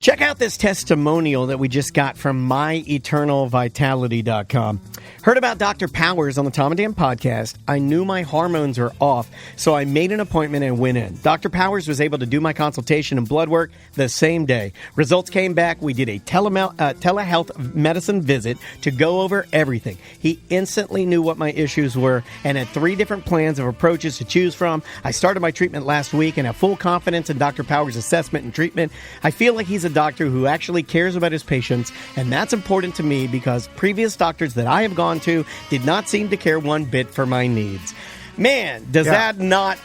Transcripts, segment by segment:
Check out this testimonial that we just got from myeternalvitality.com. Heard about Dr. Powers on the Tom and Dan podcast. I knew my hormones were off, so I made an appointment and went in. Dr. Powers was able to do my consultation and blood work the same day. Results came back. We did a telehealth medicine visit to go over everything. He instantly knew what my issues were and had 3 different plans of approaches to choose from. I started my treatment last week and have full confidence in Dr. Powers' assessment and treatment. I feel like he's a doctor who actually cares about his patients, and that's important to me because previous doctors that I have gone to did not seem to care one bit for my needs. Man, does that not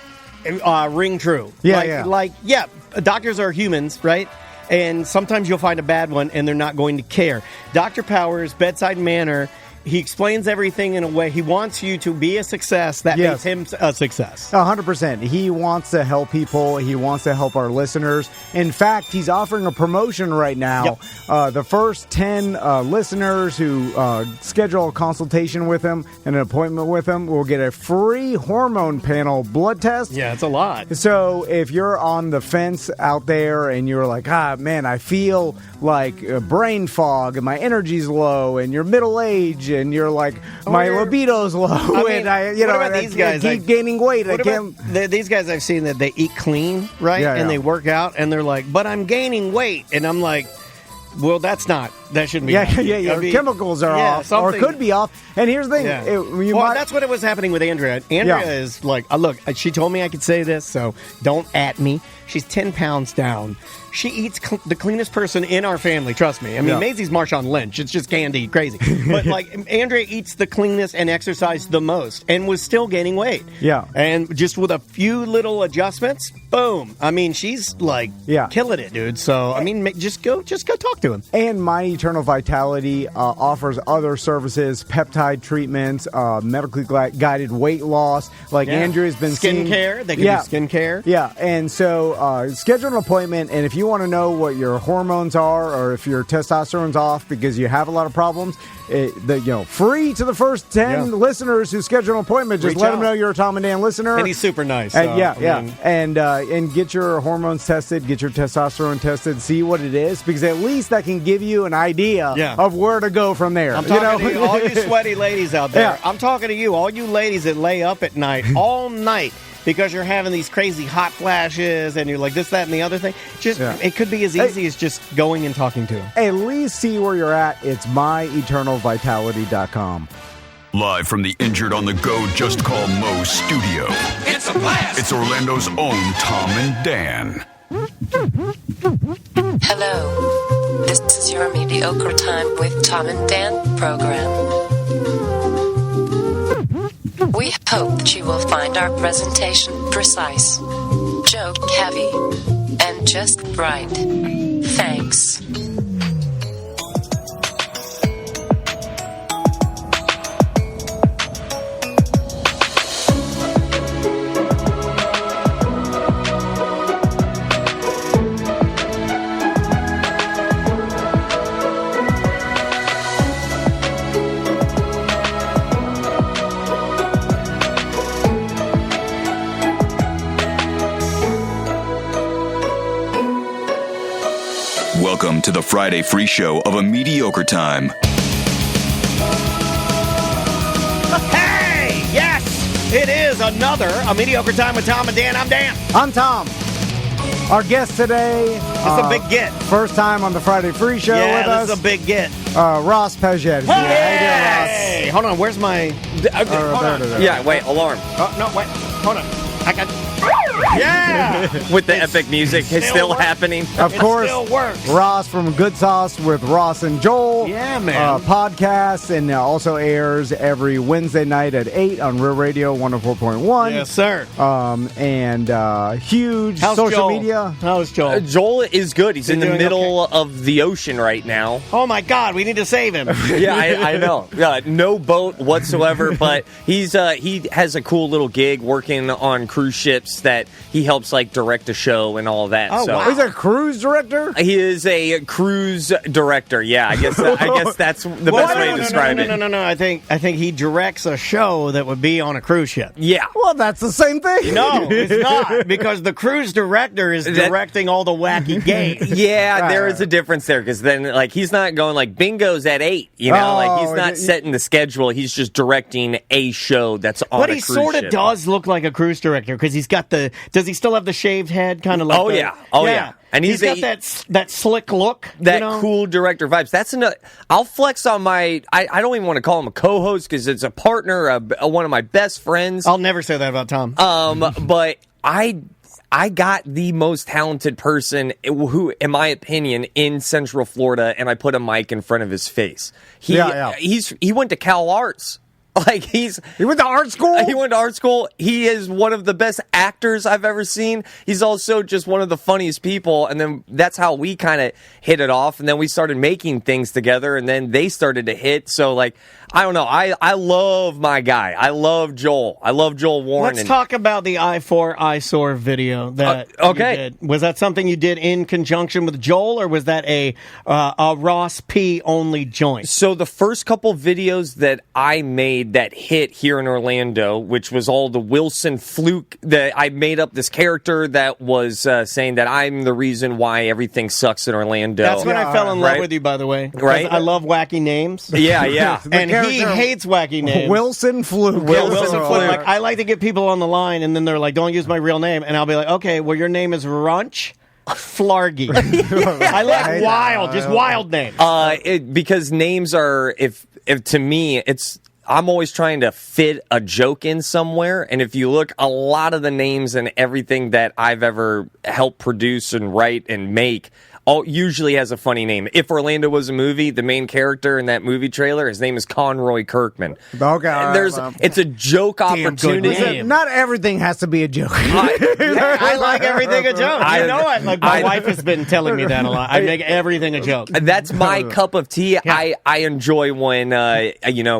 ring true? Yeah, doctors are humans, right? And sometimes you'll find a bad one and they're not going to care. Dr. Powers' bedside manner, he explains everything in a way. He wants you to be a success that makes him a success. 100%. He wants to help people. He wants to help our listeners. In fact, he's offering a promotion right now. Yep. The first 10 listeners who schedule a consultation with him and an appointment with him will get a free hormone panel blood test. Yeah, it's a lot. So if you're on the fence out there and you're like, man, I feel like brain fog and my energy's low and you're middle-aged and you're like, my libido's low, and I keep gaining weight. These guys I've seen that they eat clean, right? And they work out, and they're like, but I'm gaining weight. And I'm like, well, that shouldn't be. Your chemicals are off, or could be off. And here's the thing. That's what it was happening with Andrea. Andrea is like, look, she told me I could say this, so don't at me. She's 10 pounds down. She eats the cleanest person in our family, trust me. I mean, Maisie's Marshawn Lynch. It's just candy crazy. But, Andrea eats the cleanest and exercised the most and was still gaining weight. Yeah. And just with a few little adjustments, boom. I mean, she's, killing it, dude. So, I mean, just go talk to him. And My Eternal Vitality offers other services, peptide treatments, medically guided weight loss. Andrea's been seeing. Skincare. They can do skincare. Yeah. And so, schedule an appointment, and if you want to know what your hormones are or if your testosterone's off because you have a lot of problems, free to the first 10 listeners who schedule an appointment. Just let them know you're a Tom and Dan listener. And he's super nice. And get your hormones tested, get your testosterone tested, see what it is, because at least that can give you an idea of where to go from there. I'm talking to you, all you sweaty ladies out there. I'm talking to you, all you ladies that lay up at night, all night, because you're having these crazy hot flashes and you're like this, that, and the other thing. It could be as easy as just going and talking to them. At least see where you're at. It's myeternalvitality.com. Live from the Injured on the Go Just Call Mo studio. It's a blast! It's Orlando's own Tom and Dan. Hello. This is your Mediocre Time with Tom and Dan program. We hope that you will find our presentation precise, joke heavy, and just right. Thanks. Welcome to the Friday free show of A Mediocre Time. Hey! Yes! It is another A Mediocre Time with Tom and Dan. I'm Dan. I'm Tom. Our guest today... It's a big get. First time on the Friday free show with us. This is a big get. Ross Paget. Hey! How you doing, Ross? Hold on, where's my... hold on. Yeah, wait, alarm. Oh, no, wait. Hold on. I got... Yeah! With the epic music, it's still happening. Of course, still works. Ross from Good Sauce with Ross and Joel. Yeah, man. Podcast, and also airs every Wednesday night at 8 on Real Radio 104.1. Yes, sir. And huge How's social Joel? media. How's Joel? Joel is good. He's in the middle of the ocean right now. Oh, my God. We need to save him. Yeah, I know. No boat whatsoever, but he has a cool little gig working on cruise ships that that. He helps like direct a show and all that. Oh, so wow. He's a cruise director? he is a cruise director. Yeah, I guess that's the best way to describe it. No. I think he directs a show that would be on a cruise ship. Yeah. Well, that's the same thing. No, it's not, because the cruise director is directing all the wacky games. Yeah, there is a difference there, because then, like, he's not going, like, bingo's at 8, you know? Like, he's not setting the schedule. He's just directing a show that's on But a he cruise sort of ship. does look like a cruise director, because he's got the... Does he still have the shaved head? Kind of like Oh, yeah. Oh, yeah. And he's got that slick look. That you know? cool director vibes. That's another... I'll flex on my... I don't even want to call him a co-host, because it's a partner, one of my best friends. I'll never say that about Tom. But I got the most talented person who, in my opinion, in Central Florida, and I put a mic in front of his face. He went to Cal Arts. Like, he went to art school? He went to art school. He is one of the best actors I've ever seen. He's also just one of the funniest people. And then that's how we kind of hit it off. And then we started making things together, and then they started to hit. So, like, I don't know. I love my guy. I love Joel. I love Joel Warren. Let's talk about the I4 eyesore video that you did. Was that something you did in conjunction with Joel, or was that a Ross P. only joint? So the first couple videos that I made that hit here in Orlando, which was all the Wilson fluke, that I made up this character that was saying that I'm the reason why everything sucks in Orlando. That's when I fell in love with you, by the way. Right? I love wacky names. Yeah. And he hates wacky names. Wilson Fluke. Wilson Fluke. Like, I like to get people on the line, and then they're like, don't use my real name. And I'll be like, okay, well, your name is Runch Flargy. I like wild names. Because names are, if to me, I'm always trying to fit a joke in somewhere. And if you look, a lot of the names and everything that I've ever helped produce and write and make usually has a funny name. If Orlando was a movie, the main character in that movie trailer, his name is Conroy Kirkman. Okay, it's a joke opportunity. Not everything has to be a joke. I like everything a joke. You know what? Like, my wife has been telling me that a lot. I make everything a joke. That's my cup of tea. Yeah. I enjoy when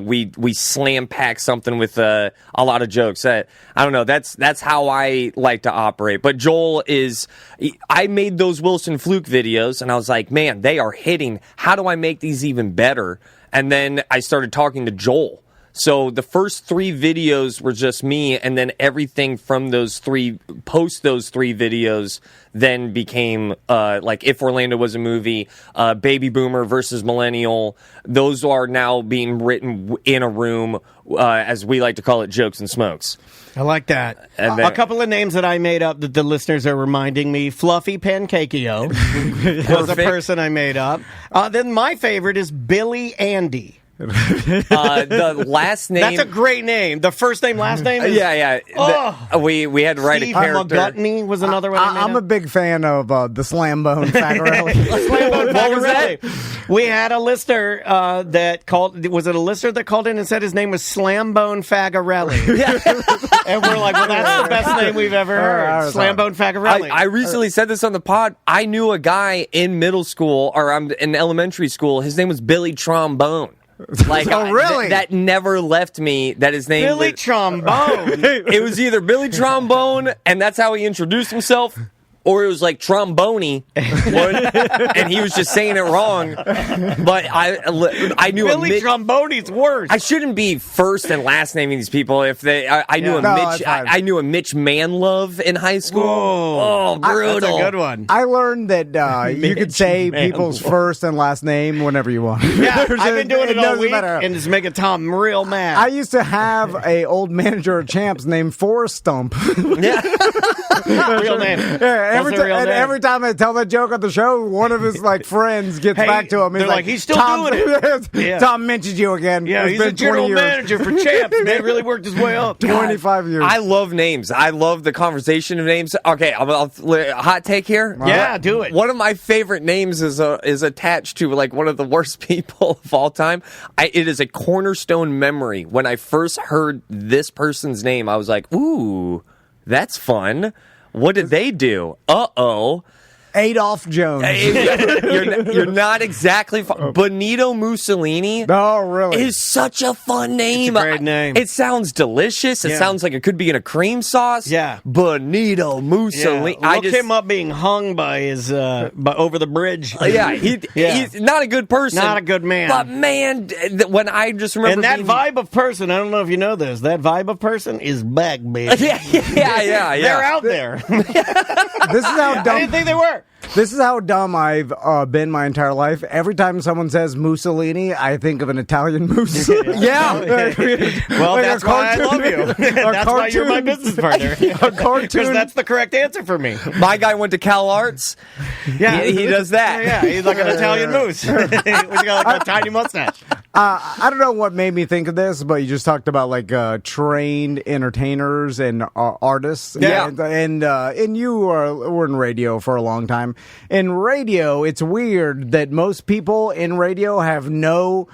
we slam pack something with a lot of jokes. I don't know. That's how I like to operate. But Joel I made those Wilson Fluke videos, and I was like, man, they are hitting. How do I make these even better? And then I started talking to Joel. So the first 3 videos were just me, and then everything from those 3 videos then became like If Orlando Was a Movie, Baby Boomer versus Millennial. Those are now being written in a room, as we like to call it, Jokes and Smokes. I like that. And then, a couple of names that I made up that the listeners are reminding me. Fluffy Pancakio was a person I made up. Then my favorite is Billy Andy. The last name. That's a great name. The first name, last name? Yeah. We had to write a character. McGuttney was another one. I'm a big fan of the Slambone Fagarelli. Slambone Fagarelli. We had a listener that called. Was it a listener that called in and said his name was Slambone Fagarelli? And we're like, well, that's the best name we've ever heard. Slambone Fagarelli. I recently said this on the pod. I knew a guy in middle school, or in elementary school. His name was Billy Trombone. Like, really? That never left me. That his name Billy Trombone. It was either Billy Trombone, and that's how he introduced himself, or it was like Trombone, and he was just saying it wrong. But I knew Billy Trombone's worse. I shouldn't be first and last naming these people. If I knew I knew a Mitch Manlove in high school. Whoa. Oh, brutal! That's a good one. I learned that you could say people's first and last name whenever you want. Yeah, I've been doing it all week, matter. and it's making Tom real mad. I used to have a old manager of Champs named Forrest Stump. Yeah. Real name. Every time I tell that joke on the show, one of his friends gets back to him. They're like, he's still doing it. Yeah. Tom mentioned you again. Yeah, he's a general manager for Champs. Man, really worked his way up. 25 years. I love names. I love the conversation of names. Okay, I'll hot take here. Yeah, do it. One of my favorite names is attached to one of the worst people of all time. It is a cornerstone memory. When I first heard this person's name, I was like, ooh, that's fun. What did they do? Uh-oh. Adolph Jones. You're not exactly Benito Mussolini. Oh, really? Is such a fun name. It's a great name. It sounds delicious. It sounds like it could be in a cream sauce. Yeah. Benito Mussolini. Yeah. Look him up being hung by his over the bridge. He's not a good person. Not a good man. But man, when I just remember and that vibe of person, I don't know if you know this, that vibe of person is back, bitch. yeah. They're out there. This is how dumb. I didn't think they were. This is how dumb I've been my entire life. Every time someone says Mussolini, I think of an Italian moose. Yeah. Well, that's why I love you. That's why you're my business partner. A cartoon. Because that's the correct answer for me. My guy went to Cal Arts. Yeah. He does that. Yeah, he's like an Italian moose. He's got like a tiny mustache. I don't know what made me think of this, but you just talked about like trained entertainers and artists. Yeah. And you were in radio for a long time. In radio, it's weird that most people in radio have no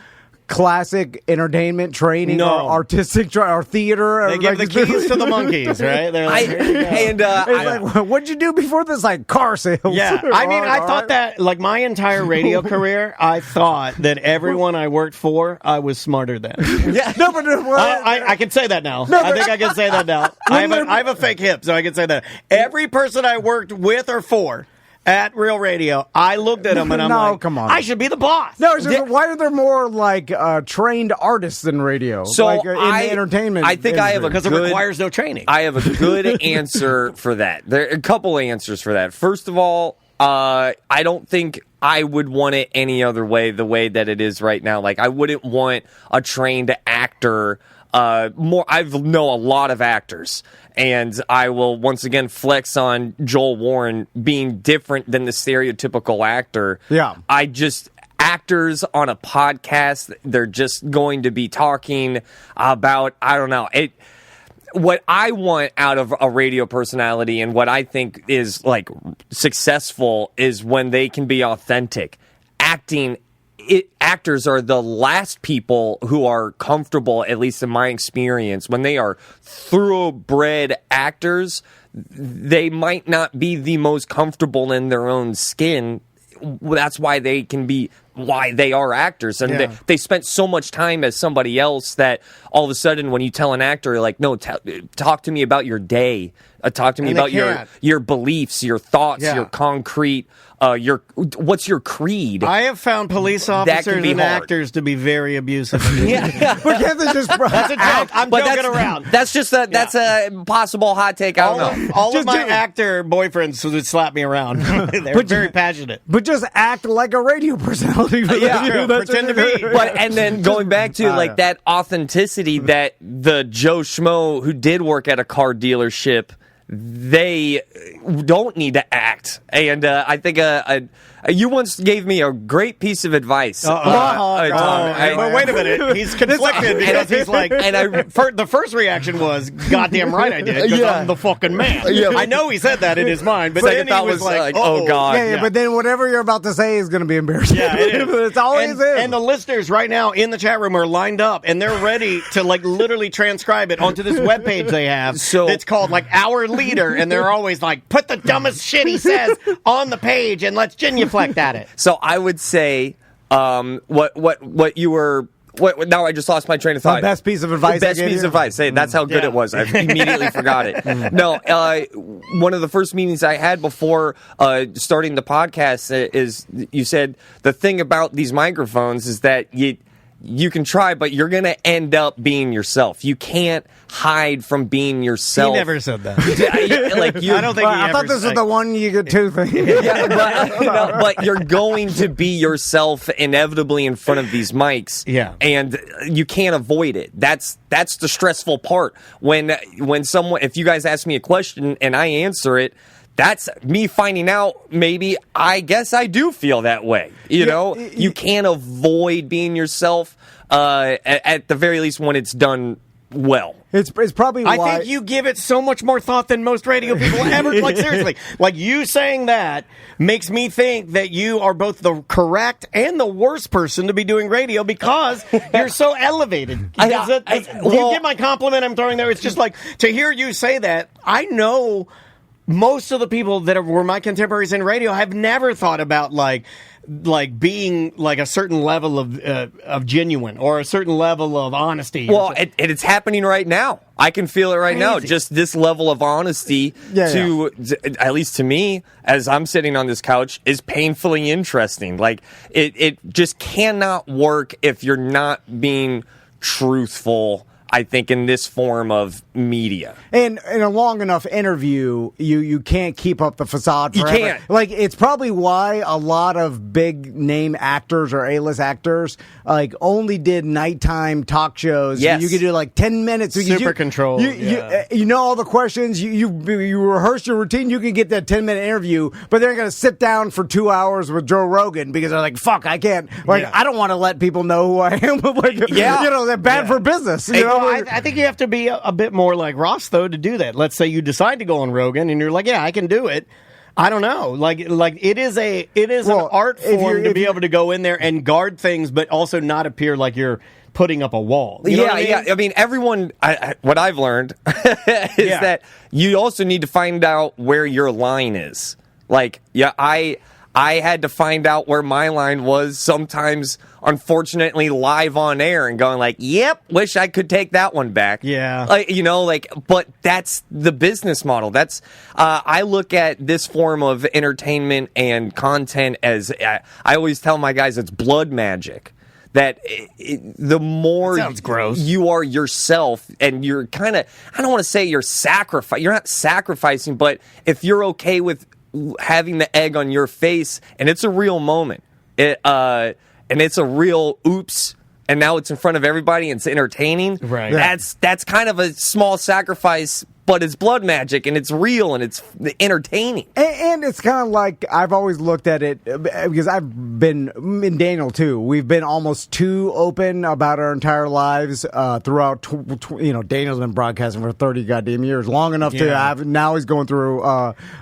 classic entertainment training or artistic or theater. They give the keys to the monkeys, right? They're like, what'd you do before this? Like car sales. Yeah, I mean, I thought that like my entire radio career, I thought that everyone I worked for, I was smarter than. Yeah, no, but I can say that now. I think I can say that now. I have a fake hip, so I can say that. Every person I worked with or for at Real Radio, I looked at them and I'm like, come on. I should be the boss. No, why are there more like trained artists in radio? So like, in the entertainment. I think I have because it requires no training. I have a good answer for that. There are a couple answers for that. First of all, I don't think I would want it any other way, the way that it is right now. Like, I wouldn't want a trained actor. I know a lot of actors, and I will once again flex on Joel Warren being different than the stereotypical actor. Yeah. Actors on a podcast, they're just going to be talking about, I don't know, what I want out of a radio personality and what I think is like successful is when they can be authentic. Actors are the last people who are comfortable, at least in my experience, when they are thoroughbred actors, they might not be the most comfortable in their own skin. That's why they are actors. And they spent so much time as somebody else that all of a sudden when you tell an actor, like, no, talk to me about your day. Talk to me about your beliefs, your thoughts, your concrete, what's your creed? I have found police officers and actors to be very abusive. But can't they just that's a joke. I'm joking around. That's just that's a possible hot take. I don't know. All of my actor boyfriends would slap me around. They're very passionate. But just act like a radio personality. Pretend to be. And then going back to like that authenticity that the Joe Schmo who did work at a car dealership, they don't need to act. And I think you once gave me a great piece of advice. Tom. Well, wait a minute. He's conflicted because he's like, the first reaction was, goddamn right I did, because I'm the fucking man. I know he said that in his mind, but then he was like, oh God. Yeah, but then whatever you're about to say is going to be embarrassing. Yeah, it is. It's always is. And the listeners right now in the chat room are lined up, and they're ready to like literally transcribe it onto this webpage they have. So it's called like Our Leader, and they're always like, put the dumbest shit he says on the page, and let's genuflect at it. So I would say, what you were. Now I just lost my train of thought. Best piece of advice. Best piece of advice. Hey, that's how good it was. I immediately forgot it. No, one of the first meetings I had before starting the podcast is you said the thing about these microphones is that you can try, but you're going to end up being yourself. You can't hide from being yourself. He never said that. I don't think I thought this was the one you get two thing. But you're going to be yourself inevitably in front of these mics. Yeah. And you can't avoid it. That's the stressful part. When someone, if you guys ask me a question and I answer it, that's me finding out maybe I guess I do feel that way. You know, you can't avoid being yourself at the very least when it's done well. It's probably why I think you give it so much more thought than most radio people ever. Like, seriously. Like, you saying that makes me think that you are both the correct and the worst person to be doing radio because you're so elevated. Do you get my compliment I'm throwing there? It's just like, to hear you say that, I know most of the people that were my contemporaries in radio have never thought about like being like a certain level of genuine or a certain level of honesty. Well, it's happening right now. I can feel it right now. Just this level of honesty at least to me, as I'm sitting on this couch, is painfully interesting. Like it just cannot work if you're not being truthful, I think, in this form of media. And in a long enough interview, you can't keep up the facade forever. You can't. Like, it's probably why a lot of big name actors or A-list actors like only did nighttime talk shows. Yes. You could do like 10 minutes. Super controlled. You know all the questions. You rehearse your routine. You can get that 10-minute interview, but they're going to sit down for 2 hours with Joe Rogan because they're like, fuck, I can't. Like, I don't want to let people know who I am. Like, you know, they're bad for business. You know? I think you have to be a bit more like Ross, though, to do that. Let's say you decide to go on Rogan, and you're like, yeah, I can do it. I don't know. Like it is an art form to be able to go in there and guard things, but also not appear like you're putting up a wall. You know what I mean? Yeah. I mean, everyone. What I've learned is that you also need to find out where your line is. Like, I had to find out where my line was sometimes, unfortunately, live on air and going like, yep, wish I could take that one back. Yeah. But that's the business model. That's, I look at this form of entertainment and content as, I always tell my guys, it's blood magic. That the more sounds gross. You are yourself, and you're kind of, I don't want to say you're not sacrificing, but if you're okay with having the egg on your face, and it's a real moment, and it's a real oops, and now it's in front of everybody and it's entertaining. Right. That's kind of a small sacrifice, but it's blood magic and it's real and it's entertaining. And it's kind of like I've always looked at it because I've been in Daniel too. We've been almost too open about our entire lives throughout. Daniel's been broadcasting for 30 goddamn years, long enough to have. Now he's going through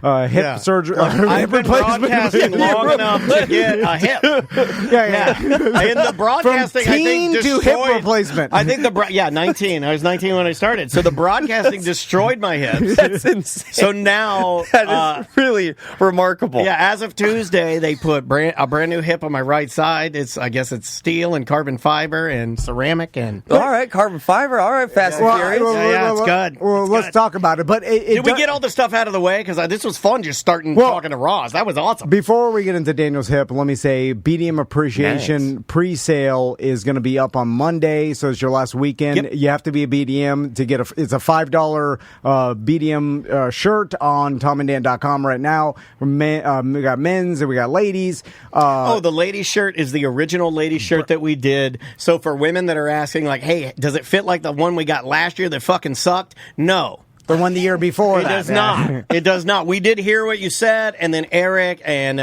hip surgery. I've been broadcasting long enough to get a hip. In the broadcasting, from I think teen to hip replacement. I think 19. I was 19 when I started. So the broadcasting destroyed my hips. That's insane. So now that is really remarkable. Yeah, as of Tuesday, they put a brand new hip on my right side. I guess it's steel and carbon fiber and ceramic and. All right, carbon fiber. All right, Fast and Furious. It's good. Well, let's talk about it. But did we get all the stuff out of the way? Because this was fun just starting talking to Ross. That was awesome. Before we get into Daniel's hip, let me say BDM Appreciation pre-sale is going to be up on Monday, so it's your last weekend. Yep. You have to be a BDM to get it's a $5 BDM shirt on TomandDan.com right now. We got men's and we got ladies. The lady shirt is the original lady shirt that we did. So for women that are asking, like, hey, does it fit like the one we got last year that fucking sucked? No. The one the year before. It does not. It does not. We did hear what you said, and then Eric and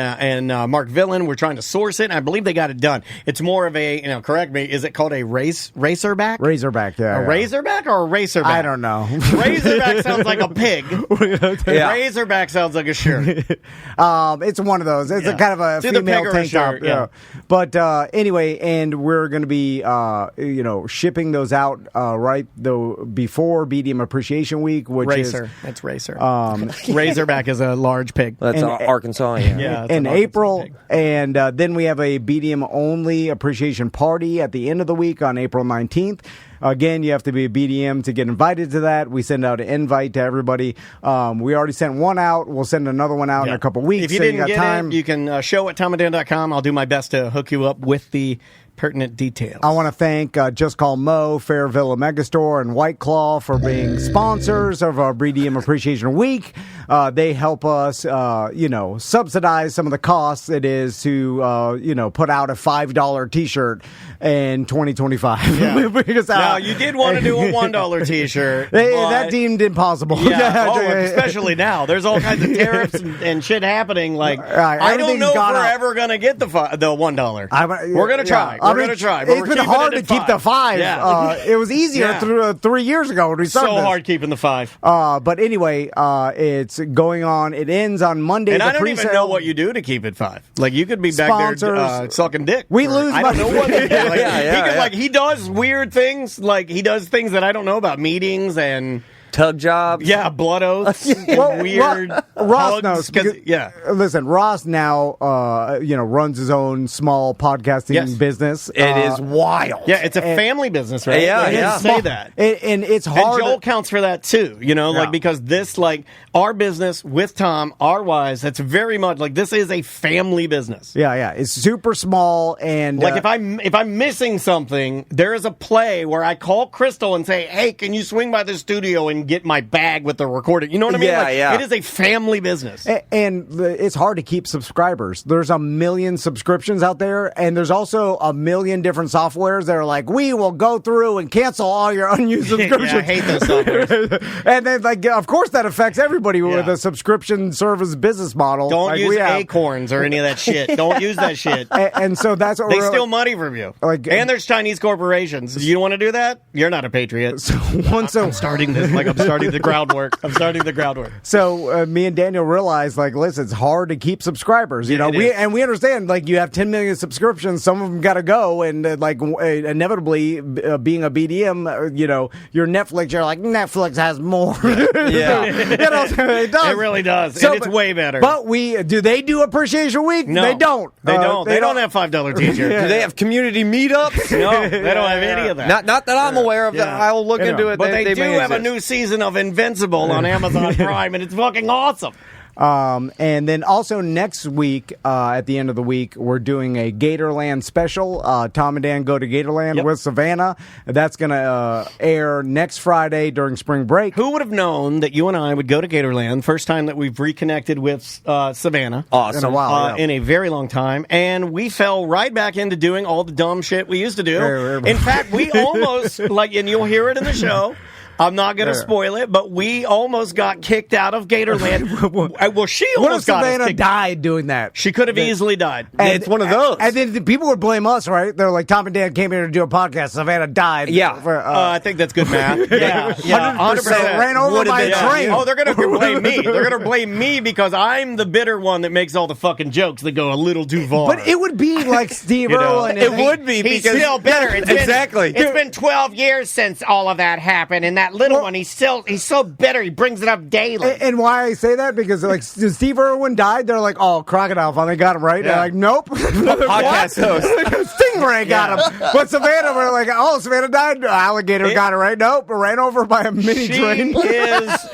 Mark Villan were trying to source it, and I believe they got it done. It's more of a, correct me, is it called a racerback? Razorback, yeah. Razorback or a racerback? I don't know. Razorback sounds like a pig. Yeah. Razorback sounds like a shirt. It's one of those. It's a kind of a female tank top. Yeah. But anyway, and we're going to be shipping those out before BDM Appreciation Week. Racer. That's Racer. Razorback is a large pig. That's Arkansas, in April. And then we have a BDM only appreciation party at the end of the week on April 19th. Again, you have to be a BDM to get invited to that. We send out an invite to everybody. We already sent one out. We'll send another one out in a couple weeks. If you didn't get time, you can show at TomandDan.com. I'll do my best to hook you up with the pertinent details. I want to thank Just Call Mo, Fairville Megastore, and White Claw for being sponsors of our BDM Appreciation Week. They help us, subsidize some of the costs it is to, put out a $5 T-shirt in 2025. Yeah. Because, now, you did want to do a $1 T-shirt. That deemed impossible. Yeah. Especially now. There's all kinds of tariffs and shit happening. Like, I don't know if we're ever going to get the $1. We're going to try. We're going to try. It's been hard to keep the 5. Yeah. It was easier 3 years ago when we started. So hard keeping the 5. But anyway, it's going on. It ends on Monday. And I don't even know what you do to keep it 5. Like, you could be back there sucking dick. We lose money. I don't know what to do. Like, he does weird things. Like, he does things that I don't know about, meetings and tug jobs. Yeah, blood oaths. Well, weird. Ross hugs, knows. 'cause- because- yeah. Listen, Ross now, runs his own small podcasting Yes. business. It is wild. Yeah, it's a family business, right? Yeah, Like, yeah. let's say that. And it's And hard. Joel counts for that too, Yeah. because this, our business with Tom, our wives, that's very much this is a family business. Yeah, it's super small, and If I'm missing something, there is a play where I call Crystal and say, "Hey, can you swing by the studio and get my bag with the recording?" You know what I mean? Yeah. It is a family business. And it's hard to keep subscribers. There's a million subscriptions out there, and there's also a million different softwares that are like, we will go through and cancel all your unused subscriptions. Yeah, I hate those softwares. And then, of course, that affects everybody with Yeah. a subscription service business model. Don't use we have. Acorns or any of that shit. Don't use that shit. And so that's what They we're steal money from you. and there's Chinese corporations. You want to do that? You're not a patriot. I'm starting this. I'm starting the groundwork. So me and Daniel realized, listen, it's hard to keep subscribers. Yeah, it is. We understand, you have 10 million subscriptions. Some of them got to go, and inevitably, being a BDM, your Netflix, you're like, Netflix has more. Yeah. It does. It really does, So, and it's way better. But do they do Appreciation Week? No, They don't. They don't. They don't have $5 T-shirts. Do they have community meetups? No, they don't have any of that. Not that I'm aware of. Yeah. I'll look into it. But they do may have a exist. new season of Invincible on Amazon Prime, and it's fucking awesome. And then also next week, at the end of the week, we're doing a Gatorland special. Tom and Dan go to Gatorland with Savannah. That's going to air next Friday during spring break. Who would have known that you and I would go to Gatorland? First time that we've reconnected with Savannah. Awesome. In a while, In a very long time. And we fell right back into doing all the dumb shit we used to do. Right. In fact, we almost, and you'll hear it in the show, I'm not going to spoil it, but we almost got kicked out of Gatorland. Well, she What if almost got us Savannah kicked. died doing that? She could have easily died. It's one of those. And then the people would blame us, right? They're like, Tom and Dan came here to do a podcast. Savannah died. Yeah. I think that's good math. Yeah, 100%. Ran over Would've by been- a train. Oh, they're going to blame me. They're going to blame me because I'm the bitter one that makes all the fucking jokes that go a little too far. But it would be like Steve Irwin. it would be He's because still bitter. exactly. It's been 12 years since all of that happened, and that little one, he's so bitter. He brings it up daily. And why I say that, because Steve Irwin died, they're like, oh, Crocodile finally got him, right? Yeah. They're like, nope. Podcast host. Stingray got him. But Savannah, we're like, oh, Savannah died. Alligator got it, right? Nope. Ran over by a mini train.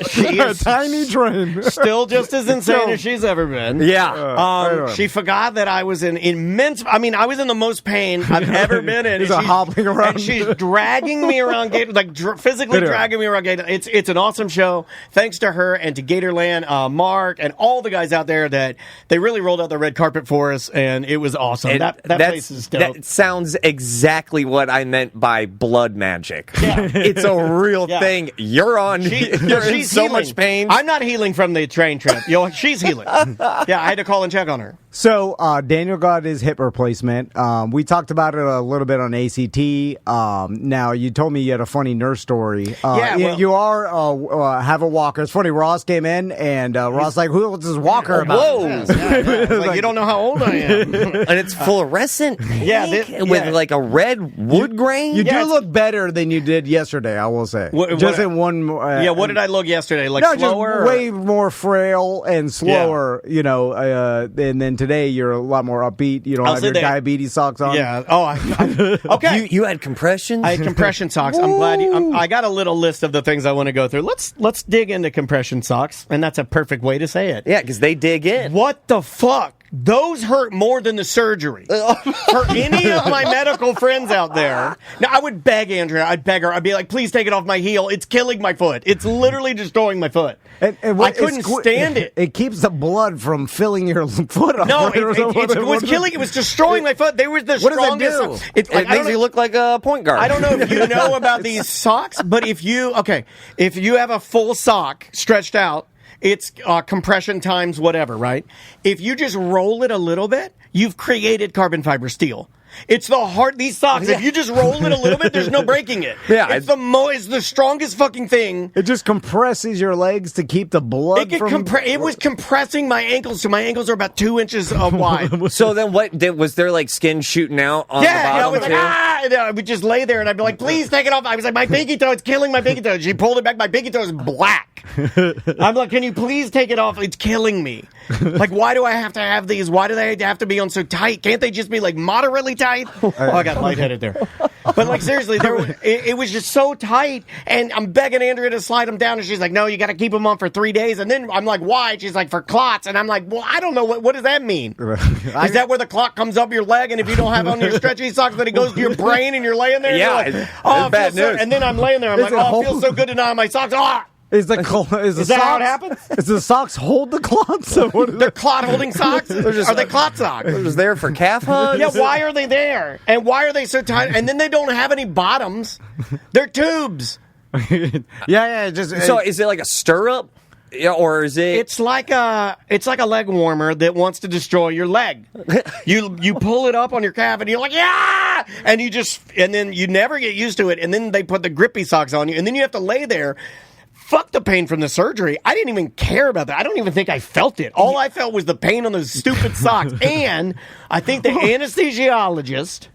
She A is tiny train. still just as insane as she's ever been. Yeah. Anyway. She forgot that I was in immense. I mean, I was in the most pain I've ever been in. He's And she's hobbling around. and she's dragging me around Gator, physically Anyway. dragging me around Gator. It's an awesome show. Thanks to her and to Gatorland, Mark, and all the guys out there that they really rolled out the red carpet for us, and it was awesome. And That place is dope. That sounds exactly what I meant by blood magic. Yeah. It's a real Yeah. thing. You're in she's so healing. much pain. I'm not healing from the train trip. She's healing. Yeah, I had to call and check on her. So Daniel got his hip replacement. We talked about it a little bit on ACT. Now, you told me you had a funny nurse story. You have a walker. It's funny. Ross came in, and Ross like, what's this walker about? Whoa. It's like, you don't know how old I am. And it's fluorescent Yeah, pink with like a red wood grain. You Yeah, do it's- look better than you did yesterday, I will say. What- just what- in one. What did I look yesterday? Like No, slower? just way more frail and slower, and then today you're a lot more upbeat. You don't I'll have say your that- diabetes socks on. Yeah. Oh, okay. You had compressions? I had compression socks. I'm glad I got a little list of the things I want to go through. Let's dig into compression socks, and that's a perfect way to say it. Yeah, because they dig in. What the fuck? Those hurt more than the surgery. For any of my medical friends out there, now I would beg Andrea. I'd beg her. I'd be like, please take it off my heel. It's killing my foot. It's literally destroying my foot. And I couldn't stand it. It keeps the blood from filling your foot up. No, it was killing. It was destroying my foot. They were the What does that strongest. do? It makes you look like a point guard. I don't know if you know about these socks, but if you have a full sock stretched out, it's compression times whatever, right? If you just roll it a little bit, you've created carbon fiber steel. It's the hard. These socks. If you just roll it a little bit, there's no breaking it. Yeah, it's the strongest fucking thing. It just compresses your legs to keep the blood from. It was compressing my ankles, so my ankles are about 2 inches wide. So then, was there like skin shooting out on the bottom? I was like, and I would just lay there, and I'd be like, "Please take it off." I was like, "My pinky toe, it's killing my pinky toe." She pulled it back. My pinky toe is black. I'm like, "Can you please take it off? It's killing me." Like, why do I have to have these? Why do they have to be on so tight? Can't they just be like moderately tight? Oh, I got lightheaded there. But like seriously, it was just so tight, and I'm begging Andrea to slide them down, and she's like, "No, you got to keep them on for 3 days." And then I'm like, "Why?" She's like, "For clots." And I'm like, "Well, I don't know what does that mean? Is that where the clot comes up your leg, and if you don't have on your stretchy socks, then it goes to your brain, and you're laying there? Yeah, and like, oh, bad news. and then I'm laying there, I'm like, "Oh, it feels so good to not have my socks." Ah! Is that how it happens? Does the socks hold the clots? They're clot holding socks? Are they clot socks? They're just there for calf hugs? Yeah, why are they there? And why are they so tight? And then they don't have any bottoms. They're tubes. So is it like a stirrup? Yeah, or is it? It's like a leg warmer that wants to destroy your leg. You pull it up on your calf and you're like, yeah, and then you never get used to it. And then they put the grippy socks on you, and then you have to lay there. Fuck the pain from the surgery. I didn't even care about that. I don't even think I felt it. All I felt was the pain on those stupid socks. And I think the anesthesiologist,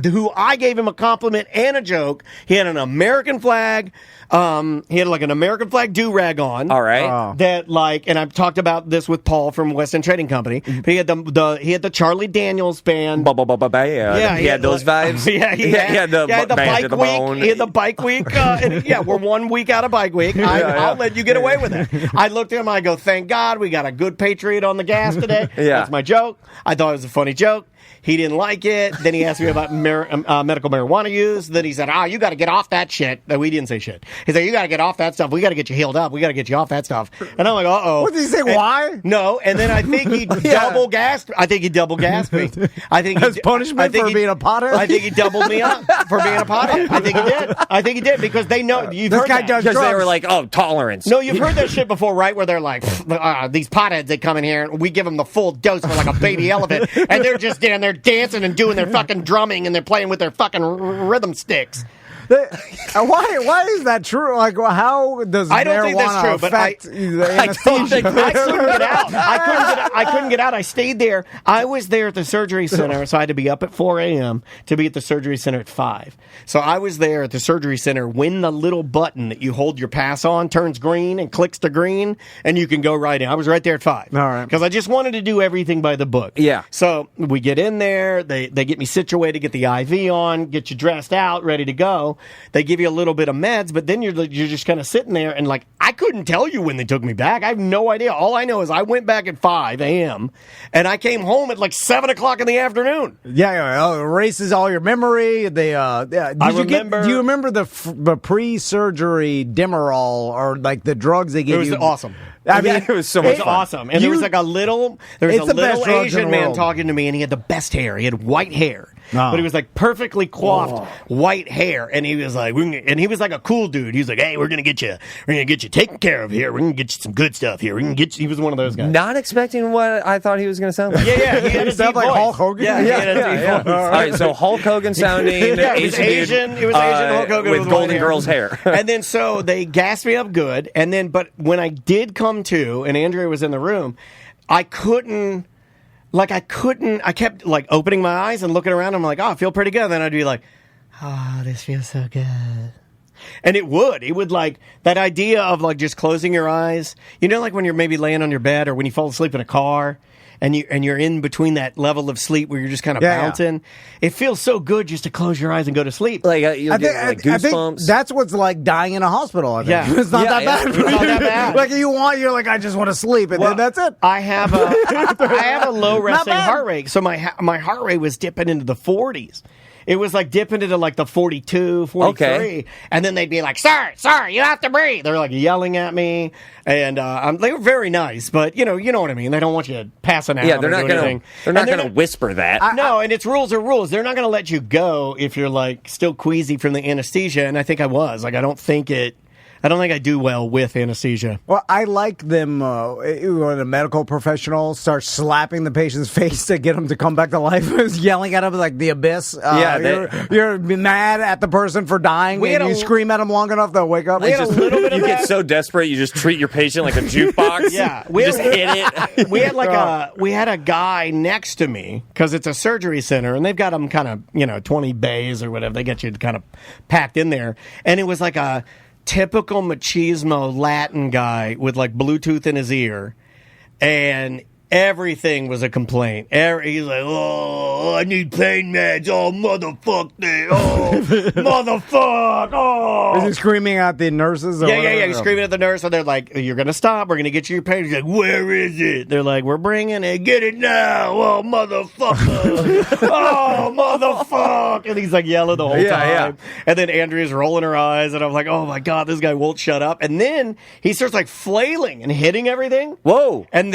who I gave him a compliment and a joke, he had an American flag. He had like an American flag do-rag on. All right. That like, and I've talked about this with Paul from West End Trading Company. But he had the Charlie Daniels band. Yeah, he had those vibes. Yeah, he had the bike week. He had the bike week. And we're 1 week out of bike week. I'll let you get away with it. I looked at him. I go, thank God we got a good Patriot on the gas today. That's my joke. I thought it was a funny joke. He didn't like it. Then he asked me about medical marijuana use. Then he said, you got to get off that shit. No, we didn't say shit. He said, you got to get off that stuff. We got to get you healed up. We got to get you off that stuff. And I'm like, uh-oh. What did he say? Why? No. And then I think he double gassed. I think he double gassed me. I think as punishment for being a pothead? I think he doubled me up for being a pothead. I think he did because they know. You've heard that. Because they were like, tolerance. No, you've heard that shit before, right? Where they're like, these potheads, they come in here and we give them the full dose for like a baby elephant. And they're just down there dancing and doing their fucking drumming and they're playing with their fucking rhythm sticks. Why is that true? Like, how does I don't think that's true, affect the anesthesia? I couldn't get out. I couldn't get out. I stayed there. I was there at the surgery center, so I had to be up at 4 a.m. to be at the surgery center at 5. So I was there at the surgery center when the little button that you hold your pass on turns green and clicks to green, and you can go right in. I was right there at 5. All right. Because I just wanted to do everything by the book. Yeah. So we get in there. They get me situated, get the IV on, get you dressed out, ready to go. They give you a little bit of meds, but then you're just kind of sitting there and like, I couldn't tell you when they took me back. I have no idea. All I know is I went back at 5 a.m. and I came home at like 7 o'clock in the afternoon. Yeah, erases all your memory. Do you remember the pre-surgery Demerol or like the drugs they gave you? It was awesome. I mean, it was so much fun. Awesome. And there was a little Asian man talking to me, and he had the best hair. He had white hair. But he was like perfectly coiffed white hair, and he was like, a cool dude. He was like, "Hey, we're gonna get you taken care of here. We're gonna get you some good stuff here. He was one of those guys." Not expecting what I thought he was gonna sound like. Yeah, he had a deep voice. Hulk Hogan. Yeah, he had a deep voice. All right, so Hulk Hogan sounding. Yeah, it was Asian. It was Asian Hulk Hogan with Golden Girl's hair. And then so they gassed me up good, and then but when I did come to, and Andrea was in the room, I kept like opening my eyes and looking around. I'm like, I feel pretty good. And then I'd be like, this feels so good. And it would like that idea of like just closing your eyes. You know, like when you're maybe laying on your bed or when you fall asleep in a car and you're in between that level of sleep where you're just kind of bouncing. Yeah. It feels so good just to close your eyes and go to sleep. Like I think goosebumps. That's what's like dying in a hospital. I think. Yeah. It's not that bad. It's not that bad. Like you're like, I just want to sleep, and then that's it. I have a low resting heart rate, so my heart rate was dipping into the 40s. It was like dipping into like the 42, 43. Okay. And then they'd be like, sir, you have to breathe. They're like yelling at me. And they were very nice, but you know what I mean. They don't want you passing out. Yeah, they're not going to whisper that. No, and it's rules are rules. They're not going to let you go if you're like still queasy from the anesthesia. And I think I was. Like, I don't think I don't think I do well with anesthesia. Well, I like them when a medical professional starts slapping the patient's face to get them to come back to life, yelling at them like the abyss. You're mad at the person for dying, and you scream at them long enough they'll wake up. We had a little bit of You that. get so desperate, you just treat your patient like a jukebox. Yeah, you just hit it. We had a guy next to me because it's a surgery center, and they've got them kind of 20 bays or whatever. They get you kind of packed in there, and it was like a typical machismo Latin guy with like Bluetooth in his ear, and everything was a complaint. He's like, oh, I need pain meds. Oh, motherfuck this. Oh, motherfuck. Oh. Is he screaming at the nurses? Yeah. He's screaming at the nurse, and they're like, you're going to stop. We're going to get you your pain. He's like, where is it? They're like, we're bringing it. Get it now. Oh, motherfucker. Oh, motherfuck. And he's like yelling the whole time. Yeah. And then Andrea's rolling her eyes, and I'm like, oh, my God, this guy won't shut up. And then he starts like flailing and hitting everything. Whoa. And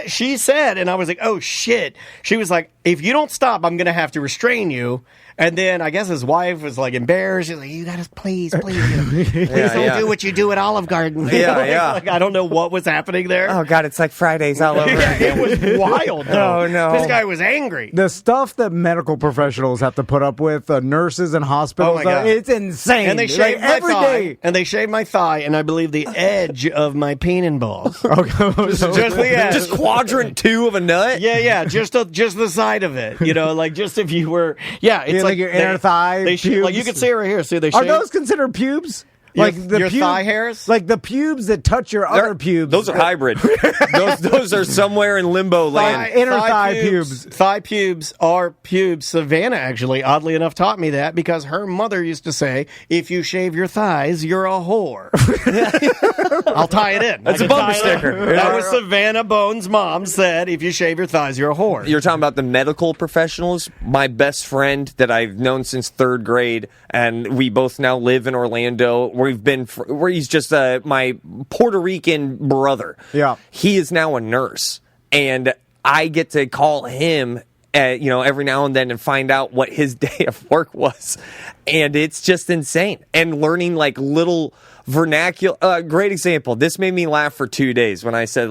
she said, and I was like, oh, shit. She was like, if you don't stop, I'm going to have to restrain you. And then I guess his wife was like embarrassed. She's like, you got to please don't do what you do at Olive Garden. Like, I don't know what was happening there. Oh, God, it's like Fridays all over again. It was wild, though. Oh, no. This guy was angry. The stuff that medical professionals have to put up with, nurses and hospitals, Oh, my God. it's insane. And they shave my every thigh. day. And they shave my thigh, and I believe the edge of my penis balls. Okay. Just the edge. Just quadrant 2 of a nut? Yeah, just the side of it, like just if you were, it's like your inner thigh They pubes? like you can see it right here. See, they Are shave those considered pubes? your thigh hairs, like the pubes that touch your other pubes. Those are hybrid. those are somewhere in limbo land. Inner thigh pubes. Thigh pubes are pubes. Savannah actually, oddly enough, taught me that because her mother used to say, "If you shave your thighs, you're a whore." I'll tie it in. That's a bumper sticker. That was Savannah Bones' mom said, "If you shave your thighs, you're a whore." You're talking about the medical professionals. My best friend that I've known since 3rd grade, and we both now live in Orlando. Where he's just my Puerto Rican brother. Yeah. He is now a nurse, and I get to call him every now and then and find out what his day of work was. And it's just insane. And learning like little vernacular. Great example. This made me laugh for 2 days when I said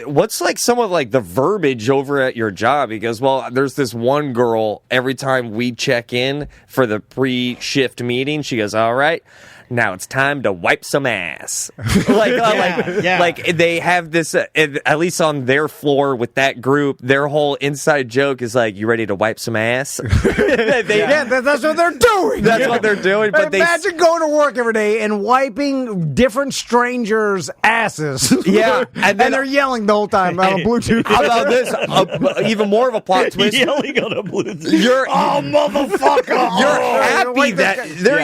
what's like some of like the verbiage over at your job? He goes, well, there's this one girl every time we check in for the pre-shift meeting. She goes, all right, now it's time to wipe some ass. Like they have this, at least on their floor with that group, their whole inside joke is like, you ready to wipe some ass? That's what they're doing. That's what they're doing. But imagine going to work every day and wiping different strangers' asses. Yeah. And they're yelling the whole time on a Bluetooth. How about this? Even more of a plot twist. Yelling on a Bluetooth. Motherfucker!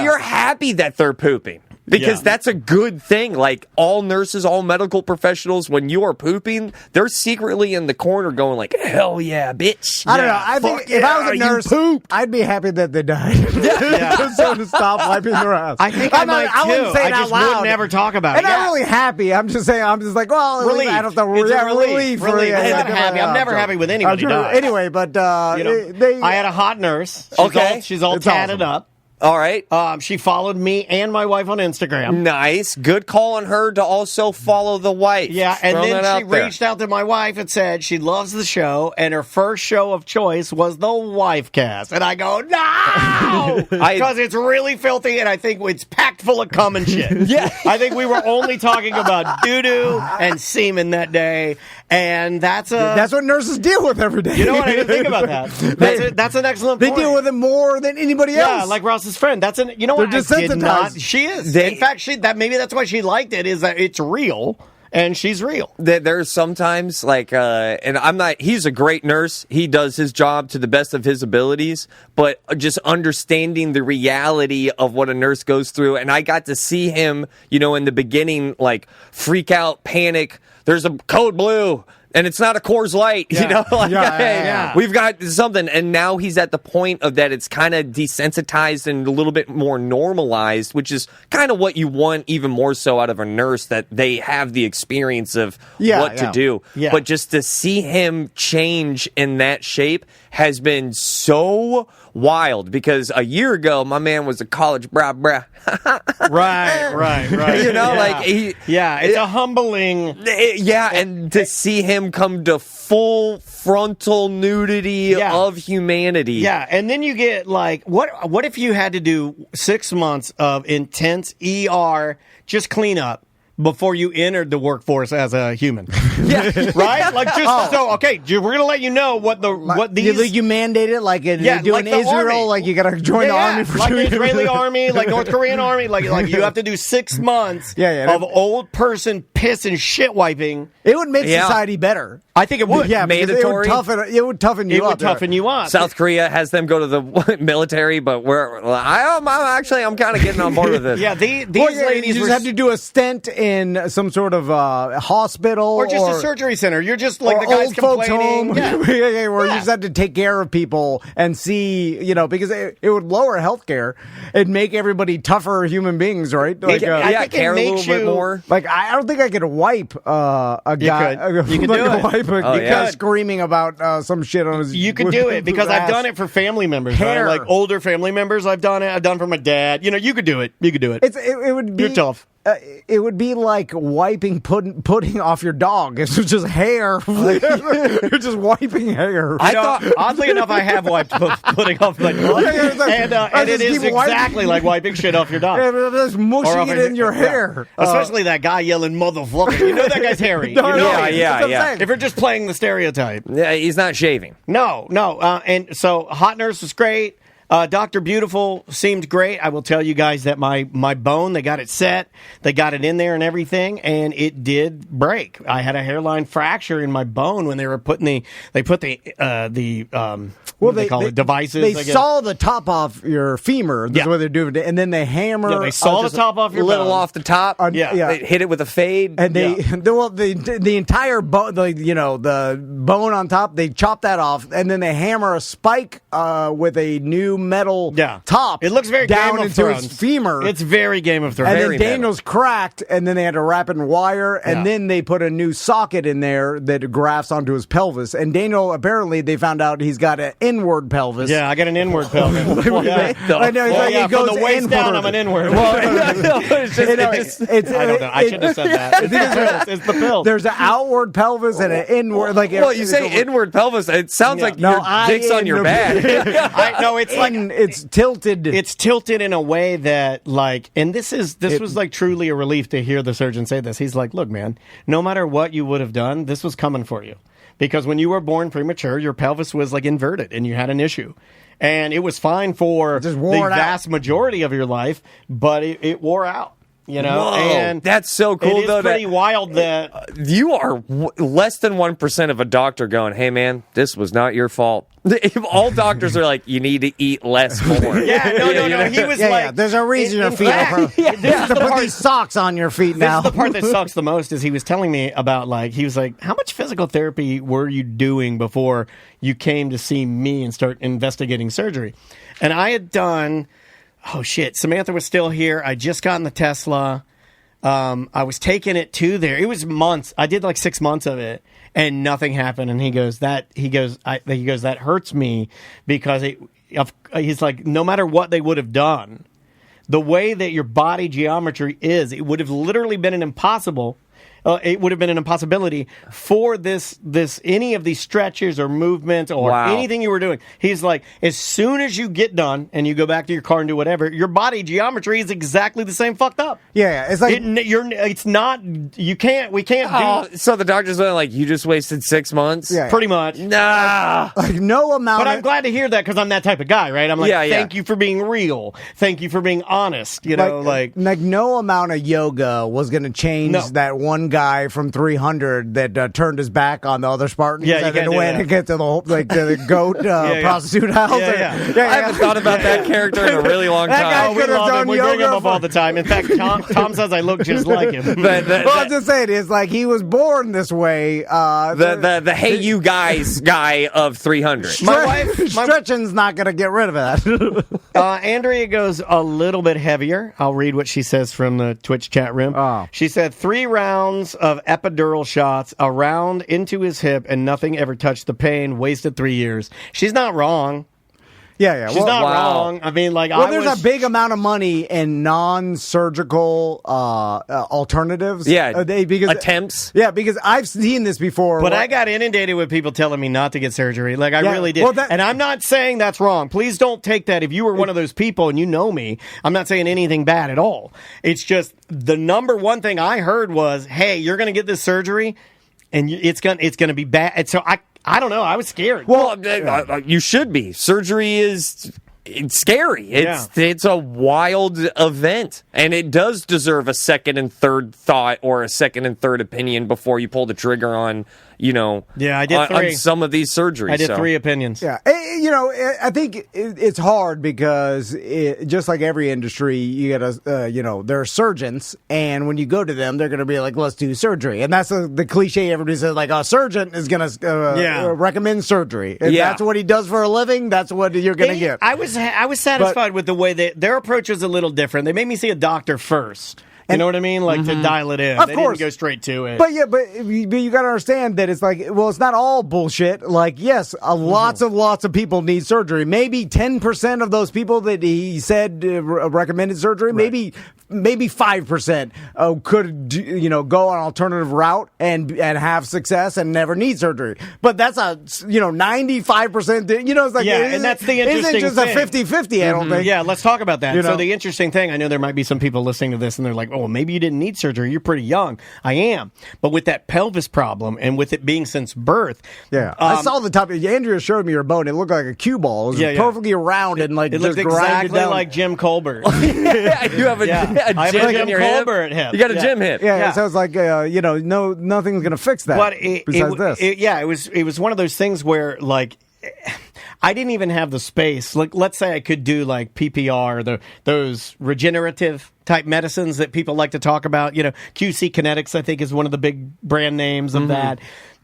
You're happy that they're pooping. Because that's a good thing. Like, all nurses, all medical professionals, when you are pooping, they're secretly in the corner going like, hell yeah, bitch. I don't know. I think if I was a nurse, I'd be happy that they died. So to stop wiping their ass. I think I might too. I wouldn't say it out loud. Would never talk about it. And I'm really happy. I'm just saying, like, well, relief. I don't know. It's a relief. I'm happy. I'm never happy with anybody. Anyway, but I had a hot nurse. She's all tatted up. All right. She followed me and my wife on Instagram. Nice. Good call on her to also follow the wife. Yeah, and then she reached out to my wife and said she loves the show, and her first show of choice was the Wife Cast. And I go, no! Because it's really filthy, and I think it's packed full of cum and shit. Yeah. I think we were only talking about doo-doo and semen that day, and that's what nurses deal with every day. You know what? I didn't think about that. That's an excellent point. They deal with it more than anybody else. Yeah, like Ross's friend. That's you know what? They're desensitized. She is. In fact, maybe that's why she liked it. Is that it's real and she's real. There's sometimes and I'm not. He's a great nurse. He does his job to the best of his abilities. But just understanding the reality of what a nurse goes through, and I got to see him, in the beginning, like freak out, panic. There's a code blue. And it's not a Coors Light, we've got something. And now he's at the point of that it's kind of desensitized and a little bit more normalized, which is kind of what you want even more so out of a nurse, that they have the experience of what to do. Yeah. But just to see him change in that shape has been so wild because a year ago, my man was a college brah. Right. You know, yeah. like it's a humbling. And to see him come to full frontal nudity of humanity. Yeah, and then you get like, what if you had to do 6 months of intense ER, just clean up before you entered the workforce as a human? Yeah, right. Like so. Okay, we're gonna let you know what these you mandate it like in like in the Israel, army. like you gotta join the army for like 2 the years. Israeli army, like North Korean army, like you have to do 6 months of old person piss and shit wiping. It would make society better. I think it would. Yeah, mandatory. It would toughen you up. It would toughen you up. South Korea has them go to the military, but I'm kind of getting on board with this. Yeah, these you ladies just have to do a stint in some sort of hospital or just a surgery center. You're just like or the guys old folks complaining. home, where you just have to take care of people and see, because it would lower healthcare and make everybody tougher human beings, right? Like, I think care it a makes little bit more. Like I don't think I could wipe a guy. You could like do it. wipe a guy screaming about some shit on his. You could do it because I've done it for family members, Hair. right? Like older family members. I've done it. I've done for my dad. You could do it. You could do it. It would be. You're tough. It would be like wiping pudding off your dog. It's just hair. You're just wiping hair. Oddly enough, I have wiped pudding off my dog, and it is exactly like wiping shit off your dog. Yeah, just mushing it in your hair. Especially that guy yelling "motherfucker." You know that guy's hairy. No, yeah. If you're just playing the stereotype. Yeah, he's not shaving. No. And so Hot Nurse was great. Dr. Beautiful seemed great. I will tell you guys that my bone, they got it set, they got it in there and everything, and it did break. I had a hairline fracture in my bone when they were putting devices. They saw the top off your femur. That's what they're doing, and then they hammer. Yeah, they saw the top off your little bone. off the top. Yeah. They hit it with a fade, and the entire bone, the bone on top, they chop that off, and then they hammer a spike with a new metal top. It looks very down Game of into Thrones. his femur. It's very Game of Thrones. And very then Daniel's cracked, and then they had to wrap it in wire, and then they put a new socket in there that grafts onto his pelvis. And Daniel, apparently, they found out he's got an inward pelvis. Yeah, I got an inward pelvis. I know, he goes from the waist inward. down, I'm an inward. I don't know. I shouldn't have said that. It's the pill. There's an outward pelvis and an inward. You say inward pelvis, it sounds like your dick's on your back. It's like it's tilted. It's tilted in a way that, like, and this was like truly a relief to hear the surgeon say this. He's like, look, man, no matter what you would have done, this was coming for you. Because when you were born premature, your pelvis was like inverted and you had an issue. And it was fine for the vast majority of your life, but it wore out. Whoa, and that's so cool. It's pretty wild that you are less than 1% of a doctor going, "Hey, man, this was not your fault." All doctors are like, "You need to eat less more." No. He was like, "There's a reason your feet are." To put these socks on your feet now. This is the part that sucks the most. Is he was telling me about he was like, "How much physical therapy were you doing before you came to see me and start investigating surgery?" And I had done. Oh, shit. Samantha was still here. I just got in the Tesla. I was taking it to there. It was months. I did like 6 months of it, and nothing happened. And he goes, that hurts me because he's like, no matter what they would have done, the way that your body geometry is, it would have literally been an impossible. It would have been an impossibility for this any of these stretches or movements or anything you were doing. He's like, as soon as you get done and you go back to your car and do whatever, your body geometry is exactly the same fucked up. Yeah, it's like it's not. We can't do. So the doctor's like, you just wasted 6 months. Yeah, pretty much. Nah, like no amount. But I'm glad to hear that because I'm that type of guy, right? I'm like, thank you for being real. Thank you for being honest. Like no amount of yoga was going to change that one guy from 300 that turned his back on the other Spartans and then went to get to the goat prostitute house. I haven't thought about that character in a really long time. We love him. We bring him up all the time. In fact, Tom says I look just like him. I'm just saying, it's like he was born this way. The hey you guys guy of 300. Stretching's not going to get rid of that. Andrea goes a little bit heavier. I'll read what she says from the Twitch chat room. She said 3 rounds rounds of epidural shots around into his hip, and nothing ever touched the pain. Wasted 3 years. She's not wrong. Yeah. She's not wrong. I mean, like, there's a big amount of money in non-surgical alternatives. Yeah, because attempts. Yeah, because I've seen this before. But I got inundated with people telling me not to get surgery. Like, I really did. Well, and I'm not saying that's wrong. Please don't take that. If you were one of those people and you know me, I'm not saying anything bad at all. It's just the number one thing I heard was, hey, you're going to get this surgery, and it's gonna be bad. And so I don't know. I was scared. Well, you should be. Surgery it's scary. It's a wild event, and it does deserve a second and third thought or a second and third opinion before you pull the trigger on. I did three. On some of these surgeries. I did 3 opinions. Yeah, I think it's hard because just like every industry, you got to, there are surgeons, and when you go to them, they're going to be like, let's do surgery. And that's the cliche everybody says, like, a surgeon is going to recommend surgery. If that's what he does for a living, that's what you're going to get. I was satisfied with the way their approach was a little different. They made me see a doctor first. You know what I mean? Like, to dial it in. Of they course. Didn't go straight to it. But you got to understand that it's like, well, it's not all bullshit. Like, yes, lots of people need surgery. Maybe 10% of those people that he said recommended surgery, maybe 5% could go an alternative route and have success and never need surgery. But that's a 95%. It's like, and that's the interesting isn't just thing. a 50-50. I don't think. Yeah, let's talk about that. So the interesting thing, I know there might be some people listening to this and they're like, oh, maybe you didn't need surgery. You're pretty young. I am. But with that pelvis problem and with it being since birth. Yeah. I saw the top. Andrea showed me your bone. It looked like a cue ball. It was perfectly round and like it just looked exactly like Jim Colbert. You have a gym in your Colbert hip. You got a gym hip. Yeah. So it's like, nothing's going to fix that. But besides this. It was one of those things where, like, I didn't even have the space. Like, let's say I could do like PPR, those regenerative type medicines that people like to talk about. QC Kinetics, I think, is one of the big brand names of that.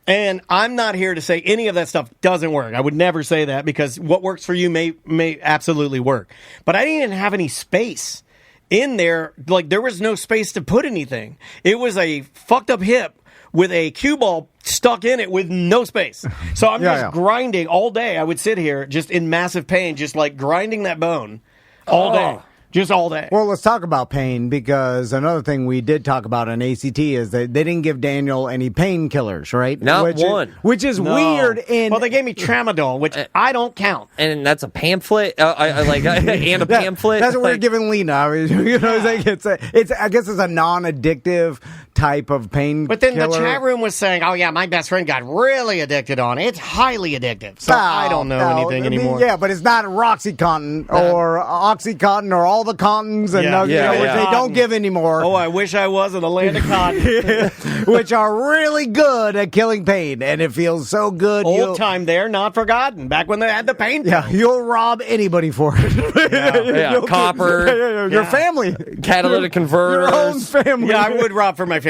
And I'm not here to say any of that stuff doesn't work. I would never say that, because what works for you may absolutely work. But I didn't even have any space in there. Like, there was no space to put anything. It was a fucked up hip with a cue ball stuck in it with no space. So I'm just grinding all day. I would sit here just in massive pain, just like grinding that bone all day. Just all day. Well, let's talk about pain, because another thing we did talk about on ACT is that they didn't give Daniel any painkillers, right? Not one. Which is weird. Well, they gave me tramadol, which I don't count. And that's a pamphlet? And a pamphlet? That's what we're giving Lena. I guess it's a non-addictive type of pain. But then the chat room was saying, oh, yeah, my best friend got really addicted on it. It's highly addictive. So I don't know anything anymore. Yeah, but it's not Roxycontin or Oxycontin or all the cottons and which they don't give anymore. Oh, I wish I was in the land of cotton. Which are really good at killing pain, and it feels so good. Old time there, not forgotten. Back when they had the pain. Yeah, you'll rob anybody for it. Copper. Your family. Catalytic converters. Your own family. Yeah, I would rob for my family.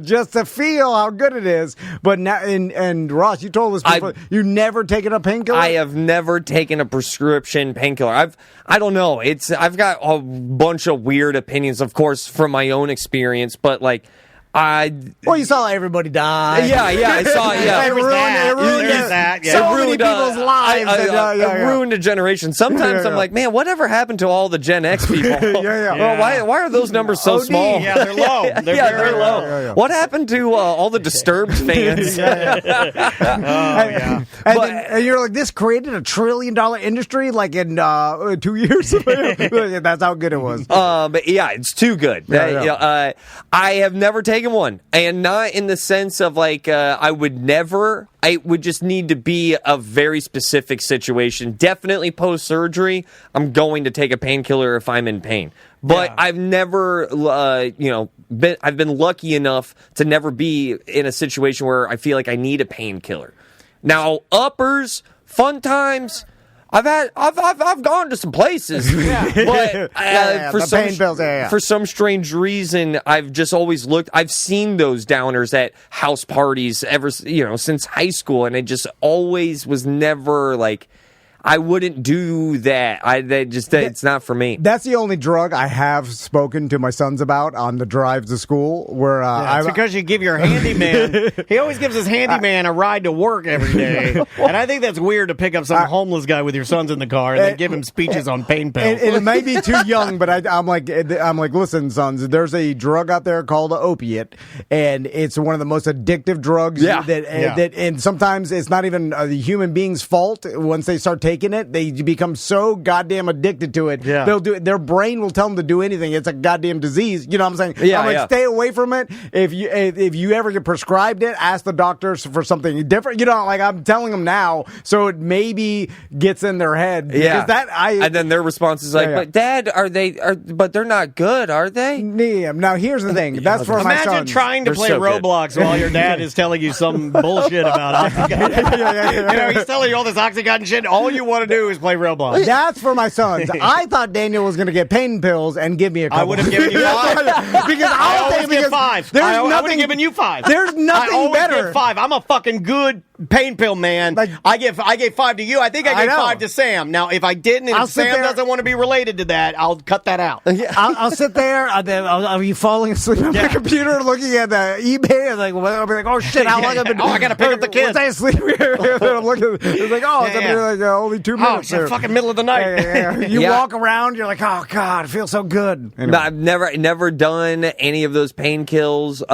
Just to feel how good it is. But now, and Ross, you told us before, you never taken a painkiller? I have never taken a prescription painkiller. I don't know. I've got a bunch of weird opinions, of course, from my own experience, but like, you saw everybody die. Yeah, I saw. Yeah, it ruined so many people's lives. It ruined a generation. Sometimes I'm like, man, whatever happened to all the Gen X people? Well, why are those numbers so small? Yeah, they're low. They're very low. What happened to all the Disturbed fans? And you're like, this created $1 trillion industry like in 2 years. That's how good it was. But yeah, it's too good. I have never taken one, and not in the sense of like I would never. I would just need to be a very specific situation. Definitely post surgery, I'm going to take a painkiller if I'm in pain. But I've never, I've been lucky enough to never be in a situation where I feel like I need a painkiller. Now, uppers, fun times. I've gone to some places, but for some strange reason, I've just always looked. I've seen those downers at house parties since high school, and it just always was never like. I wouldn't do that. It's not for me. That's the only drug I have spoken to my sons about on the drive to school. Where it's because you give your handyman. He always gives his handyman a ride to work every day, and I think that's weird to pick up some homeless guy with your sons in the car and then give him speeches on pain pills. And it may be too young, but I'm like, listen, sons, there's a drug out there called an opiate, and it's one of the most addictive drugs. And sometimes it's not even the human being's fault. Once they start taking it, they become so goddamn addicted to it. Yeah. They'll do it. Their brain will tell them to do anything. It's a goddamn disease. You know what I'm saying? I'm like, stay away from it. If you ever get prescribed it, ask the doctors for something different. You know, like I'm telling them now, so it maybe gets in their head. Yeah. And then their response is like, but Dad, but they're not good, are they? Yeah. Now here's the thing. That's for my sons. Imagine trying to play so Roblox while your dad is telling you some bullshit about Oxycontin. You know, he's telling you all this Oxycontin shit. All you want to do is play Roblox. That's for my sons. I thought Daniel was going to get pain pills and give me a couple. I would have given you 5. Because I always get 5. I would have given you 5. There's nothing I always better. Get 5. I'm a fucking good pain pill man. Like, I gave 5 to you. I think I gave 5 to Sam. Now, if I didn't, and if Sam doesn't want to be related to that, I'll cut that out. I'll sit there. I'll be falling asleep on my computer, looking at the eBay, and I'll be like, oh shit, how long have I been? I gotta pick up the kids. Was I asleep here? It's like, it's only 2 minutes. Oh, it's the fucking middle of the night. You walk around, you're like, oh god, it feels so good. Anyway. No, I've never done any of those painkillers.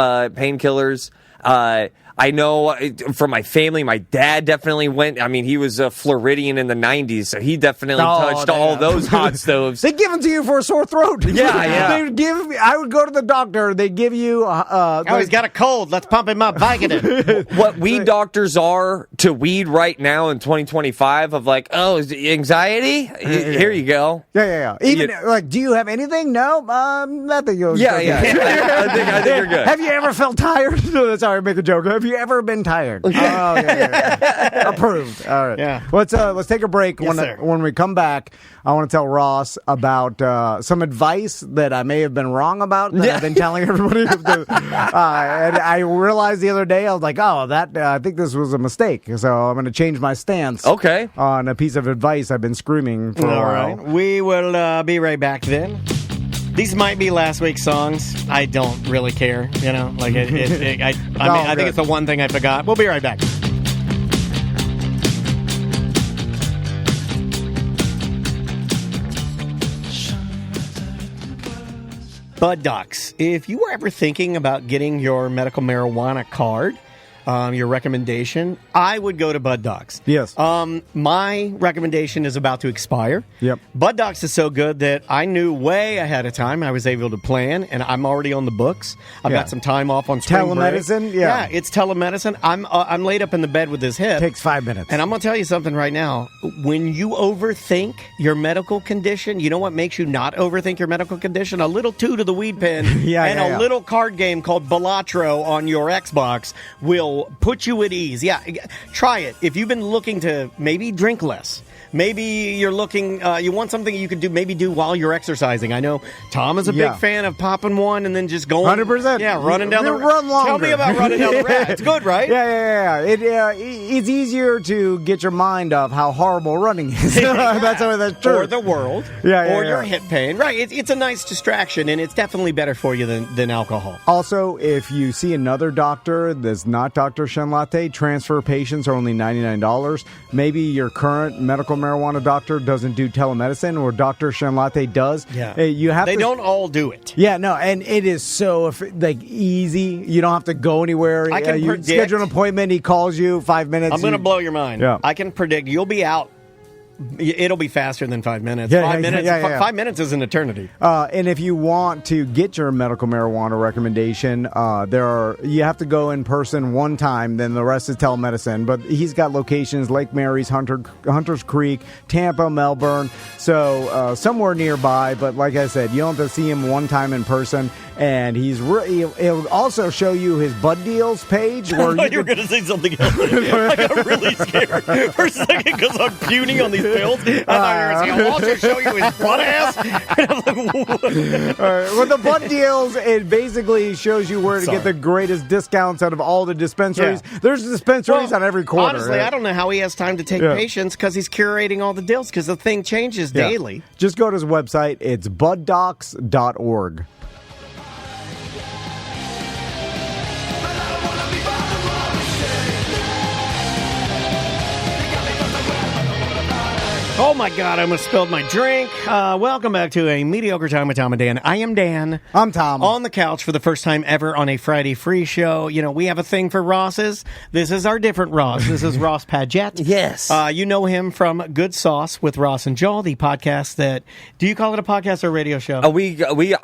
I know from my family, my dad definitely went. I mean, he was a Floridian in the 90s, so he definitely touched all those hot stoves. They give them to you for a sore throat. Yeah. I would go to the doctor. They give you. He's got a cold. Let's pump him up. Vicodin. What weed doctors are to weed right now in 2025 of like, oh, is it anxiety? Here you go. Yeah. Even like, do you have anything? No, nothing. Yeah. I think you're good. Have you ever felt tired? No, that's how I make a joke. Have you ever been tired? Approved. All right. Yeah. Let's take a break. Yes, When we come back, I want to tell Ross about some advice that I may have been wrong about that I've been telling everybody. And I realized the other day, I was like, I think this was a mistake. So I'm going to change my stance. Okay. On a piece of advice I've been screaming for a while. Right. We will be right back then. These might be last week's songs. I don't really care, you know. Like I think it's the one thing I forgot. We'll be right back. Bud Docs. If you were ever thinking about getting your medical marijuana card, your recommendation, I would go to Bud Docs. Yes. My recommendation is about to expire. Yep. Bud Docs is so good that I knew way ahead of time. I was able to plan, and I'm already on the books. I've got some time off on spring telemedicine. break. Yeah, it's telemedicine. I'm laid up in the bed with this hip. Takes 5 minutes. And I'm going to tell you something right now. When you overthink your medical condition, you know what makes you not overthink your medical condition? A little toot of the weed pen and a little card game called Balatro on your Xbox will put you at ease. Yeah, try it. If you've been looking to maybe drink less, maybe you're looking, you want something you could do while you're exercising. I know Tom is a big fan of popping one and then just going 100%. Yeah, running down the run longer. Tell me about running down the road. It's good, right? Yeah. It's easier to get your mind off how horrible running is. That's true. Or the world. Or your hip pain. Right. It's a nice distraction, and it's definitely better for you than alcohol. Also, if you see another doctor that's not Dr. Shenlatte, transfer patients are only $99. Maybe your current medical marijuana doctor doesn't do telemedicine, or Dr. Shenlatte does. Yeah. They don't all do it. Yeah, no, and it is so easy. You don't have to go anywhere. I can you schedule an appointment. He calls you 5 minutes. I'm going to blow your mind. Yeah. I can predict you'll be out. It'll be faster than 5 minutes. 5 minutes is an eternity. And if you want to get your medical marijuana recommendation, you have to go in person one time, then the rest is telemedicine. But he's got locations: Lake Mary's, Hunters Creek, Tampa, Melbourne, so somewhere nearby. But like I said, you don't have to see him one time in person. And he'll also show you his Bud Deals page. Where you were going to say something else. I got really scared for a second because I'm puning on these pills. I thought you were going to say, Walter show you his butt ass. With the butt deals, it basically shows you where to get the greatest discounts out of all the dispensaries. Yeah. There's dispensaries on every corner. Honestly, I don't know how he has time to take patients because he's curating all the deals because the thing changes daily. Just go to his website. It's buddocs.org. Oh my God, I almost spilled my drink. Welcome back to a Mediocre Time with Tom and Dan. I am Dan. I'm Tom. On the couch for the first time ever on a Friday free show. You know, we have a thing for Rosses. This is our different Ross. This is Ross Padgett. Yes. You know him from Good Sauce with Ross and Joel, the podcast that... Do you call it a podcast or a radio show?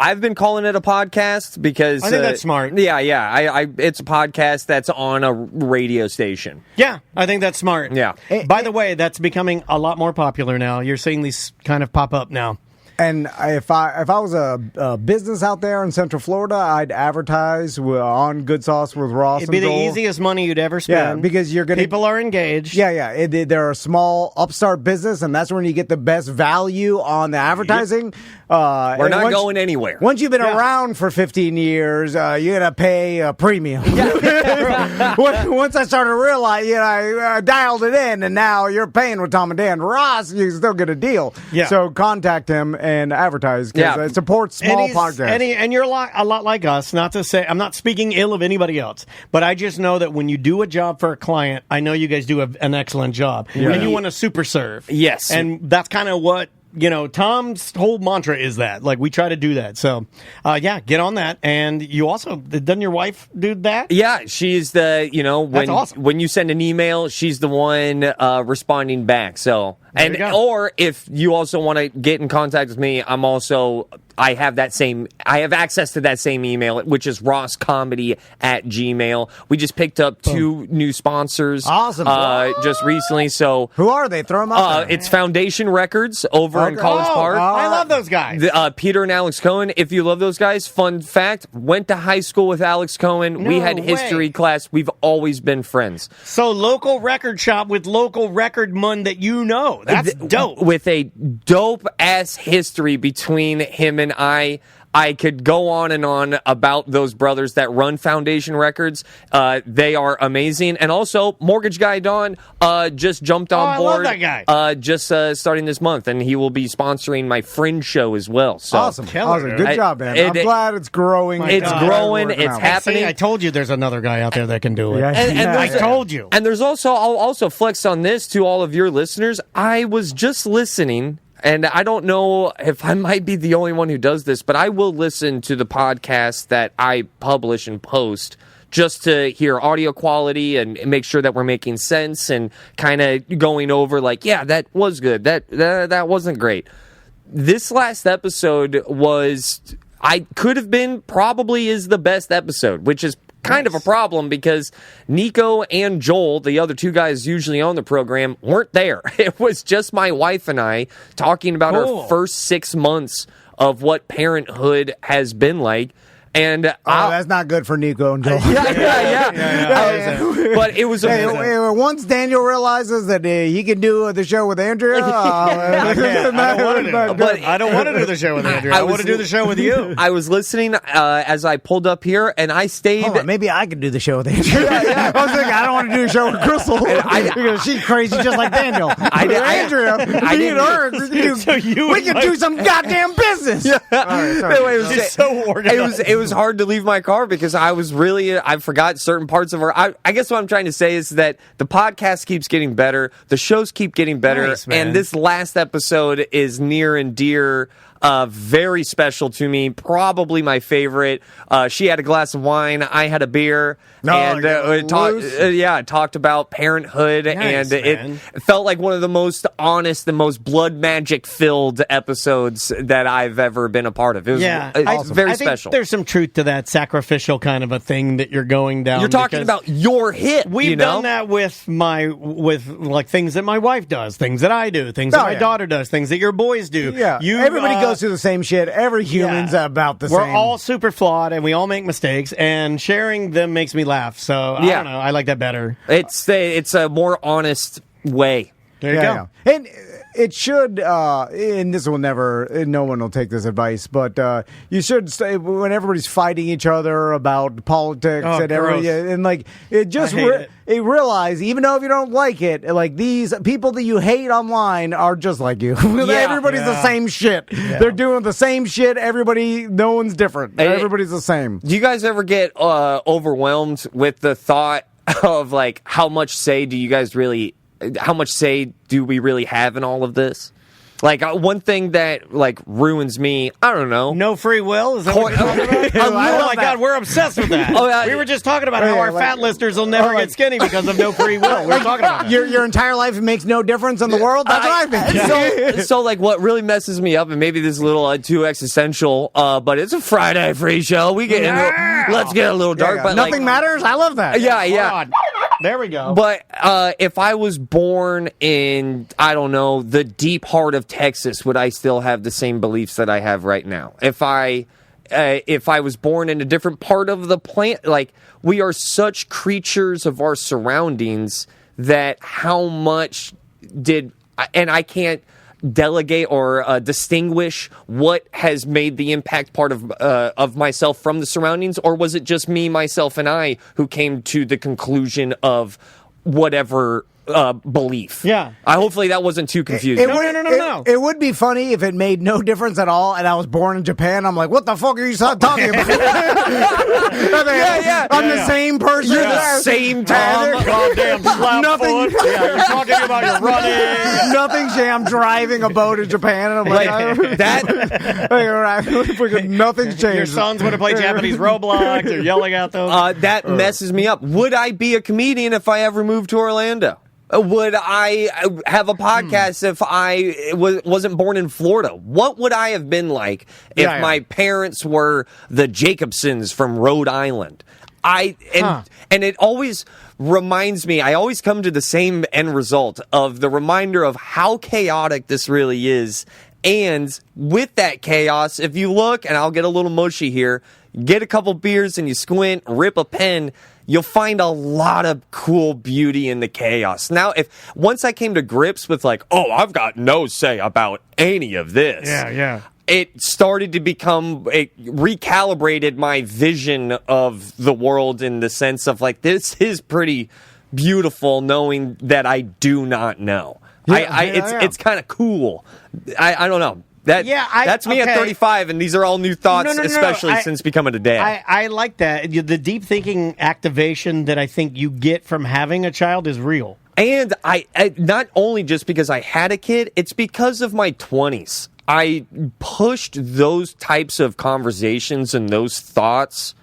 I've been calling it a podcast because... I think that's smart. Yeah. It's a podcast that's on a radio station. Yeah, I think that's smart. Yeah. By the way, that's becoming a lot more popular now. You're seeing these kind of pop up now. And if I was a business out there in Central Florida, I'd advertise on Good Sauce with Ross. It'd be and the Joel. Easiest money you'd ever spend. Yeah, because you're gonna people are engaged. Yeah. They're a small upstart business, and that's when you get the best value on the advertising. We're not going anywhere. Once you've been around for 15 years, you're gonna pay a premium. Once I started to realize, I dialed it in, and now you're paying with Tom and Dan Ross. You still get a deal. Yeah. So contact him and advertise because it supports small podcasts. And you're a lot like us. Not to say I'm not speaking ill of anybody else, but I just know that when you do a job for a client, I know you guys do an excellent job, and you want to super serve. Yes, and that's kind of what. Tom's whole mantra is that. Like, we try to do that. So, get on that. And you also, doesn't your wife do that? Yeah, she's the, That's awesome. When you send an email, she's the one responding back. So, or if you also want to get in contact with me, I have access to that same email, which is rosscomedy@gmail. We just picked up 2 new sponsors. Awesome. Just recently. So who are they? Throw them up. It's Foundation Records over in College Park. I love those guys. Peter and Alex Cohen. If you love those guys, fun fact, went to high school with Alex Cohen. We had history class. We've always been friends. So local record shop with local record mun that you know. That's dope. With a dope-ass history between him and I could go on and on about those brothers that run Foundation Records. They are amazing. And also, Mortgage Guy Don just jumped on board. I love that guy. Just starting this month, and he will be sponsoring my Fringe show as well. So, awesome. Good job, man. I'm glad it's growing. It's growing. It's happening. See, I told you there's another guy out there that can do it. Yeah. And I told you. And there's also, I'll also flex on this to all of your listeners. I was just listening. And I don't know if I might be the only one who does this, but I will listen to the podcast that I publish and post just to hear audio quality and make sure that we're making sense and kind of going over like, yeah, that was good. That wasn't great. This last episode probably is the best episode, which is kind of a problem because Nico and Joel, the other 2 guys usually on the program, weren't there. It was just my wife and I talking about our first 6 months of what parenthood has been like. And that's not good for Nico and Joel. Yeah. But it was once Daniel realizes that he can do the show with Andrea, I don't want to do the show with Andrea. I want to do the show with you. I was listening as I pulled up here, and I stayed. Maybe I could do the show with Andrea. I was thinking, I don't want to do the show with Crystal because she's crazy just like Daniel. Andrea, we can do some goddamn business. Yeah. It was so organized. It was hard to leave my car because I forgot certain parts of I guess what I'm trying to say is that the podcast keeps getting better, the shows keep getting better, nice, man. And this last episode is near and dear. Very special to me, probably my favorite. She had a glass of wine, I had a beer, talked about parenthood, nice, and man. it felt like one of the most honest and most blood magic filled episodes that I've ever been a part of. It was very special. Think there's some truth to that sacrificial kind of a thing that you're going down. You're talking about your hit. We've done that with like things that my wife does, things that I do, things that my daughter does, things that your boys do. Yeah, everybody goes through the same shit. Every human's about the same. We're all super flawed, and we all make mistakes, and sharing them makes me laugh. So, I don't know. I like that better. It's a more honest way. There you go. And it should, and this will never, no one will take this advice, but you should stay when everybody's fighting each other about politics and everything, and like it just realize, even though if you don't like it, like these people that you hate online are just like you. Everybody's the same shit. Yeah. They're doing the same shit. Everybody, no one's different. Everybody's the same. Do you guys ever get overwhelmed with the thought of like how much say do we really have in all of this? Like one thing that like ruins me, I don't know. No free will? Is that what you're talking about? Oh my God, we're obsessed with that. We were just talking about how our fat listeners will never get skinny because of no free will. We're talking about that. Your entire life makes no difference in the world? That's what I mean. So like what really messes me up, and maybe this is a little too existential, but it's a Friday free show. We get let's get a little dark. But nothing matters? I love that. Yeah. There we go. But if I was born in, I don't know, the deep heart of Texas, would I still have the same beliefs that I have right now? If I was born in a different part of the planet, like we are such creatures of our surroundings that how much and I can't delegate or distinguish what has made the impact part of myself from the surroundings, or was it just me, myself, and I who came to the conclusion of whatever belief? Yeah. Hopefully that wasn't too confusing. No. It would be funny if it made no difference at all, and I was born in Japan. I'm like, what the fuck are you talking about? I'm the same person. You're the same Tom. Goddamn Nothing. Yeah, you're talking about your running. Nothing. I'm driving a boat in Japan, and I'm like nothing's changed. Your sons want to play Japanese Roblox. You're yelling at them. That messes me up. Would I be a comedian if I ever moved to Orlando? Would I have a podcast if I wasn't born in Florida? What would I have been like if my parents were the Jacobsons from Rhode Island? And it always reminds me, I always come to the same end result of the reminder of how chaotic this really is. And with that chaos, if you look, and I'll get a little mushy here, get a couple beers and you squint, rip a pen, you'll find a lot of cool beauty in the chaos. Now, once I came to grips with like, I've got no say about any of this. Yeah. It started to become, it recalibrated my vision of the world in the sense of like, this is pretty beautiful knowing that I do not know. It's kind of cool. I don't know. That's me at 35, and these are all new thoughts, especially since becoming a dad. I like that. The deep thinking activation that I think you get from having a child is real. And I not only just because I had a kid, it's because of my 20s. I pushed those types of conversations and those thoughts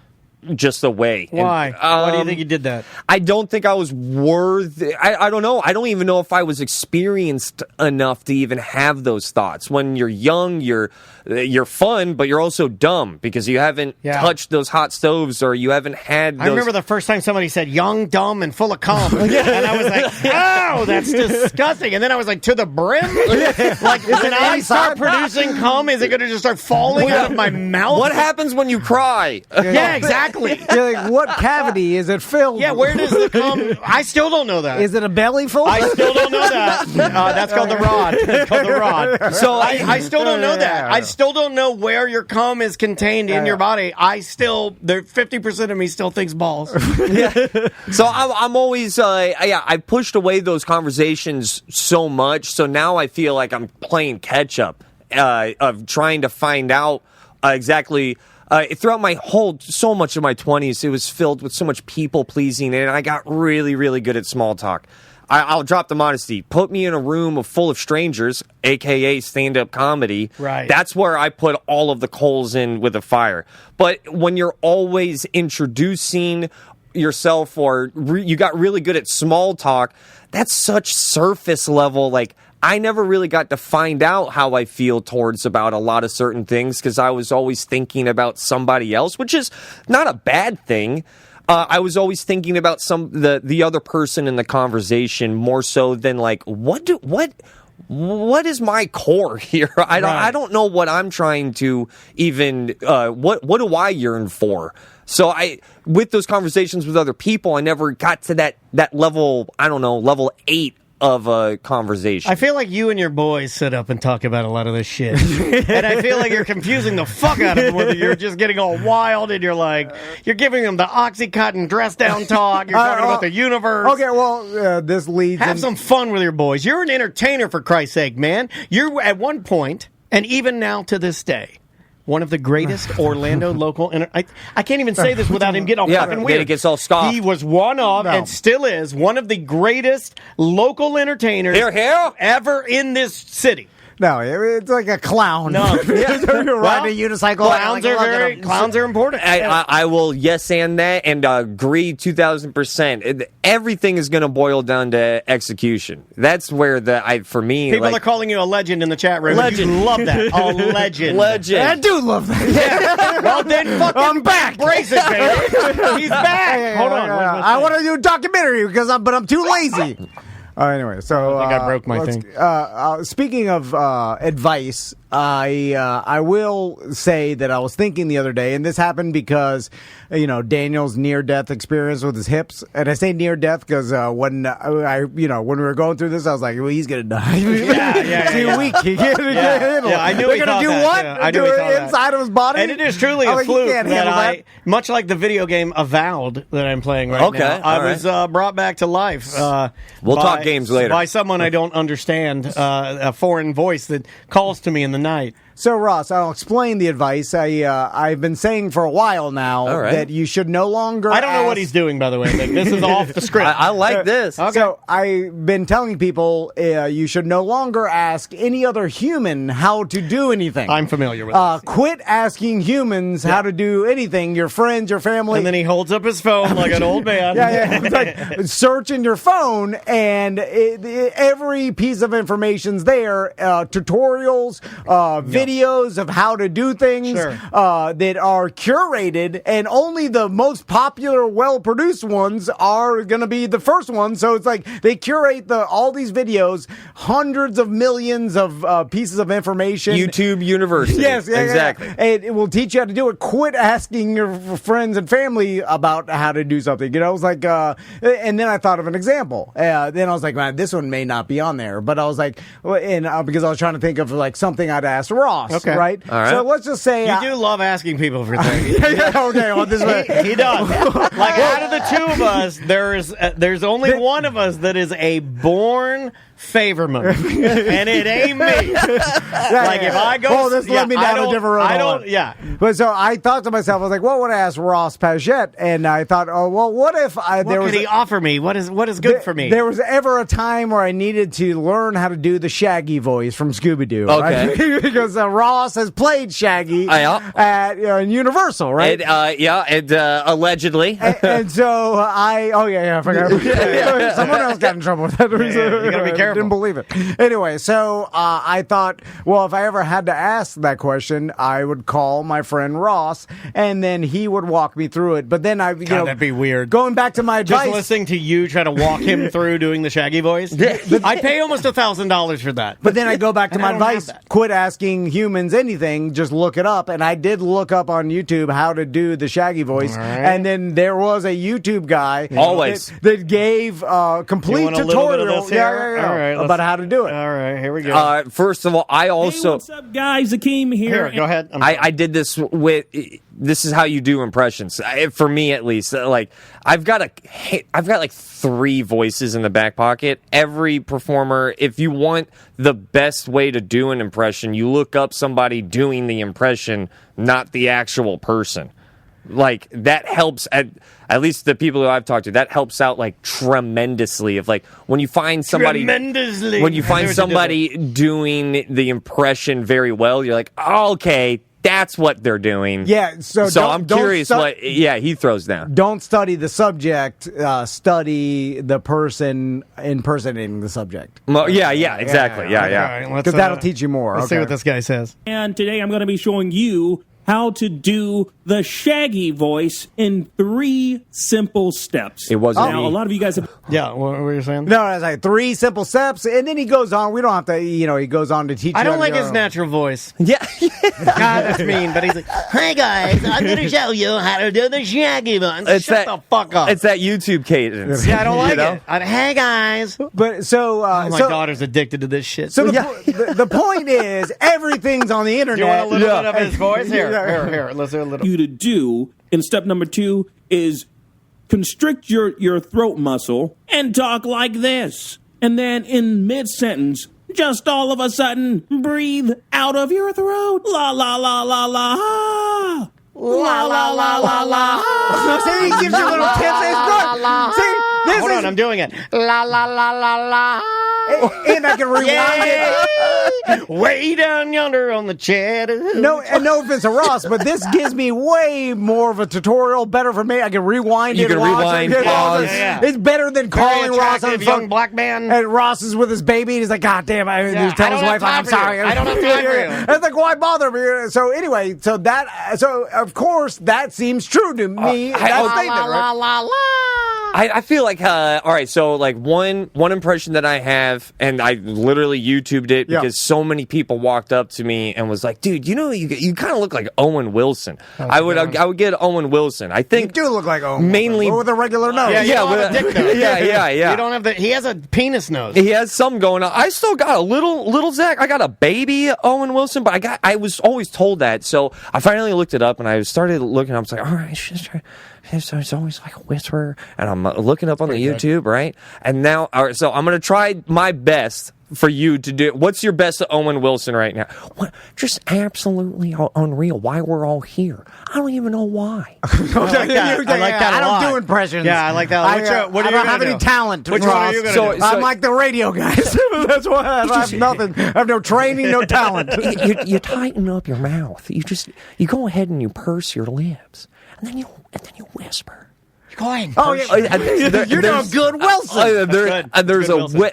just away. Why? Why do you think you did that? I don't think I was worthy. I don't know. I don't even know if I was experienced enough to even have those thoughts. When you're young, you're fun, but you're also dumb because you haven't touched those hot stoves or you haven't had those. I remember the first time somebody said young, dumb, and full of cum. And I was like, oh, that's disgusting. And then I was like, to the brim? Like, when I start producing cum, is it going to just start falling out of my mouth? What happens when you cry? Yeah, exactly. You're like, what cavity is it filled? Yeah, where does the cum? I still don't know that. Is it a belly full? I still don't know that. That's called the rod. It's called the rod. So I still don't know that. I still don't know where your cum is contained in your body. 50% of me still thinks balls. So I'm always, I pushed away those conversations so much. So now I feel like I'm playing catch up of trying to find out exactly. Throughout so much of my 20s, it was filled with so much people pleasing, and I got really, really good at small talk. I'll drop the modesty. Put me in a room full of strangers, a.k.a. stand-up comedy. Right. That's where I put all of the coals in with the fire. But when you're always introducing yourself or you got really good at small talk, that's such surface level, like, I never really got to find out how I feel towards about a lot of certain things because I was always thinking about somebody else, which is not a bad thing. I was always thinking about the other person in the conversation more so than like what is my core here? I don't know what I'm trying to even what do I yearn for? So with those conversations with other people, I never got to that level. I don't know, level 8 of a conversation. I feel like you and your boys sit up and talk about a lot of this shit. And I feel like you're confusing the fuck out of them, whether you're just getting all wild and you're giving them the Oxycontin dress down talk, you're talking about the universe. Okay, well, this leads... Have some fun with your boys. You're an entertainer, for Christ's sake, man. You're at one point, and even now to this day, one of the greatest Orlando local... I can't even say this without him getting all fucking weird. It gets all scoffed. He was one of, and still is, one of the greatest local entertainers ever in this city. No, it's like a clown. No. You're riding a unicycle. Clowns are important. I will yes and that and agree 2,000%. Everything is going to boil down to execution. That's where for me... People are calling you a legend in the chat room. Legend. You love that. A legend. Legend. I do love that. Yeah. Well, then fucking I'm back. Embrace it, baby. He's back. Hold on. I want to do a documentary but I'm too lazy. Anyway, so I think I broke my thing. Speaking of advice, I will say that I was thinking the other day, and this happened because Daniel's near-death experience with his hips, and I say near-death because when we were going through this, I was like, well, he's gonna die. Yeah. Too weak. He can't handle. Yeah, I knew They're he gonna thought do that. what? Yeah, I knew he thought inside of his body, and it is truly a fluke that much like the video game Avowed that I'm playing right now. I was brought back to life. We'll talk games later. By someone I don't understand, a foreign voice that calls to me in the night. So, Ross, I'll explain the advice. I've been saying for a while now that you should no longer I don't know what he's doing, by the way. This is off the script. I like this. Okay. So, I've been telling people you should no longer ask any other human how to do anything. I'm familiar with this. Quit asking humans how to do anything, your friends, your family. And then he holds up his phone like an old man. It's like search in your phone, and every piece of information's there. Tutorials, videos of how to do things that are curated, and only the most popular, well-produced ones are going to be the first ones. So it's like they curate all these videos, hundreds of millions of pieces of information. YouTube University. Yes, exactly. Yeah. And it will teach you how to do it. Quit asking your friends and family about how to do something. It was like, and then I thought of an example. Then I was like, man, this one may not be on there, but I was like, because I was trying to think of like something I'd ask Ross. Okay. Right? All right. So let's just say... You do love asking people for things. Okay, well, this way. He does. Like, out of the two of us, there's only one of us that is a born favorman, and it ain't me. If I go... this led me down a different road. But so I thought to myself, I was like, what would I ask Ross Paget? And I thought, what if what could he offer me? What is good for me? There was ever a time where I needed to learn how to do the Shaggy voice from Scooby-Doo. Okay. Right? Because Ross has played Shaggy at Universal, right? Allegedly. And so I forgot. Someone else got in trouble with that. You gotta be careful. Didn't believe it. Anyway, so I thought, well, if I ever had to ask that question, I would call my friend Ross, and then he would walk me through it. But then that'd be weird. Going back to my advice, just listening to you try to walk him through doing the Shaggy voice. I'd pay almost $1,000 for that. But then I go back to my advice: quit asking humans anything. Just look it up. And I did look up on YouTube how to do the Shaggy voice, and then there was a YouTube guy that gave complete tutorial. About how to do it. All right, here we go. First of all, I also... Hey, what's up, guys? Akeem here. Go ahead. I did this with... This is how you do impressions. For me, at least. Like, I've got like 3 voices in the back pocket. Every performer, if you want the best way to do an impression, you look up somebody doing the impression, not the actual person. Like, that helps, at least the people who I've talked to, that helps out, like, tremendously. If, like, when you find somebody... Tremendously! When you find somebody doing the impression very well, you're like, oh, okay, that's what they're doing. Yeah, so I'm curious what he throws down. Don't study the subject, study the person impersonating the subject. Exactly. Yeah. All right, because that'll teach you more. Let's see what this guy says. And today I'm going to be showing you how to do the Shaggy voice in 3 simple steps. It wasn't Now, me. a lot of you guys have... Yeah, what were you saying? No, it's like 3 simple steps, and then he goes on. We don't have to, he goes on to teach you. I don't how like to his natural voice. Yeah. God, that's mean, but he's like, "Hi guys, I'm going to show you how to do the Shaggy voice." Shut the fuck up. It's that YouTube cadence. Yeah, I don't like know? it. Hey guys. But so, My so daughter's addicted to this shit. So the point is, everything's on the internet. Do you want a little bit of his voice? Here. Let's hear a little. You to do in step number 2 is constrict your throat muscle and talk like this. And then in mid-sentence, just all of a sudden, breathe out of your throat. La la la la la. La la la la la. See, he gives you little tips. It's good. See, this Hold is, on, I'm doing it. La la la la la. and I can rewind it. Way down yonder on the Chattahoochee. No offense to Ross, but this gives me way more of a tutorial. Better for me. I can rewind You it. can watch rewind, it. pause. Yeah. It's better than calling Ross on the phone. young black man. And Ross is with his baby, and he's like, "God damn!" I Yeah, tell I his don't wife, have time "I'm for you. sorry." I don't have time for you. It's like, why bother me? So anyway, so of course that seems true to me. That statement, right? I feel like all right, so like one impression that I have, and I literally YouTubed it because so many people walked up to me and was like, "Dude, you kind of look like Owen Wilson." I would get Owen Wilson. I think You do look like Owen mainly Wilson, with a regular nose. Yeah, you don't with have a dick nose. yeah. You don't have he has a penis nose. He has some going on. I still got a little Zach. I got a baby Owen Wilson, but I was always told that. So I finally looked it up and I started looking. I was like, all right, it's always like a whisper, and I'm looking up on the YouTube, right? And now, all right, so I'm gonna try my best for you to do. What's your best Owen Wilson right now? What, just absolutely unreal. Why we're all here? I don't even know why. I like that I a don't lot. do impressions. Yeah, I like that. What are I you don't gonna have do? any talent. Which one are you gonna So- do? so- I'm like the radio guys. That's why I have nothing. I have no training, no talent. you tighten up your mouth. You go ahead and you purse your lips, and then you whisper. Oh, yeah. You're doing good, Wilson.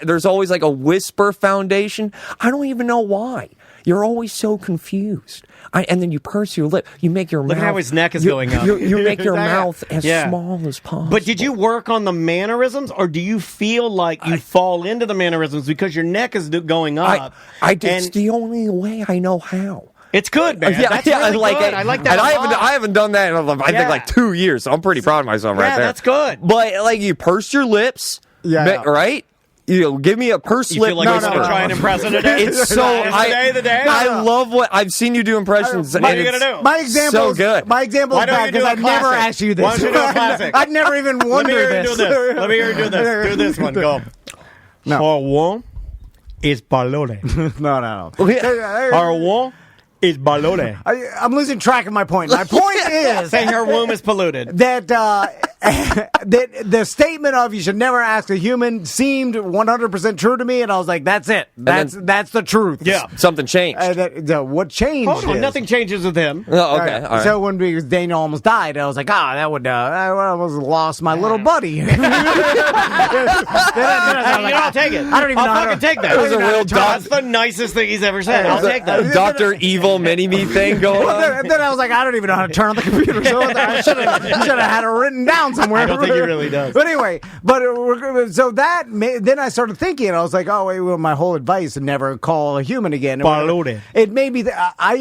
There's always like a whisper foundation. I don't even know why. You're always so confused. And then you purse your lip. You make your mouth. Look at how his neck is going up. You make your mouth as small as possible. But did you work on the mannerisms, or do you feel like you fall into the mannerisms because your neck is going up? It's the only way I know how. It's good, man. That's really good. I like that. And a lot. I haven't done that in I think like 2 years, so I'm pretty proud of myself right there. Yeah, that's good. But like you purse your lips, right? Give me a purse You lip. feel like you're going to try and impress it today? It's so the day? I love what I've seen you do impressions. What are you going to do? My example so is good. My example is bad because I've never asked you this. Why don't you do a classic? I'd never even wondered this. Let me hear you do this. Do this one. Go. No. Arwan is balole. No. Arwan is balole. I'm losing track of my point. My point is Saying her womb is polluted. that that the statement of you should never ask a human seemed 100% true to me, and I was like, that's it. That's the truth. Yeah. Something changed. What changed? Hold on, is- nothing changes with him. Oh, okay. All right. So when Daniel almost died, I was like, that would I almost lost my little buddy. You don't take it. I don't even know I'll how fucking to- take that. It was a real That's the nicest thing he's ever said. I'll take that. Dr. Evil Mini-Me thing going on. Then I was like, I don't even know how to turn on the computer. So I should have had it written down somewhere. I don't think he really does. But anyway, so then I started thinking, I was like, oh wait, well, my whole advice is never call a human again. Balode. It made me. I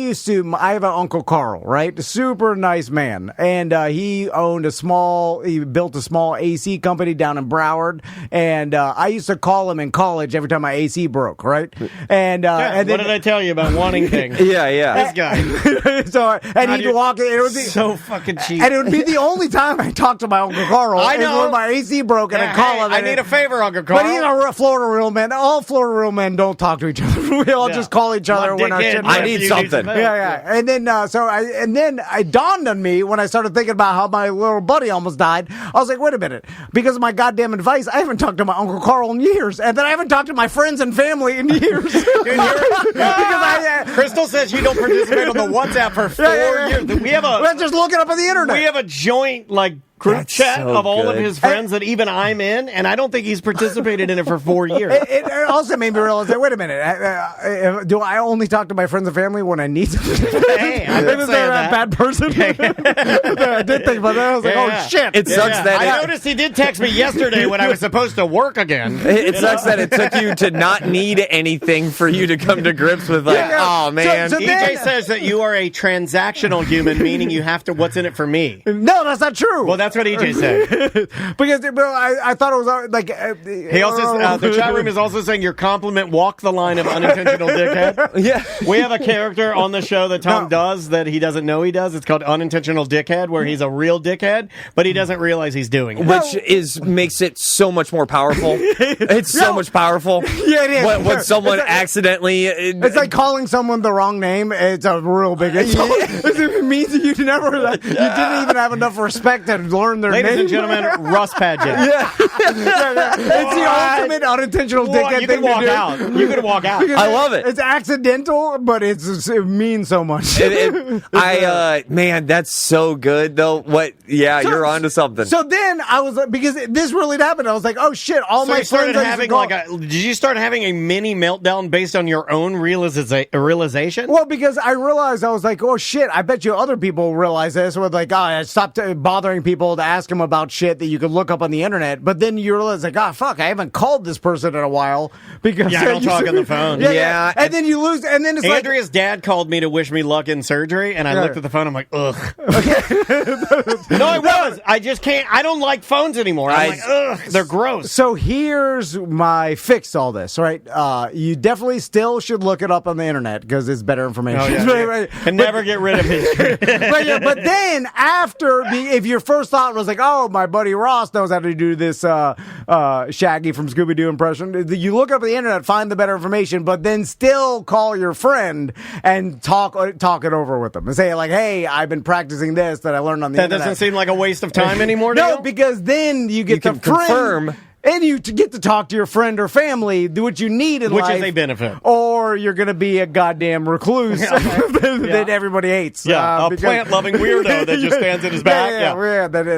have an Uncle Carl, right? Super nice man, and he built a small AC company down in Broward, and I used to call him in college every time my AC broke, right? And then, what did I tell you about wanting things? Yeah. This guy. So he'd walk in. It would be so fucking cheap. and it would be the only time I talked to my Uncle Carl. I know. Is when my AC broke and I call him. I need a favor, Uncle Carl. But he's a Florida real man. All Florida real men don't talk to each other. We all just call each other when our shit. I need something. Yeah. And then it dawned on me when I started thinking about how my little buddy almost died. I was like, wait a minute. Because of my goddamn advice, I haven't talked to my Uncle Carl in years. And then I haven't talked to my friends and family in years. Crystal says you don't participate on the WhatsApp for 4 years. We have Let's just look it up on the internet. We have a joint, like, group That's chat so of all of good. his friends that even I'm in, and I don't think he's participated in it for 4 years. It also made me realize that, wait a minute, do I only talk to my friends and family when I need to? Hey, I'm not Is saying there that. a bad person? I did think about that. I was like, Yeah. oh, shit. It sucks that I noticed he did text me yesterday when I was supposed to work again. It sucks that it took you to not need anything for you to come to grips with, like, Yeah. oh, man. So EJ then- says that you are a transactional human, meaning you have to, what's in it for me? No, that's not true. Well, that's what EJ said. Because I thought it was like. He also, the chat room is also saying your compliment walk the line of unintentional dickhead. Yeah. We have a character on the show that Tom No. does that he doesn't know he does. It's called unintentional dickhead, where he's a real dickhead, but he doesn't realize he's doing it. Which makes it so much more powerful. It's so much powerful. Yeah, it is. When someone It's like- accidentally. It's like calling someone the wrong name. It's a real big insult. It means you never, you didn't even have enough respect to learn their Ladies name. and gentlemen, Russ Padgett. It's the ultimate unintentional dickhead You thing can walk to do. out. You can walk out. Because I love it. It's accidental, but it means so much. Man, that's so good though. You're onto something. So then I was like, because this really happened, I was like, oh shit, all So my you started friends having did you start having a mini meltdown based on your own realization? Well, because I realized, I was like, oh shit, I bet you other people realize this. With like, I stopped bothering people to ask them about shit that you could look up on the internet. But then you realize, like, fuck, I haven't called this person in a while because Yeah, I don't talk on the phone. Yeah, And then you lose, and then it's like, Andrea's dad called me to wish me luck in surgery, and I looked at the phone. I'm like, ugh. No, I was. I just can't. I don't like phones anymore. I'm like, ugh, they're gross. So here's my fix to all this, right? You definitely still should look it up on the internet because it's better information. Oh, yeah, Right. And never get rid of history. But then after, if your first thought was like, oh, my buddy Ross knows how to do this Shaggy from Scooby-Doo impression, you look up the internet, find the better information, but then still call your friend and talk it over with them and say, like, hey, I've been practicing this that I learned on the That internet. doesn't seem like a waste of time anymore to No, you? because then you get You the can friend, confirm. and you get to talk to your friend or family, do what you need in Which life. is a benefit. Or you're going to be a goddamn recluse that everybody hates. Yeah, a because- plant-loving weirdo that just stands in his back.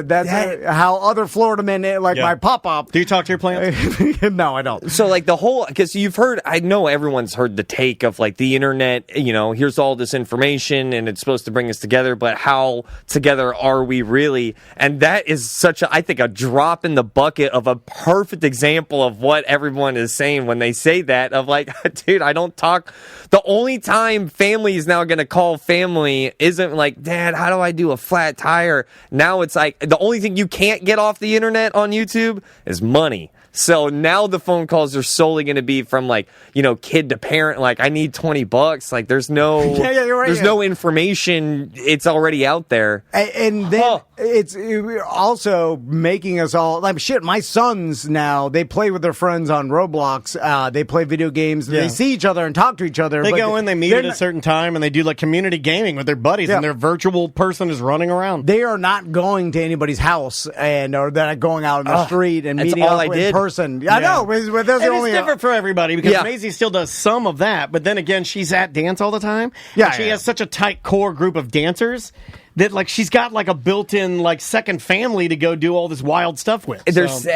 That's how other Florida men, like Yeah. my pop-up. Do you talk to your plants? No, I don't. So, like, the whole, because you've heard, I know everyone's heard the take of, like, the internet, here's all this information and it's supposed to bring us together, but how together are we really? And that is such I think, a drop in the bucket of a perfect example of what everyone is saying when they say that, of like, dude, I don't talk. The only time family is now going to call family isn't like, Dad, how do I do a flat tire? Now it's like, the only thing you can't get off the internet on YouTube is money. So now the phone calls are solely going to be from like, kid to parent. Like, I need $20. Like, there's no, you're right, there's no information. It's already out there. And then it's also making us all like shit. My sons now, they play with their friends on Roblox. They play video games. Yeah. They see each other and talk to each other. They but go in, they meet they're at a not- certain time, and they do like community gaming with their buddies, Yeah. and their virtual person is running around. They are not going to anybody's house or they're not going out in the street and that's meeting all up I in did. person. I know, but that's the And only. it's different for everybody because Yeah. Maisie still does some of that, but then again, she's at dance all the time. Yeah, and she yeah. has such a tight core group of dancers that like she's got like a built-in like second family to go do all this wild stuff with. There's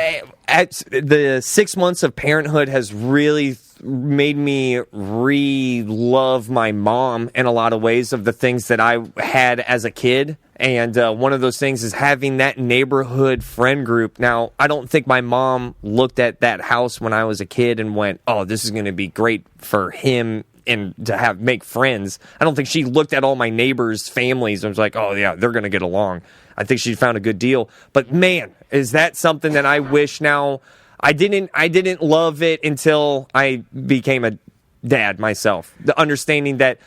at the 6 months of parenthood has really made me re-love my mom in a lot of ways of the things that I had as a kid. And one of those things is having that neighborhood friend group. Now, I don't think my mom looked at that house when I was a kid and went, oh, this is going to be great for him and to make friends. I don't think she looked at all my neighbors' families and was like, oh, yeah, they're going to get along. I think she found a good deal. But, man, is that something that I wish now... I didn't love it until I became a dad myself. The understanding that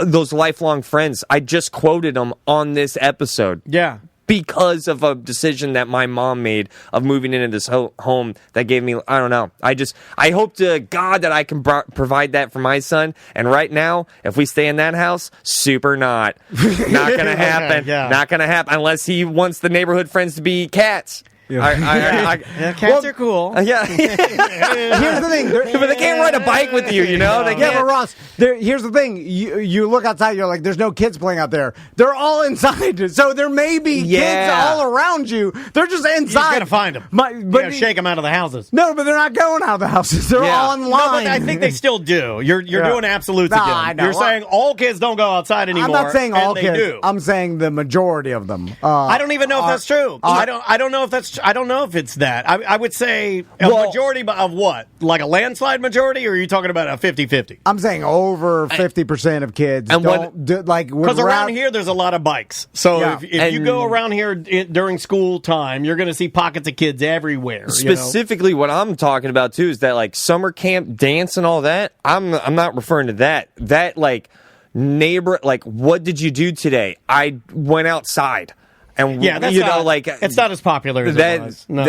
those lifelong friends, I just quoted them on this episode. Yeah. Because of a decision that my mom made of moving into this home that gave me, I don't know. I hope to God that I can provide that for my son. And right now, if we stay in that house, super not. Not going to happen. Yeah. Not going to happen unless he wants the neighborhood friends to be cats. Cats are cool. Yeah. Here's the thing. But they can't ride a bike with you, you know? They Yeah, can't. but Ross, here's the thing. You look outside, you're like, there's no kids playing out there. They're all inside. So there may be kids all around you. They're just inside. You just got to find them. You got to shake them out of the houses. No, but they're not going out of the houses. They're all online. No, but I think they still do. You're doing absolutes again. I know. You're saying all kids don't go outside anymore. I'm not saying all they kids. do. I'm saying the majority of them. I don't even know if that's true. I don't know if that's. I don't know if it's that. I would say a majority of what? Like a landslide majority, or are you talking about a 50-50? I'm saying over 50% of kids and because around here there's a lot of bikes. So if you go around here during school time, you're going to see pockets of kids everywhere. Specifically, what I'm talking about too is that like summer camp dance and all that. I'm not referring to that. That like neighbor, like what did you do today? I went outside. And that's it's not as popular as it was. No.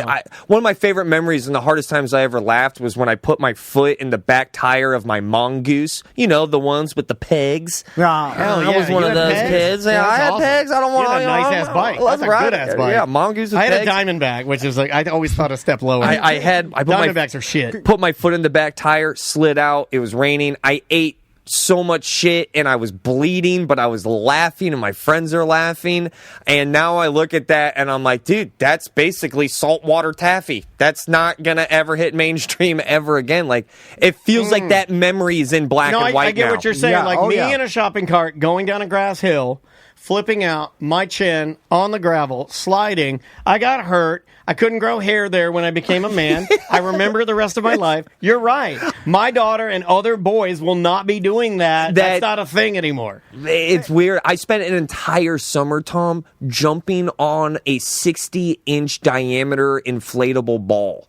One of my favorite memories and the hardest times I ever laughed was when I put my foot in the back tire of my mongoose. You know, the ones with the pegs. I was one of those kids. Yeah, I had awesome. pegs. I don't want. You had a nice ass bike. That's a good ass bike. Yeah, mongoose with I had pegs. a Diamondback, which is like I always thought a step lower. Diamondbacks are shit. Put my foot in the back tire, slid out. It was raining. I ate so much shit and I was bleeding, but I was laughing and my friends are laughing. And now I look at that and I'm like, dude, that's basically saltwater taffy. That's not gonna ever hit mainstream ever again. Like it feels like that memory is in black and white. I get now. what you're saying. In a shopping cart going down a grass hill, flipping out, my chin on the gravel, sliding. I got hurt. I couldn't grow hair there when I became a man. I remember the rest of my life. You're right. My daughter and other boys will not be doing that. That's not a thing anymore. It's weird. I spent an entire summer, Tom, jumping on a 60-inch diameter inflatable ball.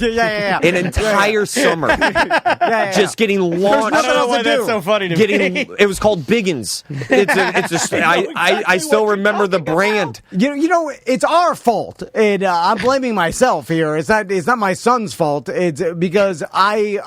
Yeah. An entire summer. Just getting launched. I don't know why that's so funny to me. It was called Biggins. I still remember the brand. You know, it's our fault. And I'm blaming myself here. It's not my son's fault. It's because I'm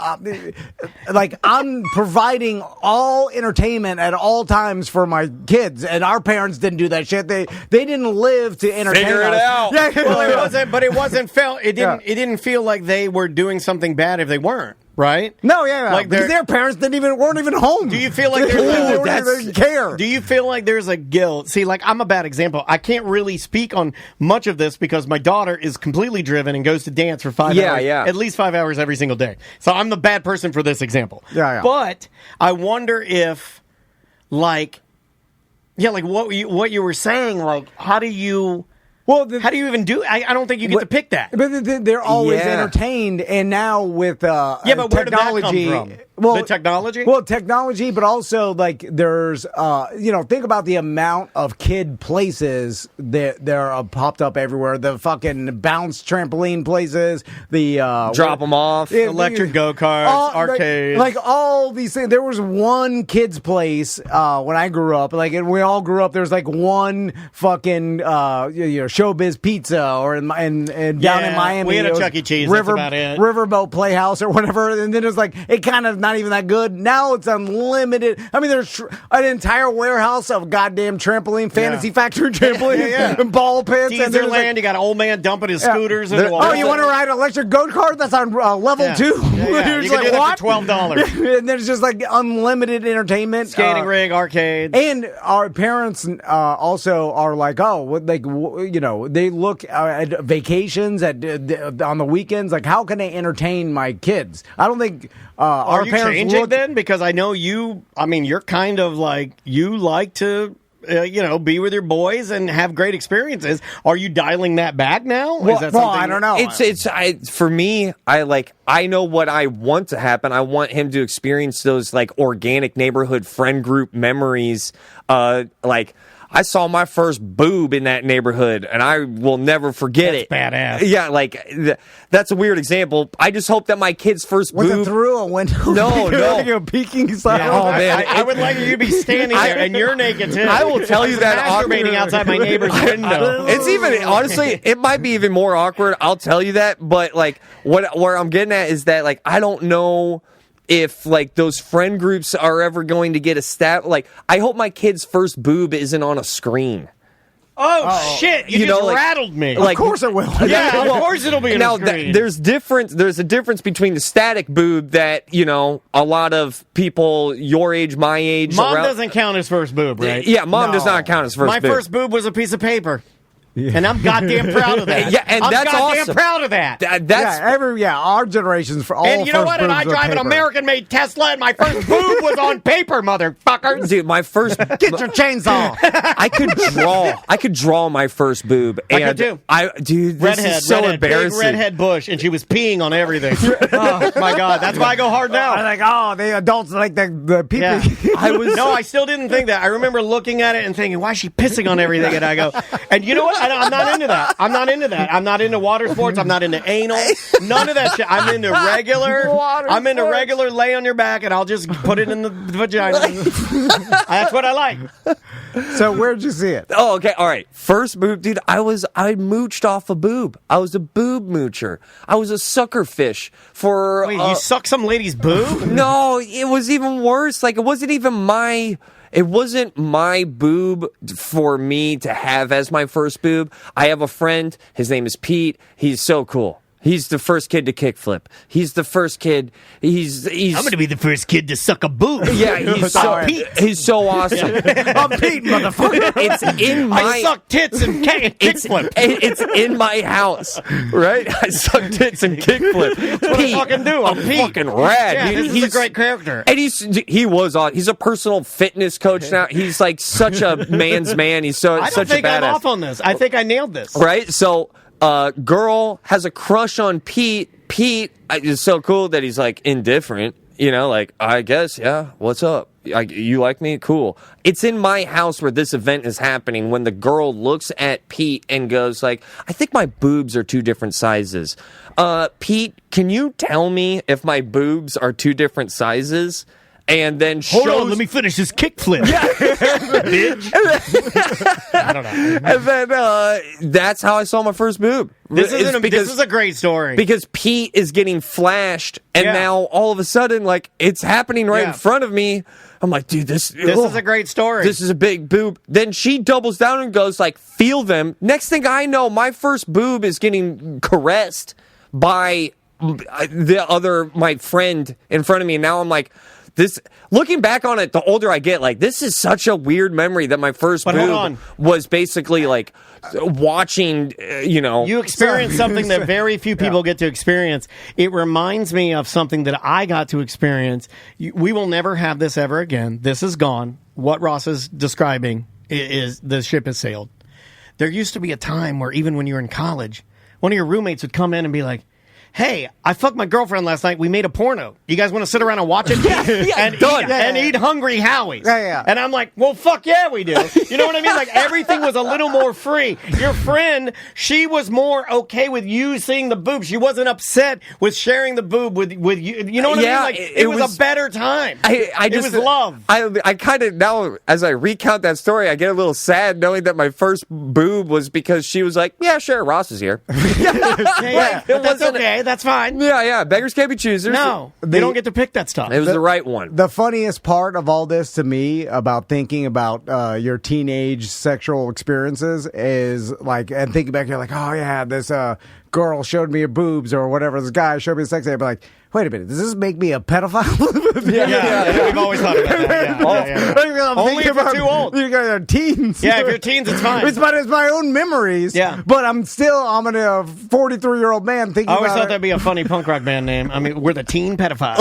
providing all entertainment at all times for my kids, and our parents didn't do that shit. They didn't live to entertain Figure it us. out. Yeah, Well, it wasn't. But it wasn't felt. It didn't feel like they were doing something bad if they weren't. Right? No, like because their parents weren't even home. Do you feel like they didn't care? Do you feel like there's a guilt? See, like I'm a bad example. I can't really speak on much of this because my daughter is completely driven and goes to dance for 5 hours, at least 5 hours every single day. So I'm the bad person for this example. Yeah. But I wonder if, like what you were saying, like how do you? Well, how do you even do? I don't think you get to pick that. But they're always entertained, and now with but where technology, did that come from? The technology? Well, technology, but also like there's think about the amount of kid places that are popped up everywhere. The fucking bounce trampoline places, the drop them off, electric go-karts, arcades, like all these things. There was one kid's place when I grew up, and we all grew up. There's like one fucking Showbiz Pizza, or down in Miami, we had a Chuck E. Cheese. That's about it. Riverboat Playhouse or whatever, and then it was like it kind of not even that good. Now it's unlimited. I mean, there's an entire warehouse of goddamn trampoline, Fantasy Factory trampoline, and ball pits. Teaser land. You got an old man dumping his scooters. You want to ride an electric go-kart? That's on level 2. You can do that for $12. And there's just like unlimited entertainment, skating rig, arcades, and our parents also are like, they look at vacations on the weekends. Like, how can they entertain my kids? I don't think our parents changing then, because I know you. I mean, you're kind of like you like to. Be with your boys and have great experiences. Are you dialing that back now? I don't know. For me, I know what I want to happen. I want him to experience those like organic neighborhood friend group memories. I saw my first boob in that neighborhood, and I will never forget it. Badass. Yeah, that's a weird example. I just hope that my kid's first boob... Was it through a window? No. Peeking side. Yeah, oh, man. I would like you to be standing there, and you're naked, too. I will tell you that masturbating outside my neighbor's window. It's even... Honestly, it might be even more awkward. I'll tell you that. But, where I'm getting at is that, I don't know... if those friend groups are ever going to get a stat, I hope my kid's first boob isn't on a screen. Oh, shit! You just rattled me. Of course it will. Yeah, of course it'll be. Now, there's a difference between the static boob that a lot of people your age, my age. Mom doesn't count as first boob, right? Yeah, mom does not count as first My boob. first boob was a piece of paper. Yeah. And I'm goddamn proud of that. Yeah, and I'm that's goddamn awesome. proud of that. Our generations for all. And you know what? And I boobs are drive an paper. American-made Tesla, and my first boob was on paper, motherfuckers. Dude, my first. Get your chainsaw. I could draw my first boob. I could too. Dude, this Redhead, is so embarrassing. Big redhead bush, and she was peeing on everything. Oh my god, that's why I go hard now. I'm like, the adults like the people. Yeah. I still didn't think that. I remember looking at it and thinking, why is she pissing on everything? And I go, and you know what? I'm not into that. I'm not into that. I'm not into water sports. I'm not into anal. None of that shit. I'm into regular lay on your back and I'll just put it in the vagina. That's what I like. So where'd you see it? Oh, okay. All right. First boob, dude, I mooched off a boob. I was a boob moocher. I was a sucker fish for... Wait, you suck some lady's boob? No, it was even worse. Like, it wasn't my boob for me to have as my first boob. I have a friend. His name is Pete. He's so cool. He's the first kid to kickflip. He's the first kid. He's. I'm going to be the first kid to suck a boob. Yeah, he's so awesome. I'm Pete, motherfucker. It's in my. I suck tits and kickflip. It's in my house, right? I suck tits and kickflip. That's what I fucking do. I'm Pete. Fucking rad. Yeah, he's a great character. And he's a personal fitness coach now. He's like such a man's man. He's such a badass. I don't think I'm off on this. I think I nailed this. Right? So, girl has a crush on Pete. Pete is so cool that he's like indifferent. Like, I guess, yeah, what's up? You like me? Cool. It's in my house where this event is happening when the girl looks at Pete and goes like, I think my boobs are two different sizes. Pete, can you tell me if my boobs are two different sizes? And then hold on, let me finish this kickflip. Yeah, bitch. I don't know. And then that's how I saw my first boob. This is a great story because Pete is getting flashed, and now all of a sudden, like it's happening right in front of me. I'm like, dude, this is a great story. This is a big boob. Then she doubles down and goes like, feel them. Next thing I know, my first boob is getting caressed by my friend in front of me. And now I'm like. Looking back on it, the older I get, like this is such a weird memory that my first boob was basically like watching. You experience something that very few people get to experience. It reminds me of something that I got to experience. We will never have this ever again. This is gone. What Ross is describing is the ship has sailed. There used to be a time where even when you were in college, one of your roommates would come in and be like, hey, I fucked my girlfriend last night. We made a porno. You guys want to sit around and watch it? And eat Hungry Howie's. Yeah. And I'm like, well, fuck yeah, we do. You know what I mean? Like, everything was a little more free. Your friend, she was more okay with you seeing the boob. She wasn't upset with sharing the boob with you. You know what I mean? Like, it was a better time. It was love. I kind of, now, as I recount that story, I get a little sad knowing that my first boob was because she was like, yeah, sure, Ross is here. But that's okay. That's fine. Yeah. Beggars can't be choosers. No, they don't get to pick that stuff. It was the right one. The funniest part of all this to me about thinking about your teenage sexual experiences is like, and thinking back, you're like, oh yeah, this girl showed me her boobs or whatever, this guy showed me sex. I'd be like, wait a minute, does this make me a pedophile? Yeah, we've always thought about that. Yeah. Only if you're too old. You guys are teens. Yeah, if you're teens, it's fine. It's my own memories. Yeah. But I'm a 43-year-old man thinking I always about thought that'd be a funny punk rock band name. I mean, we're the teen pedophiles.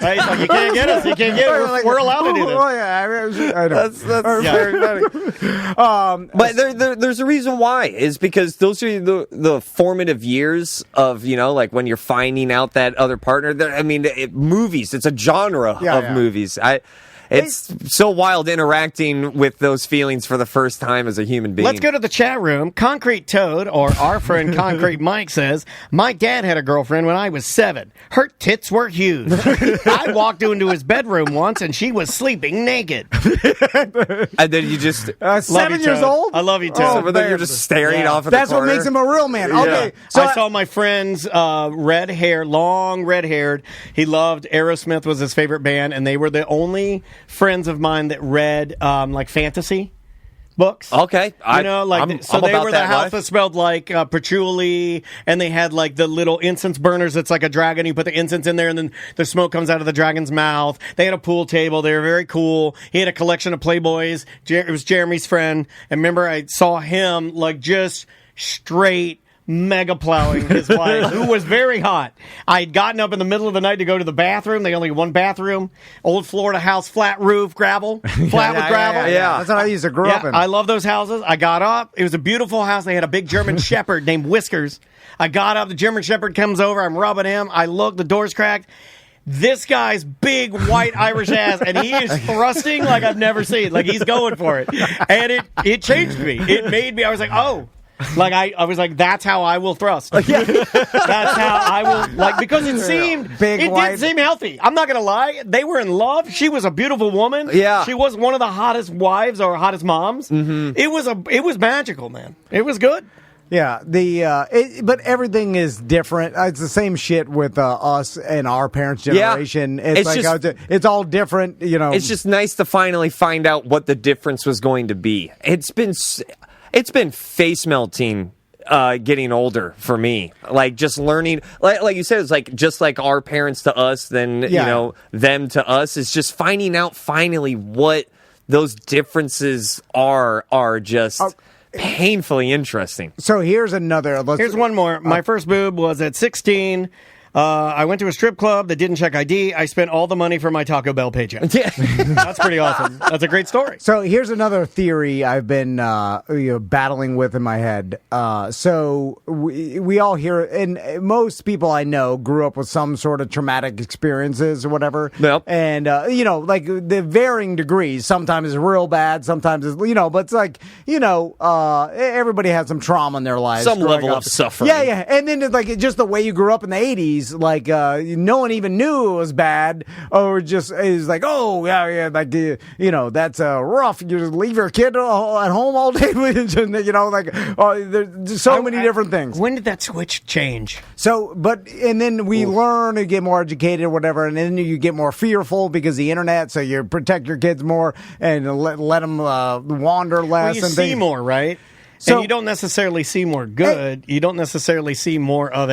Right? Like, you can't get us. You can't get us. We're allowed to do this. Oh, yeah. I know. That's very funny. But there's a reason why. Is because those are the formative years of, like when you're finding out that other partner. Movies. It's a genre of movies. It's so wild interacting with those feelings for the first time as a human being. Let's go to the chat room. Concrete Toad, or our friend Concrete Mike, says, my dad had a girlfriend when I was 7. Her tits were huge. I walked into his bedroom once and she was sleeping naked. And then you just... 7 years old? I love you, Toad. Over there, you're just staring off at the corner. That's what makes him a real man. Yeah. Okay. So I saw my friend's long red-haired. He loved Aerosmith was his favorite band, and they were the only friends of mine that read like fantasy books. Okay. You know, like, I'm so they about were the that house life. that smelled like patchouli, and they had like the little incense burners. It's like a dragon. You put the incense in there, and then the smoke comes out of the dragon's mouth. They had a pool table. They were very cool. He had a collection of Playboys. It was Jeremy's friend. And remember, I saw him like just straight mega plowing his wife, who was very hot. I had gotten up in the middle of the night to go to the bathroom. They only had one bathroom. Old Florida house, flat roof, gravel, flat with gravel. Yeah. That's what I used to grow up in. I love those houses. I got up. It was a beautiful house. They had a big German Shepherd named Whiskers. I got up. The German Shepherd comes over. I'm rubbing him. I look. The door's cracked. This guy's big white Irish ass, and he is thrusting like I've never seen. Like he's going for it. And it changed me. It made me, I was like, oh. Like I was like, that's how I will thrust. That's how I will, like, because it didn't seem healthy. I'm not gonna lie. They were in love. She was a beautiful woman. Yeah, she was one of the hottest wives or hottest moms. Mm-hmm. It was magical, man. It was good. Yeah, but everything is different. It's the same shit with us and our parents' generation. Yeah. It's like it's all different. You know, it's just nice to finally find out what the difference was going to be. It's been face melting getting older for me. Like just learning, like you said, it's like just like our parents to us, then you know them to us. It's just finding out finally what those differences are just painfully interesting. So here's another. Here's one more. My first boob was at 16. I went to a strip club that didn't check ID. I spent all the money for my Taco Bell paycheck. Yeah. That's pretty awesome. That's a great story. So here's another theory I've been battling with in my head. So we all hear, and most people I know grew up with some sort of traumatic experiences or whatever. Yep. And, like the varying degrees. Sometimes it's real bad. Sometimes it's, but it's like, everybody had some trauma in their lives. Some level up. of suffering. Yeah. And then it's like just the way you grew up in the 80s. Like no one even knew it was bad, or just is like, oh yeah, like that's rough. You just leave your kid at home all day, there's so many different things. When did that switch change? So, and then we learn to get more educated or whatever, and then you get more fearful because of the internet. So you protect your kids more and let them wander less. Well, you and see things. more, right? So, and you don't necessarily see more good. You don't necessarily see more of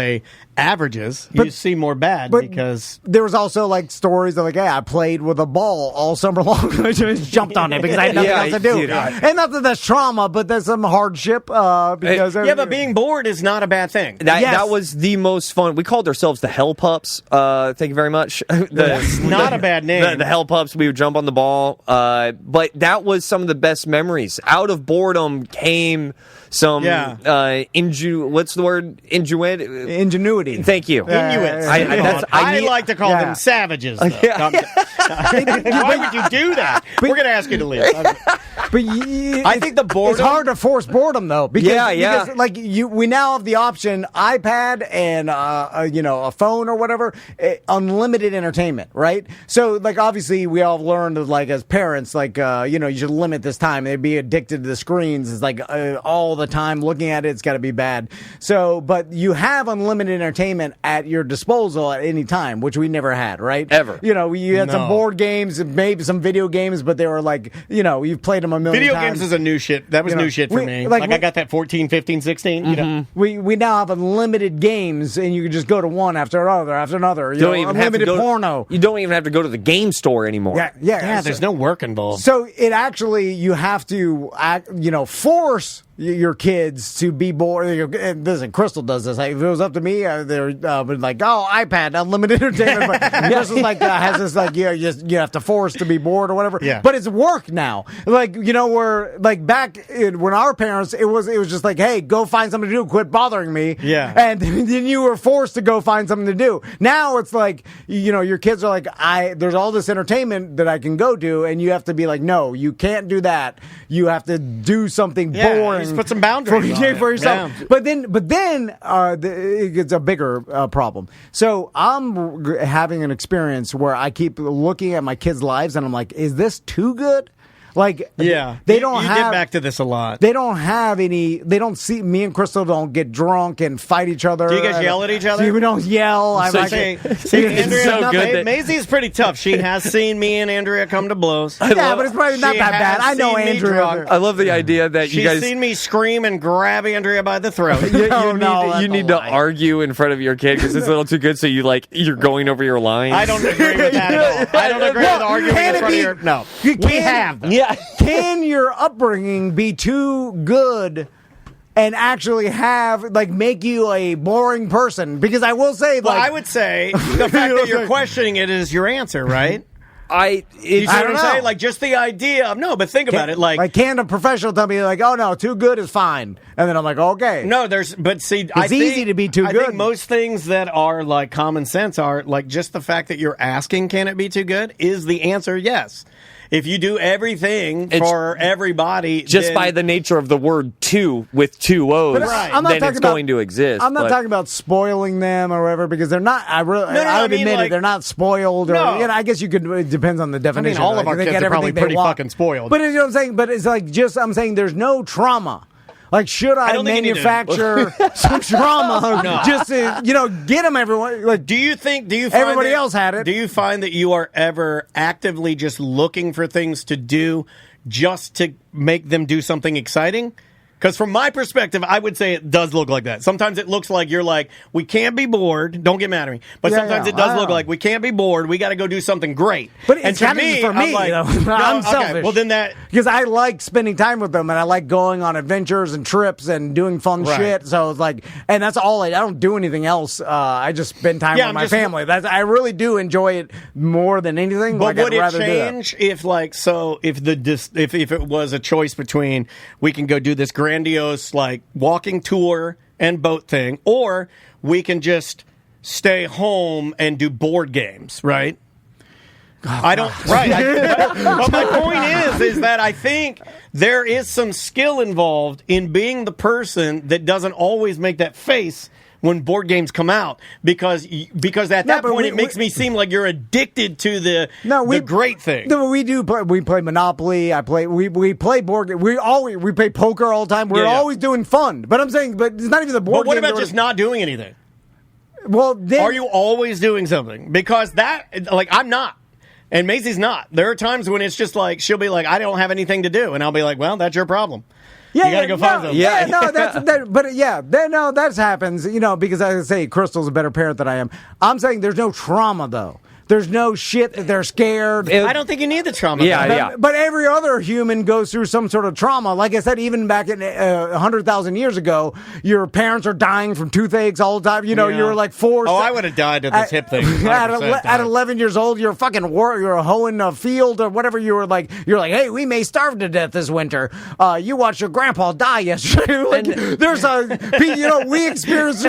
averages. You see more bad because there was also like stories of like, hey, I played with a ball all summer long. I just jumped on it because I had nothing else to do. Dude, and not that that's trauma, but that's some hardship. Because but being bored is not a bad thing. That was the most fun. We called ourselves the Hell Pups. Thank you very much. Not a bad name. The Hell Pups. We would jump on the ball. But that was some of the best memories. Out of boredom came some what's the word? Ingenuity. Thank you. Inuits. I like to call them savages. Why would you do that? We're going to ask you to leave. But I think the boredom. It's hard to force boredom though, because like we now have the option iPad and a phone or whatever, unlimited entertainment, right? So like obviously we all have learned like as parents, like you should limit this time. They'd be addicted to the screens. It's like all the time looking at it. It's got to be bad. So, but you have unlimited entertainment at your disposal at any time, which we never had, right? Ever. You had some board games, maybe some video games, but they were like, you've played them a million times. Video times. games is a new shit. That was new shit for me. Like I got that 14, 15, 16. Mm-hmm. We now have unlimited games, and you can just go to one after another. You don't even unlimited porno. You don't even have to go to the game store anymore. Yeah. There's no work involved. So it actually, you have to force your kids to be bored. Listen, Crystal does this. If it was up to me, they're like, oh, iPad, unlimited entertainment. But Crystal's like, has this like, you have to force to be bored or whatever. Yeah. But it's work now. Like, we're like back when our parents, it was just like, hey, go find something to do. Quit bothering me. Yeah. And then you were forced to go find something to do. Now it's like, your kids are like, there's all this entertainment that I can go do, and you have to be like, no, you can't do that. You have to do something boring. Just put some boundaries for yourself. Yeah. But then it's a bigger problem. So I'm having an experience where I keep looking at my kids' lives and I'm like, is this too good? Like, Yeah. they don't you have. get back to this a lot. They don't have any. They don't see me and Crystal don't get drunk and fight each other. Do you guys yell at each other? See, we don't yell. I'm So like, See, It's Andrea, so good that- Maisie's pretty tough. She has seen me and Andrea come to blows. yeah, but it's probably not She that bad. has I know seen me Andrea. drunk. I love the idea that you She's guys. seen me scream and grab Andrea by the throat. You need to argue in front of your kid because it's a little too good. So you're going over your line. I don't agree with that at all. I don't agree with arguing can in it front be- of your... No. You We can't- have them. Yeah. Can your upbringing be too good and actually make you a boring person? Because I will say, Well, I would say the fact that you're questioning it is your answer, right? You see what don't I'm saying? know. Like, just the idea of... No, but think about it. Like, can a professional tell me, like, oh, no, too good is fine? And then I'm like, okay. no, but see, I think, easy to be too I good. think most things that are like common sense are like just the fact that you're asking, can it be too good? Is the answer yes? If you do everything It's for everybody, Just then, by the nature of the word two with two O's, Right. I'm not then talking it's about- going to exist. I'm not but- talking about spoiling them or whatever, because they're not. I would I mean, admit it. like- They're not spoiled, or No. I guess you could. It depends on the definition. all of our They kids get are probably everything they pretty want. fucking spoiled. But you know what I'm saying. But it's like I'm saying there's no trauma. Like, should I don't think you need to- manufacture some trauma just to get them everyone? Like, Do you find Everybody that- else had it. Do you find that you are ever actively just looking for things to do just to make them do something exciting? Because from my perspective, I would say it does look like that. Sometimes it looks like you're like, we can't be bored. Don't get mad at me. But Yeah, sometimes yeah, it does I look know. like we can't be bored. We got to go do something great. But and it's kind of for me. I'm like, I'm okay, selfish. well, then that. because I like spending time with them, and I like going on adventures and trips and doing fun Right. shit. So it's like, and that's all. I don't do anything else. I just spend time Yeah, with I'm my just- family. I really do enjoy it more than anything. But like, would I'd it rather do that. change if if it was a choice between we can go do this grandiose like walking tour and boat thing, or we can just stay home and do board games, right? I don't. Right. But my point is that I think there is some skill involved in being the person that doesn't always make that face when board games come out, because at that but point it makes me seem like you're addicted to the great thing. No, we do. We play Monopoly. We play board. We play poker all the time. We're Yeah. always doing fun. But I'm saying, but it's not even the board. But what game about that just not doing anything? Well, then, Are you always doing something? Because that, like, I'm not. And Maisie's not. There are times when it's just like, she'll be like, I don't have anything to do. And I'll be like, well, that's your problem. Yeah, you gotta go find them. Yeah, no, that happens. Because I say Crystal's a better parent than I am. I'm saying there's no trauma though. There's no shit that they're scared. I don't think you need the trauma. Yeah, though. yeah. But every other human goes through some sort of trauma. Like I said, even back in 100,000 years ago, your parents are dying from toothaches all the time. You were like forced. Oh, I would have died of this hip thing. 100% At 11 years old, you're fucking you're hoeing a field or whatever. You're like, hey, we may starve to death this winter. You watched your grandpa die yesterday. We experience.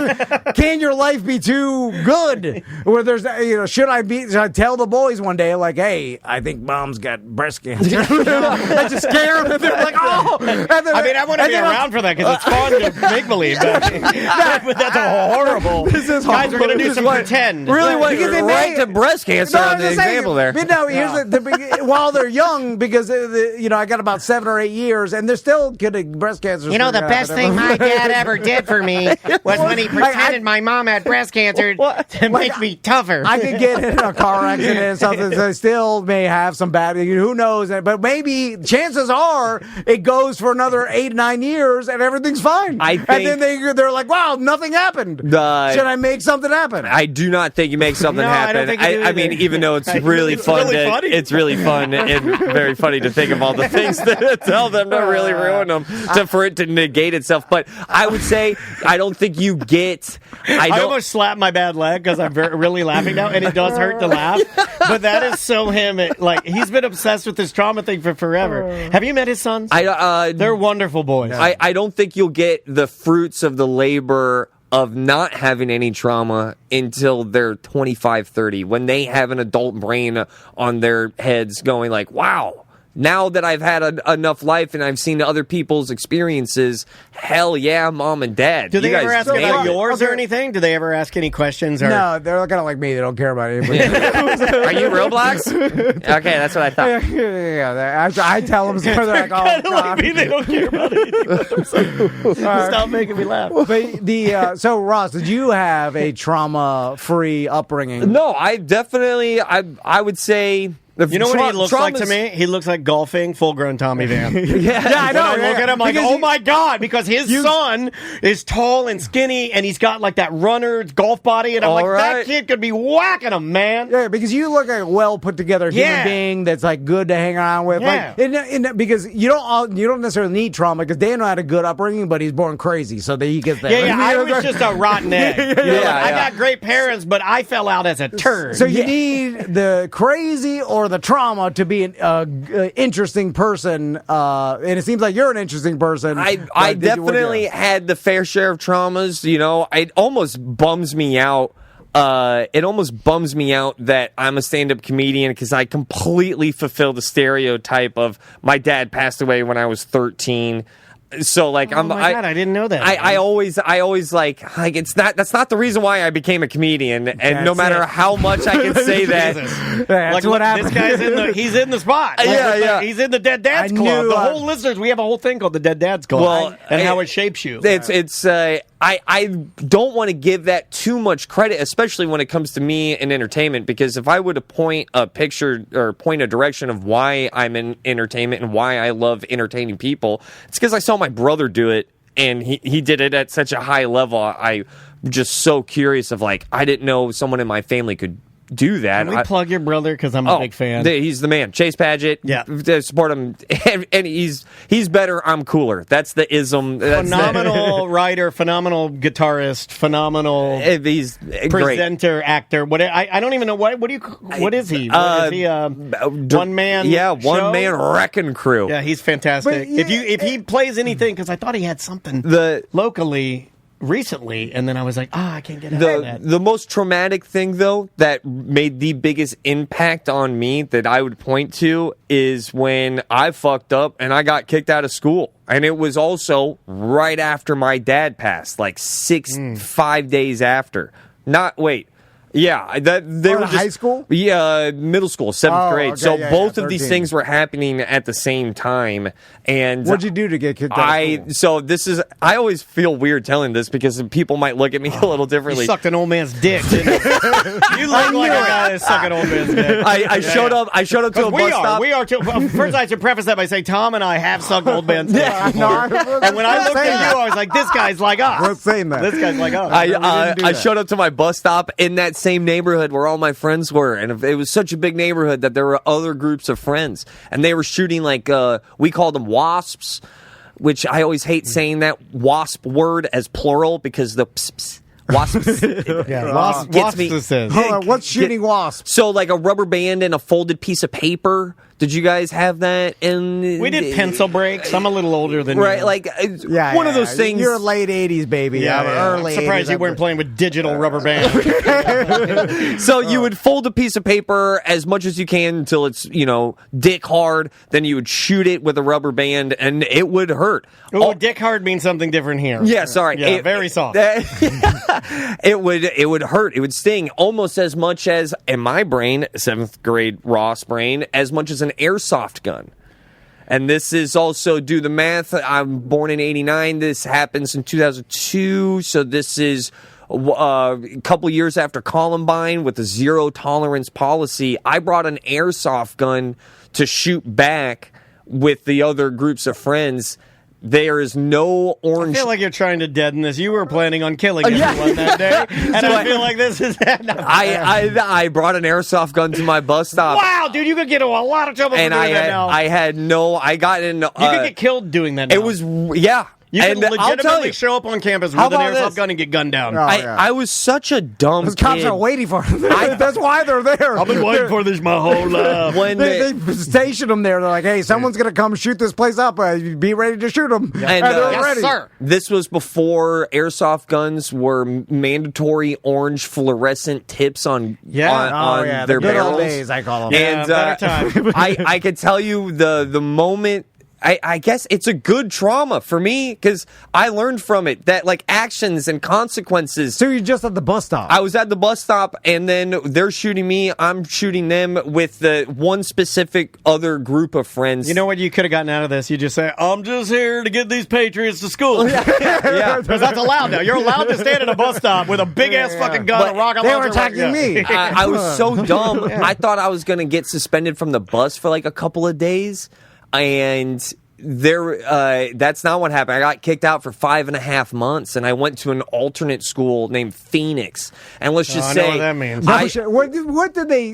Can your life be too good? Where there's, should I tell the boys one day, like, hey, I think mom's got breast cancer? I just scare them. They're like, oh. I want to be around for that because it's fun to make believe. But that's a horrible. This is guys, we're going to do some pretend. Really went Because they right may- to breast cancer No, on I'm the just saying, example there. But no, here's while they're young, because I got about 7 or 8 years, and they're still getting breast cancer. You know, the best thing my dad ever did for me was when he pretended my mom had breast cancer to make me tougher. I could get in a car accident or something, so I still may have some bad. Who knows? But maybe chances are it goes for another 8, 9 years, and everything's fine. I think- and then they're like, "Wow, nothing happened. Should I make something happen?" I do not think you make something No, I happen. don't think you do I mean, either. even though it's really It's fun, really funny. it's really fun and very funny to think of all the things that tell them to really ruin them, for it to negate itself. But I would say I don't think you get. I almost slapped my bad leg because I'm really laughing now, and it does hurt to laugh. But that is so him. He's been obsessed with this trauma thing for forever. Have you met his sons? They're wonderful boys. I don't think you'll get the fruits of the labor of not having any trauma until they're 25, 30, when they have an adult brain on their heads going like, wow, now that I've had enough life and I've seen other people's experiences, hell yeah, mom and dad. Do they ever ask nailed about it. yours or anything? Do they ever ask any questions? Or? No, they're kind of like me. They don't care about anybody. Are you Roblox? Okay, that's what I thought. Yeah, I tell them something. They're like, oh, God. They don't care about anything but themselves. Stop making me laugh. But so Ross, did you have a trauma-free upbringing? No, I definitely, I would say... You know what he looks like to me? He looks like golfing, full-grown Tommy Van. Yeah, I know. I look at him like, oh my God, because his son is tall and skinny, and he's got like that runner's golf body, and I'm like, that kid could be whacking him, man. Yeah, because you look like a well put together human being that's like good to hang around with. Yeah. Like, because you don't necessarily need trauma because Daniel had a good upbringing, but he's born crazy, so that he gets that. Yeah, I was just a rotten egg. I got great parents, but I fell out as a turd. So you need the crazy or the trauma to be an interesting person, and it seems like you're an interesting person. I definitely had the fair share of traumas. You know, it almost bums me out. It almost bums me out that I'm a stand-up comedian because I completely fulfill the stereotype of my dad passed away when I was 13. So like God, I didn't know that. I always like it's not, that's not the reason why I became a comedian, and no matter how much I can say that, that's like, what happened. This guy's he's in the spot. Yeah. He's in the Dead Dads Club. The whole listeners, we have a whole thing called the Dead Dads Club, and how it shapes you. I don't want to give that too much credit, especially when it comes to me in entertainment, because if I were to point a picture or point a direction of why I'm in entertainment and why I love entertaining people, it's because I saw my brother do it, and he did it at such a high level. I'm just so curious of, like, I didn't know someone in my family could do that. Can we plug your brother, because I'm a big fan? He's the man. Chase Padgett. Yeah. Support him. And he's better, I'm cooler. That's the ism. Phenomenal writer, phenomenal guitarist, phenomenal he's presenter, great. Actor. I don't even know what is he? Is he a one-man one man wrecking crew. Yeah, he's fantastic. If he plays anything, because I thought he had something locally recently, and then I was like, I can't get out of that. The most traumatic thing, though, that made the biggest impact on me that I would point to is when I fucked up and I got kicked out of school. And it was also right after my dad passed, like 5 days after. Yeah, they were just high school? Yeah, middle school, 7th grade. Okay, so both of 13. these things were happening at the same time. And what'd you do to get kicked out of school? So I always feel weird telling this because people might look at me a little differently. You sucked an old man's dick, didn't you? You look like a guy that sucked an old man's dick. I showed up to a bus stop. We are too. First, I should preface that by saying Tom and I have sucked old man's dick. And when I looked at you, I was like, this guy's like us. We're saying that. This guy's like us. I showed up to my bus stop in that same neighborhood where all my friends were, and it was such a big neighborhood that there were other groups of friends, and they were shooting like we called them wasps, which I always hate saying that wasp word as plural because the wasps. Wasps gets me. Hold on, what's shooting wasps? So like a rubber band and a folded piece of paper. Did you guys have that? We did pencil breaks. I'm a little older than right, you. like one of those things. You're late 80s, baby. Early I'm surprised 80s. you weren't playing with digital rubber bands. So you would fold a piece of paper as much as you can until it's, dick hard. Then you would shoot it with a rubber band, and it would hurt. Oh, dick hard means something different here. Yeah, sorry. Yeah, very soft. It would hurt. It would sting almost as much as, in my brain, 7th grade Ross brain, as much as an airsoft gun. And this is also, do the math, I'm born in 89. This happens in 2002. So this is a couple years after Columbine with the zero tolerance policy. I brought an airsoft gun to shoot back with the other groups of friends. There is no orange. I feel like you're trying to deaden this. You were planning on killing everyone that day, and I feel like this is. I brought an airsoft gun to my bus stop. Wow, dude, you could get in a lot of trouble for doing that now. I got in. You could get killed doing that now. It was You can And I'll tell legitimately you- show up on campus How with an about airsoft this? gun and get gunned down. Oh, yeah. I was such a dumb Those cops kid. are waiting for them. That's why they're there. I've been waiting for this my whole life. When They station them there. They're like, hey, someone's going to come shoot this place up. Be ready to shoot them. And, they're yes, ready. sir. This was before airsoft guns were mandatory orange fluorescent tips on the their good old barrels. days, I call them. And better time. I could tell you the moment. I guess it's a good trauma for me because I learned from it that like actions and consequences. So you're just at the bus stop. I was at the bus stop and then they're shooting me. I'm shooting them with the one specific other group of friends. You know what you could have gotten out of this? You just say, I'm just here to get these patriots to school. Yeah. Because that's allowed now. You're allowed to stand at a bus stop with a big-ass fucking gun, But a rocket they were launcher. attacking me. I was so dumb. I thought I was going to get suspended from the bus for like a couple of days. And that's not what happened. I got kicked out for 5.5 months, and I went to an alternate school named Phoenix. And let's just I say, know what that means. What did they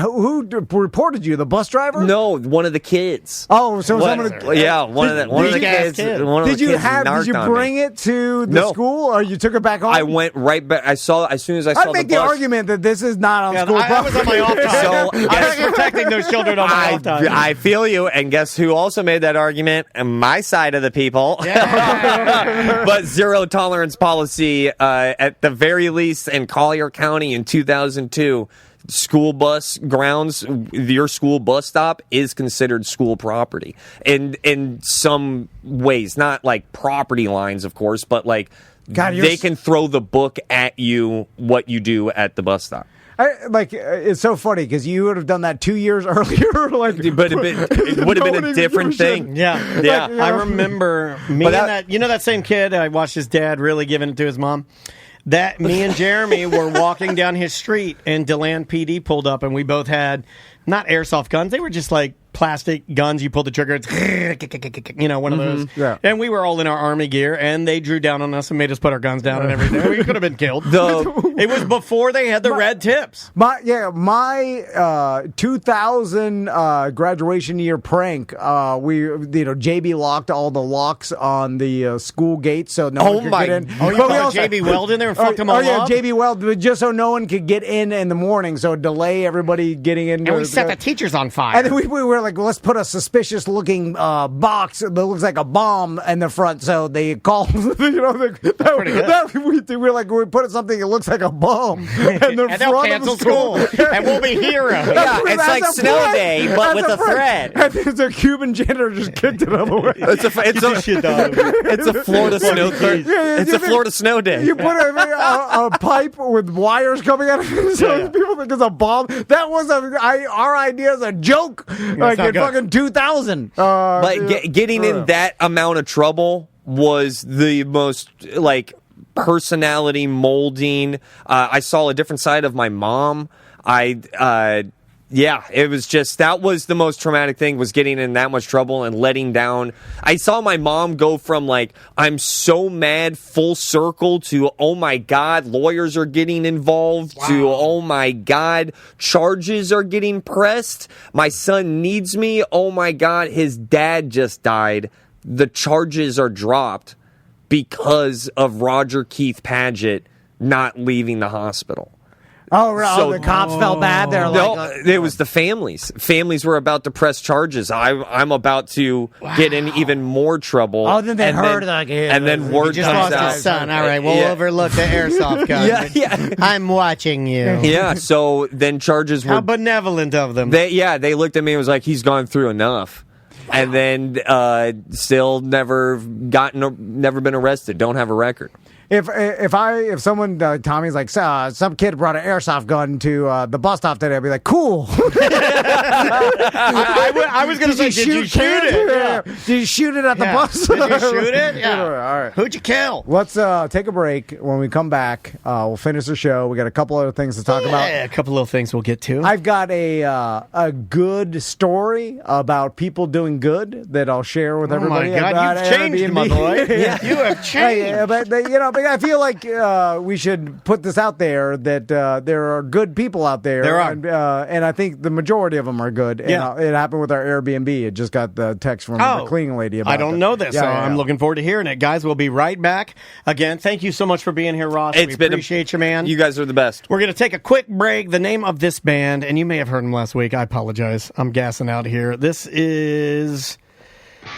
who reported you? The bus driver? no, one of the kids. Oh, so What- someone. yeah, one of the weak-ass kids. kid. One of Did the you kids have? Did narked you on me. bring it to the No. school, or you took it back home? I went right back. As soon as I saw I'd make the the bus. argument that this is not on Yeah, school I was on my off property. time. So, I was protecting those children on my off time. I feel you, and guess who also made that argument? My side of the people. But zero tolerance policy, at the very least, in Collier County in 2002, school bus grounds, your school bus stop is considered school property. In some ways, not like property lines, of course, but like God, they can throw the book at you what you do at the bus stop. It's so funny because you would have done that 2 years earlier. But it would have been a different thing. Yeah, Yeah. I remember me and that same kid. I watched his dad really giving it to his mom. That me and Jeremy were walking down his street, and DeLand PD pulled up, and we both had not airsoft guns. They were just like plastic guns. You pull the trigger, it's one of those. Yeah. And we were all in our army gear, and they drew down on us and made us put our guns down and everything. We could have been killed. It was before they had the red tips. My 2000 graduation year prank. JB locked all the locks on the school gate so no one could get in. Oh, you But we brought also- JB Weld in there and fucked him all up? JB Weld, but just so no one could get in the morning, so delay everybody getting in. And we set the teachers on fire. And then we were like, well, let's put a suspicious looking box that looks like a bomb in the front. So they called, we were like, we put something that looks like a bomb. And they'll cancel school. And we'll be heroes. Yeah, it's like snow day, but with a thread. And the Cuban janitor just kicked it out of the way. It's a Florida snow day. It's a Florida snow day. You put a pipe with wires coming out of it, so people think it's a bomb. That was our idea is a joke. Like in fucking 2000. But getting in that amount of trouble was the most personality molding. I saw a different side of my mom. It was just, that was the most traumatic thing, was getting in that much trouble and letting down. I saw my mom go from I'm so mad, full circle, to, oh my God, lawyers are getting involved, to, oh my God, charges are getting pressed. My son needs me. Oh my God, his dad just died. The charges are dropped because of Roger Keith Padgett not leaving the hospital. The cops felt bad. They're it was the families. Families were about to press charges. I'm about to get in even more trouble. Oh, then they heard and then word just comes lost out. his son. All right, we'll overlook the airsoft gun. Yeah. I'm watching you. Yeah. So then charges were. How benevolent of them. They looked at me and was like, he's gone through enough. And then still never been arrested. Don't have a record. If someone Tommy's like, some kid brought an airsoft gun to the bus stop today, I'd be like, cool. I was going to say, did you shoot it? Yeah. Did you shoot it at the bus? Did you shoot it? Yeah. All right. Who'd you kill? Let's take a break. When we come back, we'll finish the show. We got a couple other things to talk about. A couple little things we'll get to. I've got a good story about people doing good that I'll share with everybody. Oh my God, you've changed, my boy. You have changed. But but I feel like we should put this out there that there are good people out there. There are. And I think the majority of them are good. Yeah. And it happened with our Airbnb. It just got the text from the cleaning lady about I don't it. know this, Yeah, so yeah, I'm yeah. looking forward to hearing it. Guys, we'll be right back. Again, thank you so much for being here, Ross. It's we been appreciate you, man. You guys are the best. We're going to take a quick break. The name of this band, and you may have heard them last week. I apologize. I'm gassing out here. This is,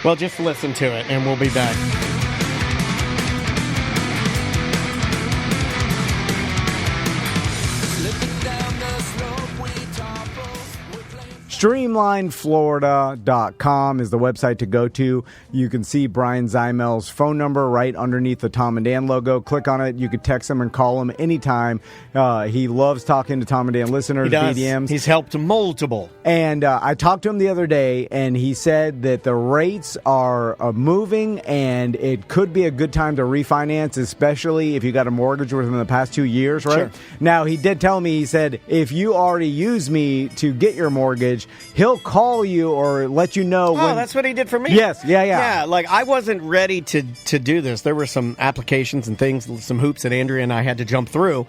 well, just listen to it, and we'll be back. StreamlineFlorida.com is the website to go to. You can see Brian Zeimel's phone number right underneath the Tom and Dan logo. Click on it. You can text him and call him anytime. He loves talking to Tom and Dan listeners, He does. BDMs. He's helped multiple. And I talked to him the other day, and he said that the rates are moving, and it could be a good time to refinance, especially if you got a mortgage within the past 2 years, right? Sure. Now, he did tell me, he said, if you already use me to get your mortgage, he'll call you or let you know when. Oh, that's what he did for me? Yes, yeah. Yeah, like I wasn't ready to do this. There were some applications and things, some hoops that Andrea and I had to jump through.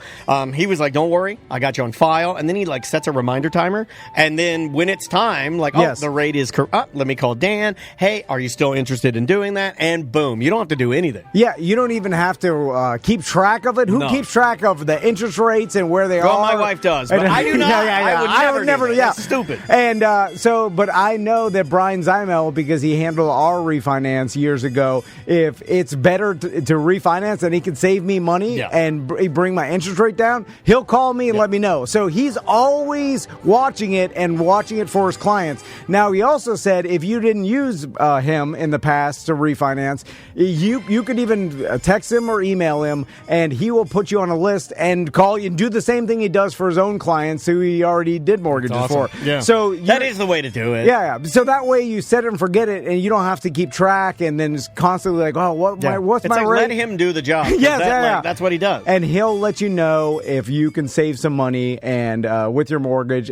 He was like, don't worry, I got you on file. And then he like sets a reminder timer. And then when it's time, like, Yes. the rate is let me call Dan. Hey, are you still interested in doing that? And boom, you don't have to do anything. Yeah, you don't even have to keep track of it. Who No. keeps track of the interest rates and where they Well, are? my wife does, but I do not. I would never do that. That's stupid. And but I know that Brian Zeimel, because he handled our refinance years ago, if it's better to refinance and he can save me money and bring my interest rate down, he'll call me and let me know. So he's always watching it and watching it for his clients. Now, he also said if you didn't use him in the past to refinance, you could even text him or email him, and he will put you on a list and call you and do the same thing he does for his own clients who he already did mortgages Awesome. for. Yeah. So that is the way to do it. Yeah. So that way you set it and forget it, and you don't have to keep track and then just constantly like, oh, what's It's my like, rate? let him do the job. Yes, That's what he does. And he'll let you know if you can save some money and with your mortgage.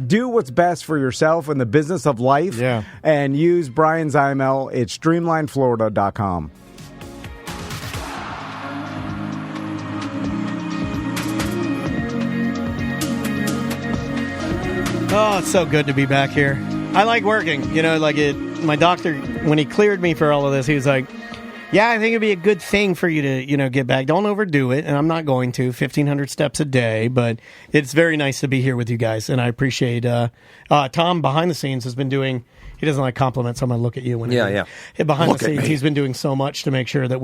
Do what's best for yourself in the business of life. Yeah. And use Brian Zeimel. It's StreamlineFlorida.com. Oh, it's so good to be back here. I like working. You know, like my doctor, when he cleared me for all of this, he was like, yeah, I think it'd be a good thing for you to, get back. Don't overdo it. And I'm not going to 1,500 steps a day, but it's very nice to be here with you guys. And I appreciate, Tom behind the scenes has been doing, he doesn't like compliments. I'm going to look at you. Yeah. Behind Look the at scenes, me. he's been doing so much to make sure that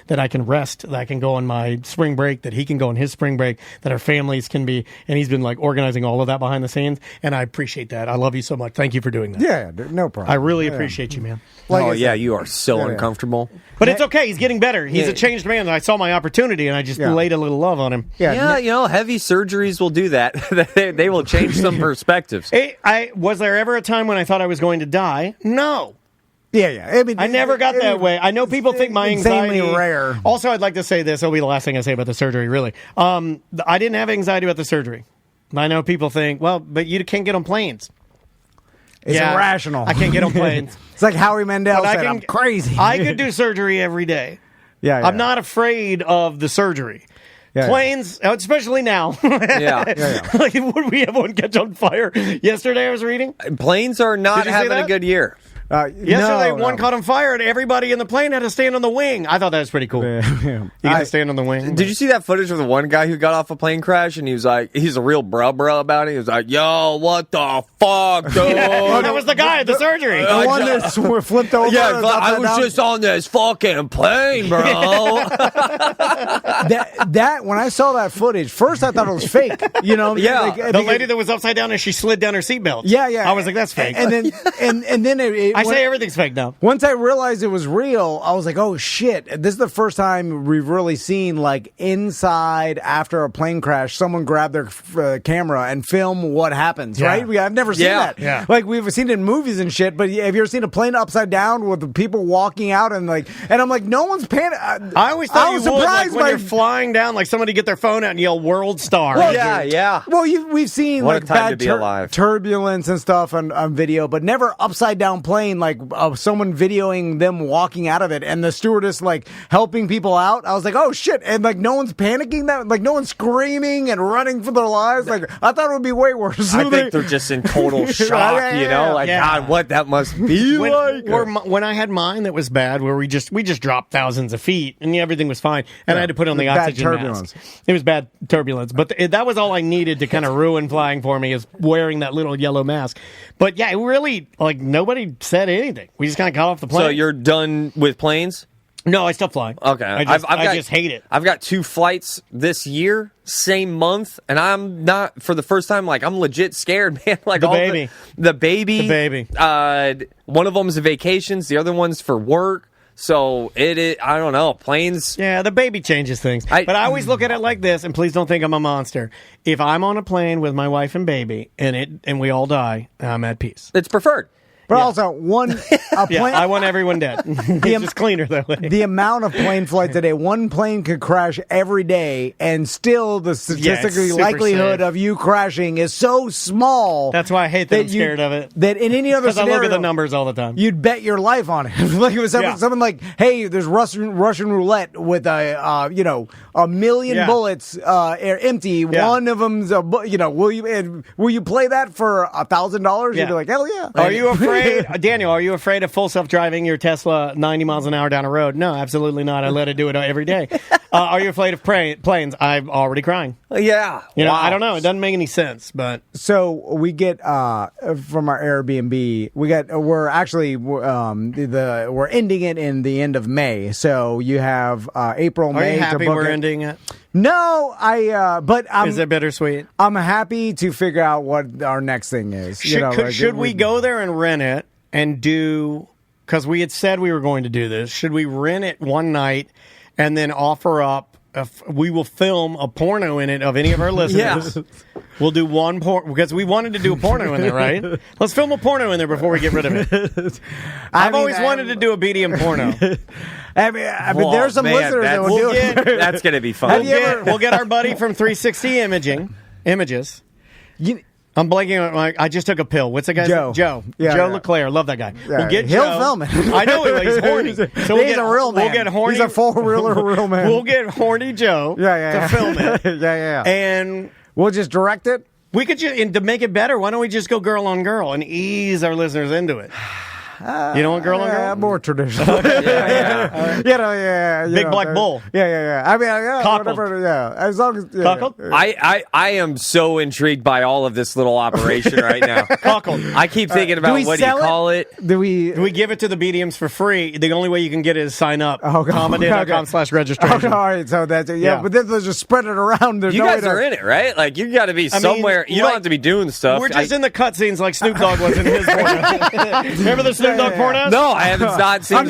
that I can rest, that I can go on my spring break, that he can go on his spring break, that our families can be, and he's been like organizing all of that behind the scenes. And I appreciate that. I love you so much. Thank you for doing that. Yeah, no problem. I really appreciate you, man. You are so uncomfortable. But it's okay. He's getting better. He's a changed man. I saw my opportunity, and I just laid a little love on him. Yeah, heavy surgeries will do that. They will change some perspectives. Was there ever a time when I thought I was going to die? No. Yeah. I mean, I never got that way. I know people think my anxiety... insanely rare. Also, I'd like to say this. It'll be the last thing I say about the surgery, really. I didn't have anxiety about the surgery. I know people think, well, but you can't get on planes. It's irrational. I can't get on planes. It's like Howie Mandel But said, I'm crazy. I could do surgery every day. Yeah. I'm not afraid of the surgery. Yeah, Planes, especially now. Yeah. Like, would we have one catch on fire? Yesterday I was reading. Planes are not Did you see having a that? good year. Yesterday, one caught on fire, and everybody in the plane had to stand on the wing. I thought that was pretty cool. You got to stand on the wing. Did you see that footage of the one guy who got off a plane crash and he was like, he's a real bruh about it. He was like, yo, what the fuck, dude? Oh, that was the guy at the surgery. The one that flipped over. Yeah, I was just on this fucking plane, bro. that when I saw that footage, first I thought it was fake. Yeah, the lady that was upside down and she slid down her seatbelt. Yeah. I was like, that's fake. And then I say everything's fake now. Once I realized it was real, I was like, oh shit. This is the first time we've really seen like inside after a plane crash, someone grab their camera and film what happens, right? I've never seen that. Yeah. Like we've seen it in movies and shit, but have you ever seen a plane upside down with the people walking out and I'm like, no one's panicking. I always thought was you would, like surprised when you're flying down, like somebody get their phone out and yell "World Star." Well, yeah. Well, we've seen What a like time bad to be alive. turbulence and stuff on video, but never upside down planes. plane, like someone videoing them walking out of it, and the stewardess like helping people out. I was like, oh shit! And like no one's panicking, that like no one's screaming and running for their lives. Like I thought it would be way worse. I think they're just in total shock. God, what that must be like. When I had mine, that was bad. Where we just dropped thousands of feet and everything was fine, and I had to put on the oxygen turbulence. mask. It was bad turbulence, but that was all I needed to kind of ruin flying for me, is wearing that little yellow mask. But yeah, it really, like, nobody said anything. We just kind of got off the plane. So you're done with planes? No, I still fly. Okay. I just hate it. I've got 2 flights this year, same month, and I'm not, for the first time, like, I'm legit scared, man. Like The baby. The baby. One of them's vacations, the other one's for work. So I don't know, planes. Yeah, the baby changes things. But I always look at it like this, and please don't think I'm a monster. If I'm on a plane with my wife and baby, and we all die, I'm at peace. It's preferred. But also, plane. I want everyone dead. It's just cleaner that way. The amount of plane flights a day, one plane could crash every day, and still the statistically likelihood of you crashing is so small. That's why I hate that I'm scared of it. That in any other scenario, I look at the numbers all the time. You'd bet your life on it. Like it was something like, hey, there's Russian roulette with a million bullets empty. Yeah. One of them's will you play that for $1,000? You'd be like, hell yeah. Are you afraid? Daniel, are you afraid of full self-driving your Tesla 90 miles an hour down a road? No, absolutely not. I let it do it every day. Are you afraid of planes? I'm already crying. Yeah. I don't know. It doesn't make any sense, but. So we get from our Airbnb, we're ending it in the end of May. So you have April, May. Are you happy to book we're it. ending it? No, but is it bittersweet? I'm happy to figure out what our next thing is. Should we go there and rent it and do? Because we had said we were going to do this. Should we rent it one night and then offer up? We will film a porno in it of any of our listeners. Yeah. We'll do one porno because we wanted to do a porno in there, right? Let's film a porno in there before we get rid of it. I've always wanted to do a BDM porno. I mean, there's some listeners that will do it. That's going to be fun. We'll get our buddy from 360 Images. I'm blanking on. I just took a pill. What's the guy's name? Joe. Joe Leclerc. Love that guy. Yeah, we'll get he'll Joe. film it. I know he's horny. So he's a real man. We'll get horny. He's a real man. We'll get horny Joe to film it. Yeah. And we'll just direct it. We could just, and to make it better, why don't we just go girl on girl and ease our listeners into it? You don't want girl on girl? More traditional. Big black bull. Yeah. I mean, Cockled. whatever. Yeah, as long as. Cockled? I am so intrigued by all of this little operation right now. Cockled. I keep thinking about what do you call it? Do we give it to the BDMs for free? The only way you can get it is sign up. all Comedia.com/registration. right, so that's it. Yeah, but then they'll just spread it around. There's you guys are in it, right? Like you got to be somewhere. You don't have to be doing stuff. We're just in the cutscenes like Snoop Dogg was in his porno. Remember the Snoop Dogg pornos? No, I haven't not seen.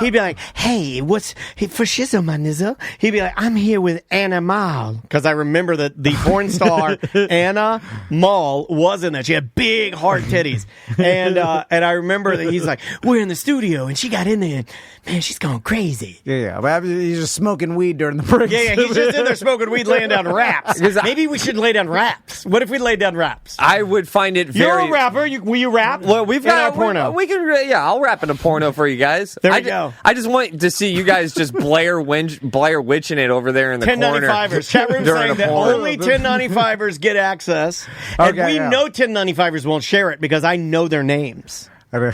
He'd be like, hey, what's for shizzle, my nizzle? He'd be like, I'm here with Anna Mal, because I remember that the porn star Anna Mal was in that. She had big hard titties, and I remember that he's like, we're in the studio, and she got in there, and man, she's going crazy. Yeah. But he's just smoking weed during the break. Yeah, he's just in there smoking weed, laying down raps. Maybe we should lay down raps. What if we laid down raps? I would find it very. You're a rapper. Will you rap? Well, we've got a porno. We can. Yeah, I'll rap in a porno for you guys. There we go. I just want to see you guys just Blair Witching it over there in the corner. 1095ers. Chat room saying that only 1095ers get access. And we know 1095ers won't share it because I know their names. Yeah. The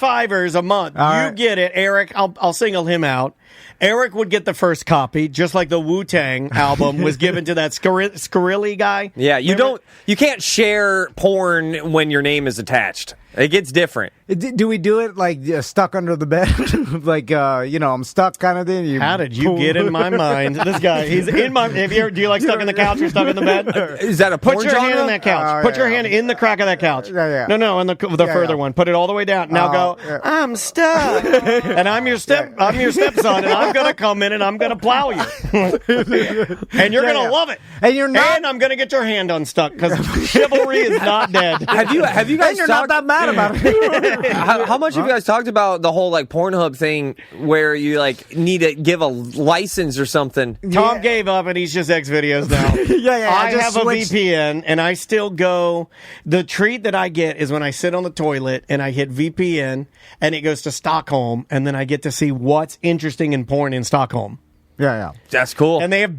1095ers a month. You get it. Eric, I'll single him out. Eric would get the first copy, just like the Wu-Tang album was given to that Scarilli guy. Yeah, you can't share porn when your name is attached. It gets different. Do we do it like stuck under the bed? Like, I'm stuck kind of thing? How did you get in my mind? This guy, he's in my... do you like stuck in the couch or stuck in the bed? Is that a porn Put your hand on that couch. Put your hand in the crack of that couch. Yeah. No, in the further one. Put it all the way down. Now go, I'm stuck. And I'm your stepson, and I'm going to come in and I'm going to plow you. And you're going to love it. And you're not... And I'm going to get your hand unstuck because chivalry is not dead. Have you guys and you're not that mad forgot about it. How much have you guys talked about the whole like Pornhub thing where you like need to give a license or something? Tom gave up and he's just X videos now. Yeah. I just have switched. a VPN and I still go. The treat that I get is when I sit on the toilet and I hit VPN and it goes to Stockholm and then I get to see what's interesting in porn in Stockholm. Yeah. That's cool. And they have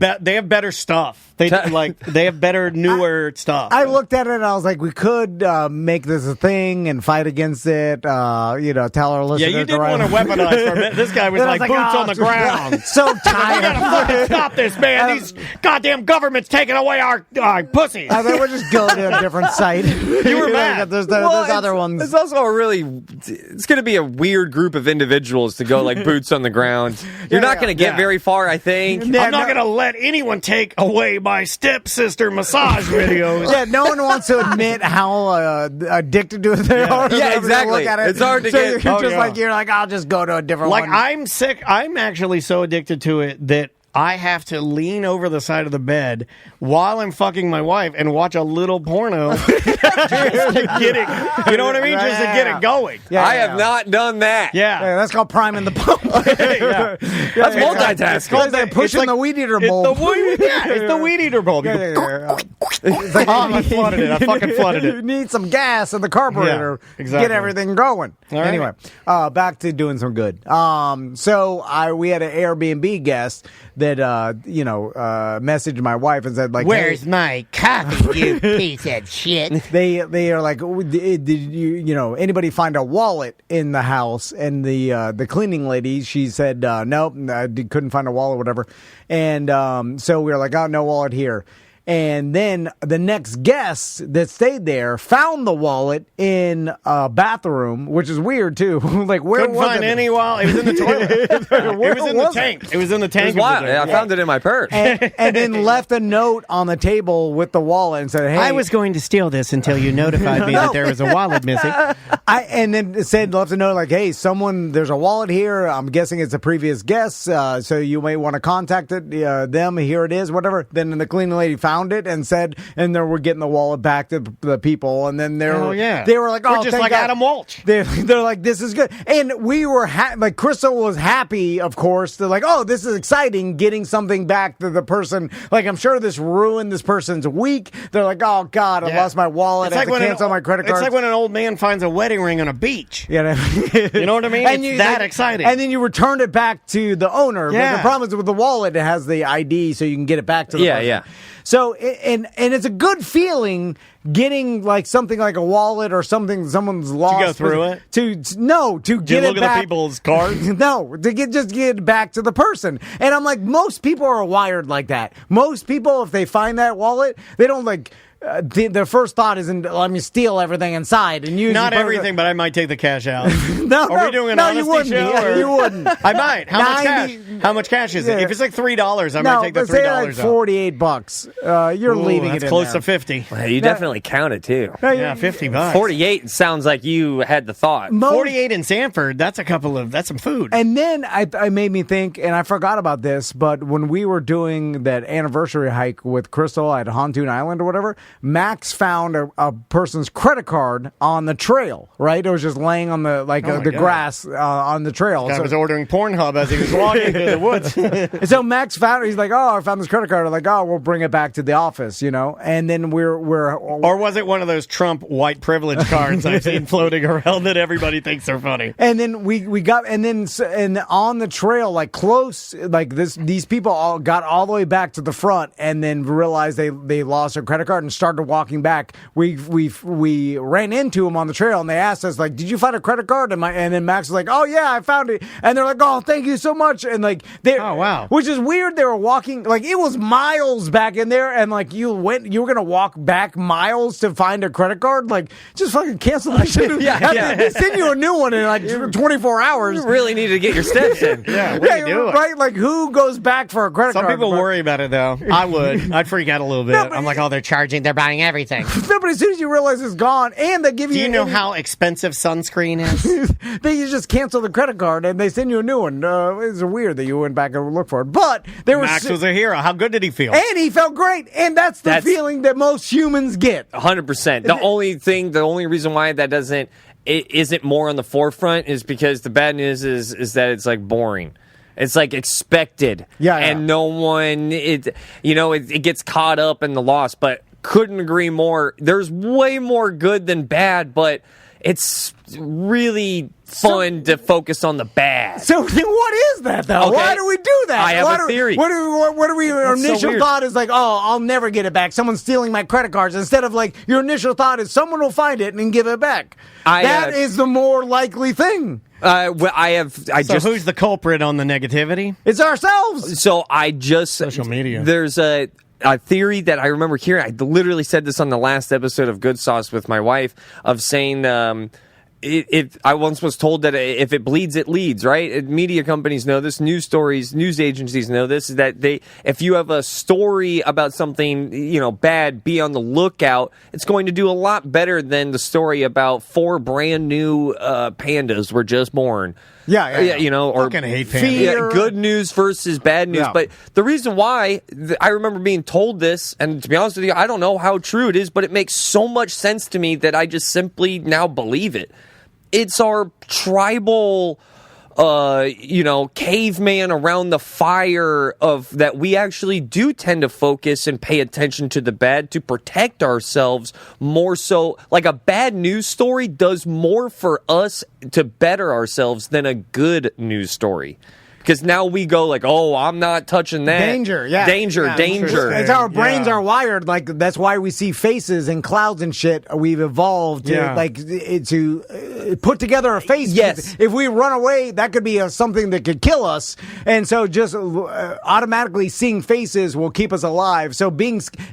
better stuff. They have better, newer stuff. I looked at it and I was like, we could make this a thing and fight against it. Tell our listeners. Yeah, you didn't want to weaponize for a minute. This guy was like boots on the ground. So tired. We gotta fucking stop this, man. These goddamn government's taking away our pussies. I think we'll just go to a different site. You were mad. There's Well, other ones. It's also it's going to be a weird group of individuals to go like boots on the ground. You're not going to get very far, I think. Yeah, I'm not going to let anyone take away my stepsister massage videos. Yeah, no one wants to admit how addicted to it they are. Yeah, exactly. Look at it. It's hard to so get- You're like, I'll just go to a different Like, one. I'm sick. I'm actually so addicted to it that I have to lean over the side of the bed while I'm fucking my wife and watch a little porno just to get it. You know what I mean? Just to get it going. Yeah, I have not done that. Yeah, that's called priming the pump. That's multitasking. It's called pushing the weed eater bulb. It's the weed eater bulb. You go, It's like, I flooded it. I fucking flooded You it. need some gas in the carburetor. Yeah, exactly. Get everything going. All right. Anyway, back to doing some good. So we had an Airbnb guest that messaged my wife and said like, Where's hey, my coffee, you piece of shit? they are like, did you anybody find a wallet in the house? And the cleaning lady, she said nope, I couldn't find a wallet, whatever. And so we were like, oh, no wallet here. And then the next guest that stayed there found the wallet in a bathroom, which is weird too. Like, where Couldn't was find it? any wallet. It was in the toilet. Where It was in the was it? tank. It was in the It tank. was wild. I found it in my purse. And then left a note on the table with the wallet and said, "Hey, I was going to steal this until you notified me that there was a wallet missing. and then it said, left a note like, hey, there's a wallet here. I'm guessing it's a previous guest, so you may want to contact them. Here it is, whatever." Then the cleaning lady found it and said, and then we're getting the wallet back to the people. And then they were like, oh, we're just thank like God. Adam Walsh. They're like, this is good. And we were like, Crystal was happy, of course. They're like, oh, this is exciting, getting something back to the person. Like, I'm sure this ruined this person's week. They're like, oh, God, I lost my wallet. I have to cancel my credit card. It's like when an old man finds a wedding ring on a beach. You know what I mean? It's that exciting. And then you return it back to the owner. Yeah. But the problem is with the wallet, it has the ID, so you can get it back to the person. Yeah. So, and it's a good feeling getting like something like a wallet or something someone's lost. go through it? To get Did you it look at back. the people's cards? No, to get it back to the person. And I'm like, most people are wired like that. Most people, if they find that wallet, they don't like. Their first thought isn't let me steal everything inside and use Not everything, but I might take the cash out. No, Are we doing an no, you honesty wouldn't. show? Or? You wouldn't. I might. How much 90 cash? How much cash is it? Yeah. If it's like $3, I might take the $3 say like out. $48. You're Ooh, leaving that's it in close there. to 50. You definitely counted too. Yeah, $50. 48 sounds like you had the thought. 48 in Sanford. That's some food. And then I made me think, and I forgot about this, but when we were doing that anniversary hike with Crystal at Hontoon Island or whatever, Max found a person's credit card on the trail, right? It was just laying on the God. grass on the trail. I So- was ordering Pornhub as he was walking through the woods. And so Max found it. He's like, oh, I found this credit card. I'm like, oh, we'll bring it back to the office, And then we're Or was it one of those Trump white privilege cards I've seen floating around that everybody thinks are funny? and then we got, and on the trail, like close, like these people all got all the way back to the front and then realized they lost their credit card and started walking back. We ran into them on the trail and they asked us like, did you find a credit card? And then Max was like, oh yeah, I found it. And they're like, oh, thank you so much. And like, oh wow, which is weird. They were walking, like it was miles back in there. And like you were going to walk back miles to find a credit card. Like just fucking cancel that shit. Yeah. They send you a new one in like 24 hours. You really need to get your steps in. yeah, what are you doing? Right? Like who goes back for a credit Some card? people worry about it though. I would. I'd freak out a little bit. No, but I'm like, oh, they're charging. They're buying everything. No, but as soon as you realize it's gone, and they give Do you, you know how expensive sunscreen is? they just cancel the credit card and they send you a new one. It's weird that you went back and looked for it, but they were. Max was a hero. How good did he feel? And he felt great, and that's the feeling that most humans get. 100%. The only reason why that doesn't it isn't more on the forefront is because the bad news is that it's like boring. It's like expected. Yeah. And no one, it gets caught up in the loss, but couldn't agree more. There's way more good than bad, but it's really fun to focus on the bad. So then what is that, though? Okay. Why do we do that? I have a theory. What do we, our That's so initial weird. thought is like, oh, I'll never get it back. Someone's stealing my credit cards. Instead of like, your initial thought is someone will find it and give it back. That is the more likely thing. So who's the culprit on the negativity? It's ourselves. So I just Social media. There's a theory that I remember hearing. I literally said this on the last episode of Good Sauce with my wife of saying I once was told that if it bleeds, it leads, right? Media companies know this, news stories, news agencies know this, is that if you have a story about something, bad, be on the lookout, it's going to do a lot better than the story about 4 brand new pandas were just born. Yeah. Or fucking hate pandas. Yeah, good news versus bad news. Yeah. But the reason why I remember being told this, and to be honest with you, I don't know how true it is, but it makes so much sense to me that I just simply now believe it. It's our tribal, caveman around the fire of that we actually do tend to focus and pay attention to the bad to protect ourselves more so. Like a bad news story does more for us to better ourselves than a good news story. Because now we go like, oh, I'm not touching that. Danger, yeah. Danger. It's our brains are wired. Like, that's why we see faces and clouds and shit. We've evolved to put together a face. Yes. If we run away, that could be something that could kill us. And so just automatically seeing faces will keep us alive. So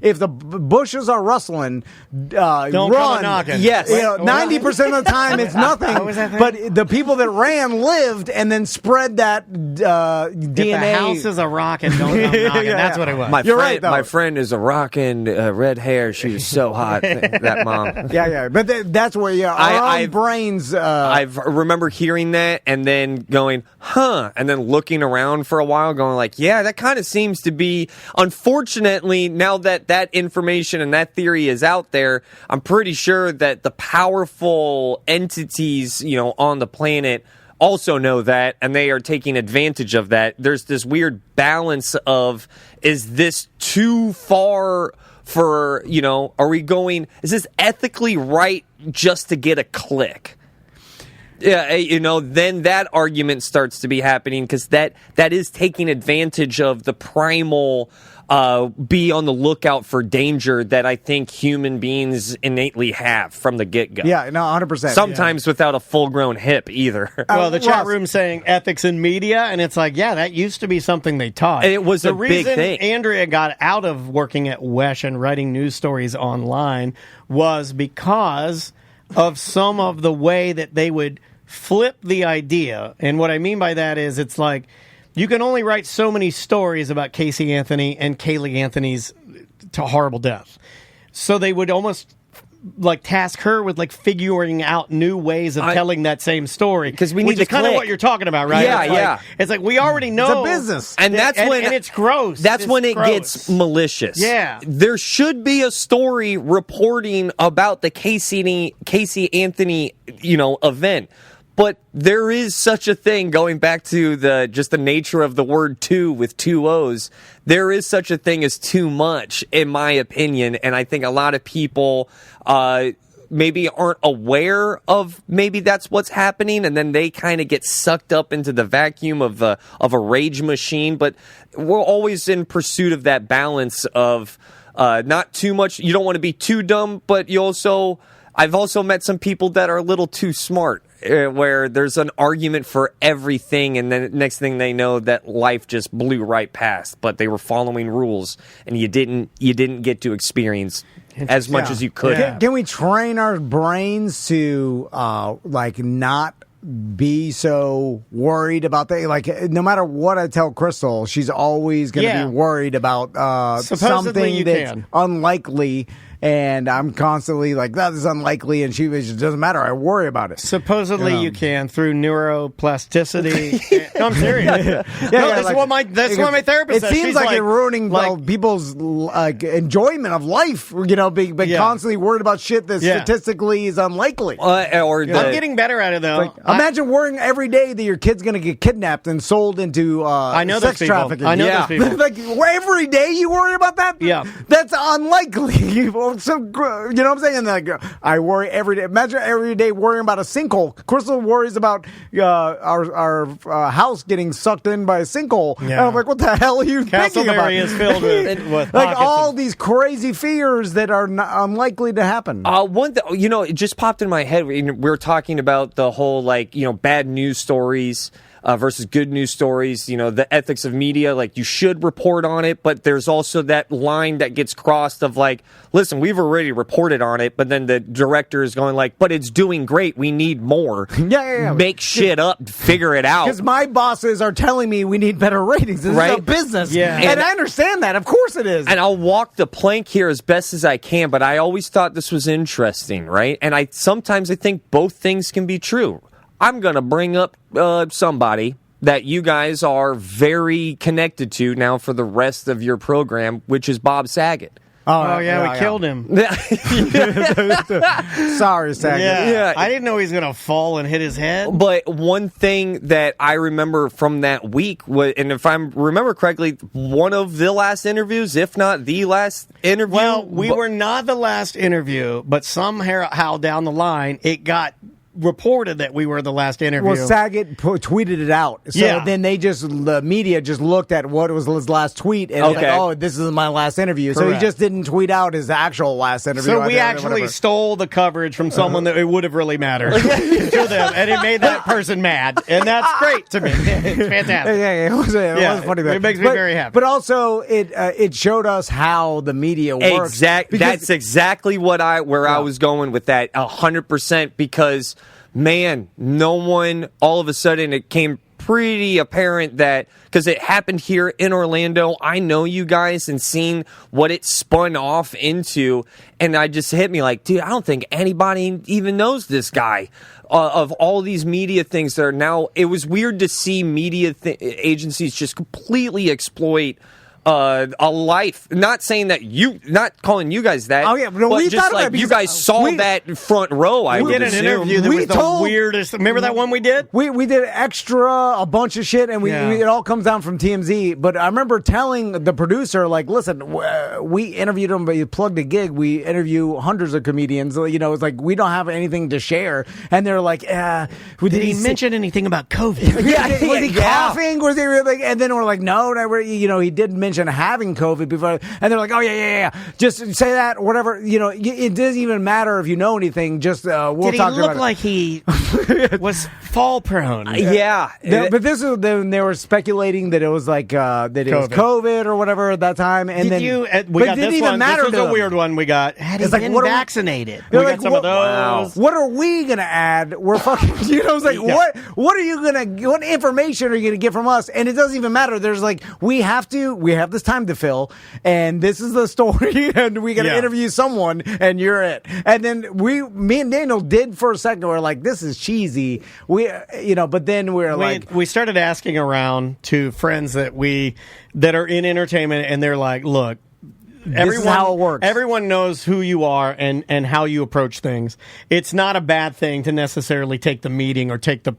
if the bushes are rustling, Don't run. come knocking. Yes. 90% of the time it's nothing. What was that thing? But the people that ran lived and then spread that DNA. If the house is a rocket, don't come knocking. Yeah. That's what it was. You're right, though. My friend is a rockin' red hair. She was so hot, that mom. Yeah. But that's where our own brains. I remember hearing that and then going, huh, and then looking around for a while, going like, yeah, that kind of seems to be. Unfortunately, now that information and that theory is out there, I'm pretty sure that the powerful entities, on the planet also know that, and they are taking advantage of that. There's this weird balance of, is this too far for, is this ethically right just to get a click? Yeah, then that argument starts to be happening because that is taking advantage of the primal be on the lookout for danger that I think human beings innately have from the get-go. Yeah, no, 100%. Sometimes without a full-grown hip either. Well, the chat Ross. room saying ethics in media, and it's like, yeah, that used to be something they taught. And it was the a big reason thing. Andrea got out of working at WESH and writing news stories online was because of some of the way that they would flip the idea. And what I mean by that is it's like, you can only write so many stories about Casey Anthony and Kaylee Anthony's horrible death. So they would almost task her with figuring out new ways of telling that same story. Because we need which to is kind of click. what you're talking about, right? Yeah, It's like we already know It's a business. And that's when and it's gross. That's It's when it gross. gets malicious. Yeah. There should be a story reporting about the Casey Anthony, event. But there is such a thing, going back to the nature of the word two with 2 O's, there is such a thing as too much, in my opinion. And I think a lot of people maybe aren't aware of maybe that's what's happening, and then they kind of get sucked up into the vacuum of a rage machine. But we're always in pursuit of that balance of not too much. You don't want to be too dumb, but I've also met some people that are a little too smart, where there's an argument for everything, and then next thing they know, that life just blew right past. But they were following rules, and you didn't get to experience as much as you could. Yeah. Can we train our brains to not be so worried about that? No matter what I tell Crystal, she's always going to be worried about Supposedly something you that's can. unlikely. and I'm constantly like, that is unlikely, and it doesn't matter. I worry about it. Supposedly you can through neuroplasticity. No, I'm serious. That's what my therapist says. It seems She's like it's ruining people's enjoyment of life, being constantly worried about shit that statistically is unlikely. I'm getting better at it, though. Imagine worrying every day that your kid's going to get kidnapped and sold into sex trafficking. I know those people. Like, every day you worry about that? Yeah. That's unlikely. So, you know what I'm saying? Like, I worry every day. Imagine every day worrying about a sinkhole. Crystal worries about our house getting sucked in by a sinkhole. Yeah. And I'm like, what the hell are you thinking about? Castleberry is filled with like all these crazy fears that are unlikely to happen. It just popped in my head. We were talking about the whole, bad news stories versus good news stories, the ethics of media, like you should report on it, but there's also that line that gets crossed of like, listen, we've already reported on it, but then the director is going like, but it's doing great, we need more. Yeah. Make shit up, figure it out. Because my bosses are telling me we need better ratings. This is a business. Yeah. And I understand that. Of course it is. And I'll walk the plank here as best as I can, but I always thought this was interesting, right? And sometimes I think both things can be true. I'm going to bring up somebody that you guys are very connected to now for the rest of your program, which is Bob Saget. Oh, yeah, we killed him. Sorry, Saget. Yeah. I didn't know he was going to fall and hit his head. But one thing that I remember from that week, and if I remember correctly, one of the last interviews, if not the last interview. Well, we were not the last interview, but somehow down the line, it got reported that we were the last interview. Well, Saget tweeted it out. So then the media just looked at what was his last tweet and was like, oh, this is my last interview. Correct. So he just didn't tweet out his actual last interview. So we actually stole the coverage from someone that it would have really mattered to them, and it made that person mad. And that's great to me. It's fantastic. It was funny. It makes me very happy. But also, it showed us how the media works. That's exactly I was going with that 100%, because man, no one, all of a sudden it came pretty apparent that, because it happened here in Orlando, I know you guys and seen what it spun off into, and I just hit me like, dude, I don't think anybody even knows this guy. Of all these media things that are now, it was weird to see media agencies just completely exploit a life. Not saying that not calling you guys that. Oh yeah, no, but we just thought like about you guys saw that front row. We did an interview that was the weirdest. Remember that one we did? We did a bunch of shit, and it all comes down from TMZ. But I remember telling the producer, like, listen, we interviewed him, but you plugged a gig. We interview hundreds of comedians. It's like we don't have anything to share, and they're like, did he mention anything about COVID? Was he coughing? Was he really? And then we're like, no, he did mention having COVID before, and they're like, oh yeah, just say that, whatever. It doesn't even matter if you know anything. Just we'll did talk he look about like he was fall prone? But this is then they were speculating that it was like that it was COVID or whatever at that time, and Did you? We got this one. This was a weird one we got. Had he been vaccinated? We got some of those. What are we gonna add? We're fucking. It's like what are you gonna? What information are you gonna get from us? And it doesn't even matter. There's like we have this time to fill, and this is the story, and we gotta interview someone, and you're it. And then me and Daniel did for a second. We're like, this is cheesy. But then we started asking around to friends that are in entertainment, and they're like, look. This is how it works. Everyone knows who you are and how you approach things. It's not a bad thing to necessarily take the meeting or take the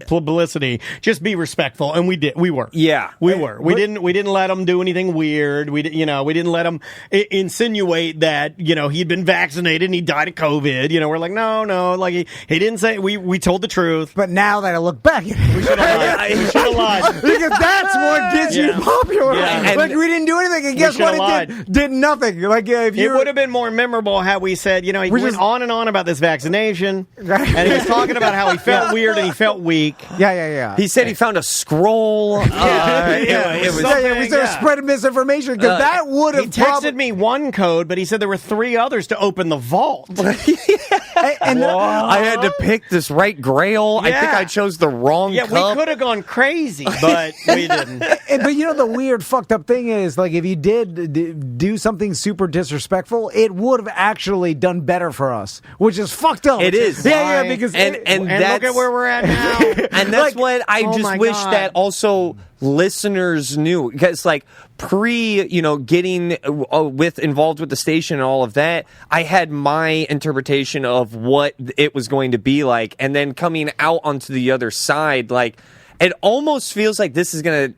publicity. Just be respectful, and we did. We were. Yeah, we were. We didn't let him do anything weird. We didn't let him insinuate that he'd been vaccinated and he died of COVID. We're like, no, like he didn't say. We told the truth. But now that I look back, we should have lied. Because that's what gets you popular. Yeah. Like we didn't do anything, and guess what? It did nothing. Like if it would have been more memorable had we said, he went on and on about this vaccination, and he was talking about how he felt weird and he felt felt weak. Yeah. He said he found a scroll. We started spreading misinformation because that would have. He texted me one code, but he said there were 3 others to open the vault. And I had to pick this right grail. I think I chose the wrong cup. We could have gone crazy, but we didn't. But you know the weird fucked up thing is, like, if you did do something super disrespectful, it would have actually done better for us, which is fucked up. It is. Yeah, because and look at where we're at now. And that's what I just wish that also listeners knew, because like getting involved with the station and all of that, I had my interpretation of what it was going to be like, and then coming out onto the other side, like it almost feels like this is gonna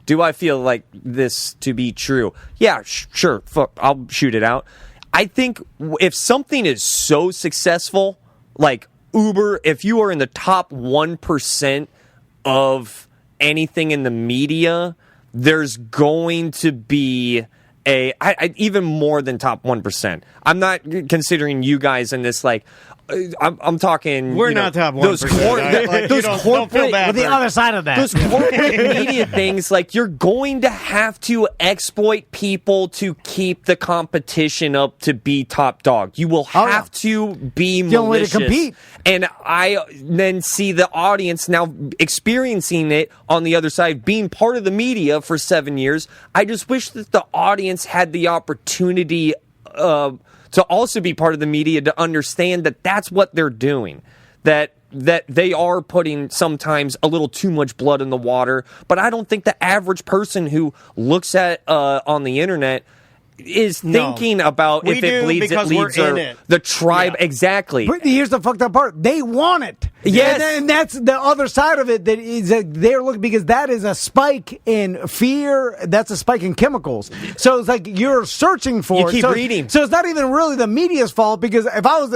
do I feel like this to be true? Yeah, sure, fuck, I'll shoot it out. I think if something is so successful, like Uber, if you are in the top 1% of anything in the media, there's going to be even more than top 1%. I'm not considering you guys in this, like, I'm talking. We're not top 1%. Those corporate, the other side of that. Those corporate media things, like, you're going to have to exploit people to keep the competition up to be top dog. You will have to be malicious. The only way to compete. And I then see the audience now experiencing it on the other side, being part of the media for 7 years. I just wish that the audience had the opportunity to also be part of the media, to understand that that's what they're doing, that they are putting sometimes a little too much blood in the water. But I don't think the average person who looks at on the internet is thinking about if it bleeds, it leads, or the tribe. Yeah. Exactly. But here's the fucked up part. They want it. Yes. And that's the other side of it, that is that they're looking, because that is a spike in fear. That's a spike in chemicals. So it's like you're searching for it. You keep reading. So it's not even really the media's fault, because if I was,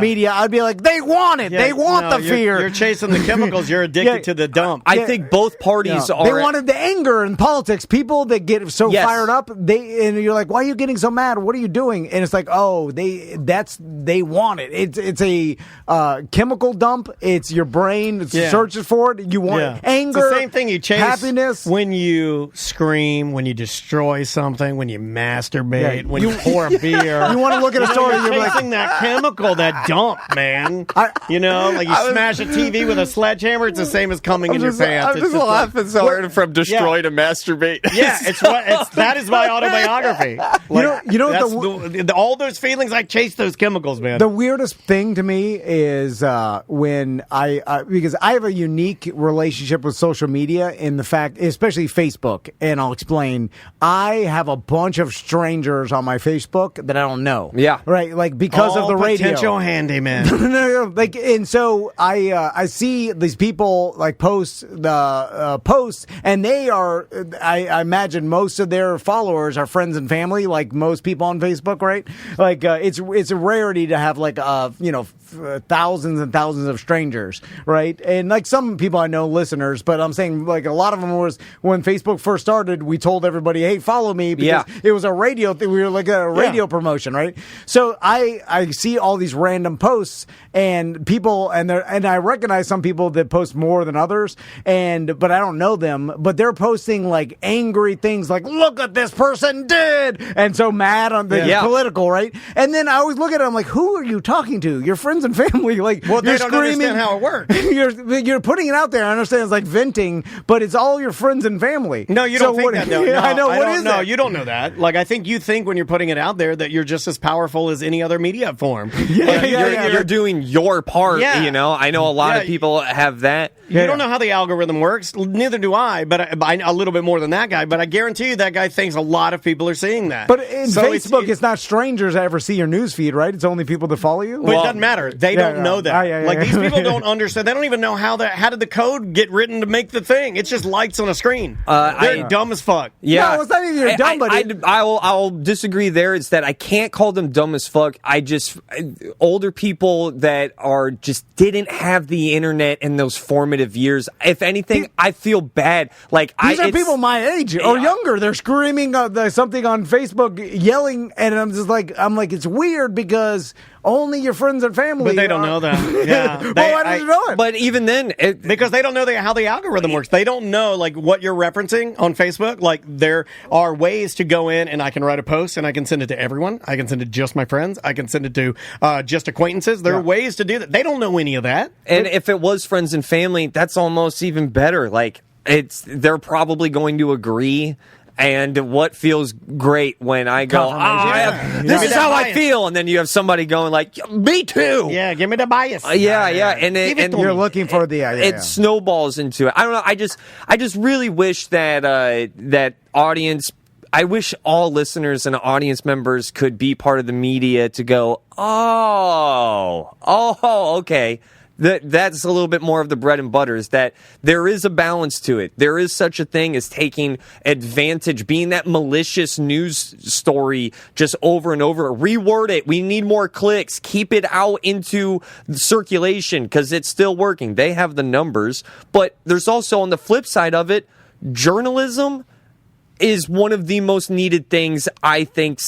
media, I'd be like, they want it. They want the fear. You're chasing the chemicals. You're addicted to the dump. I think both parties are. They wanted the anger in politics. People that get so fired up, and you're like, why are you getting so mad? What are you doing? And it's like, they want it. It's a chemical dump. It's your brain. It searches for it. You want anger. It's the same thing you chase. Happiness. When you scream, when you destroy something, when you masturbate, when you pour a beer. You want to look at a story. You're chasing that chemical, that dump, man. Like you smash a TV with a sledgehammer. It's the same as coming in your pants. I'm just laughing so hard from destroy to masturbate. Yeah, that is my autobiography. All those feelings, I chase those chemicals, man. The weirdest thing to me is when because I have a unique relationship with social media, in the fact, especially Facebook, and I'll explain. I have a bunch of strangers on my Facebook that I don't know. Yeah. Right? Like, because of the radio. Potential handyman. No. Like, and so I see these people, like, post the posts, and they are, I imagine most of their followers are friends and family, like most people on Facebook, right? Like, it's a rarity to have, like, thousands and thousands of strangers, right? And like some people I know, listeners, but I'm saying, like, a lot of them was when Facebook first started, we told everybody, hey, follow me, because it was a radio thing. We were like a radio promotion, right? So I see all these random posts and people, and I recognize some people that post more than others, but I don't know them, but they're posting like angry things, like, look what this person did, and so mad on the political, right? And then I always look at it, I'm like, who are you talking to? Your friends and family, like, well, they you're don't screaming, understand how it works. You're putting it out there. I understand it's like venting, but it's all your friends and family. No, you don't think that. No, I know. What is that? You don't know that. Like, I think you think when you're putting it out there that you're just as powerful as any other media form. You're doing your part. I know a lot of people have that. You don't know how the algorithm works. Neither do I. But I a little bit more than that guy. But I guarantee you that guy thinks a lot of people are seeing that. But in Facebook, it's not strangers that ever see your news feed, right? It's only people that follow you. But it doesn't matter. They don't know that. These people don't understand. They don't even know how did the code get written to make the thing. It's just lights on a screen. They're dumb as fuck. Yeah, no, it's not even you're dumb, but I'll disagree there. It's that I can't call them dumb as fuck. Older people that are just didn't have the internet in those formative years. If anything, I feel bad. Like, these are people my age or younger. They're screaming something on Facebook, yelling, and I'm like, it's weird, because only your friends and family. But they don't know that. Yeah. Well, why don't you know it? But even then, Because they don't know how the algorithm works. They don't know like what you're referencing on Facebook. Like there are ways to go in and I can write a post and I can send it to everyone. I can send it to just my friends. I can send it to just acquaintances. There are ways to do that. They don't know any of that. and if it was friends and family, that's almost even better. Like they're probably going to agree. And what feels great when I go, this is how I feel, and then you have somebody going like, me too. Yeah, give me the bias. Yeah, and You're looking for the it snowballs into it. I don't know. I just really wish that that audience. I wish all listeners and audience members could be part of the media to go, okay. That's a little bit more of the bread and butter, is that there is a balance to it. There is such a thing as taking advantage, being that malicious news story just over and over. Reword it. We need more clicks. Keep it out into circulation because it's still working. They have the numbers. But there's also, on the flip side of it, journalism is one of the most needed things I think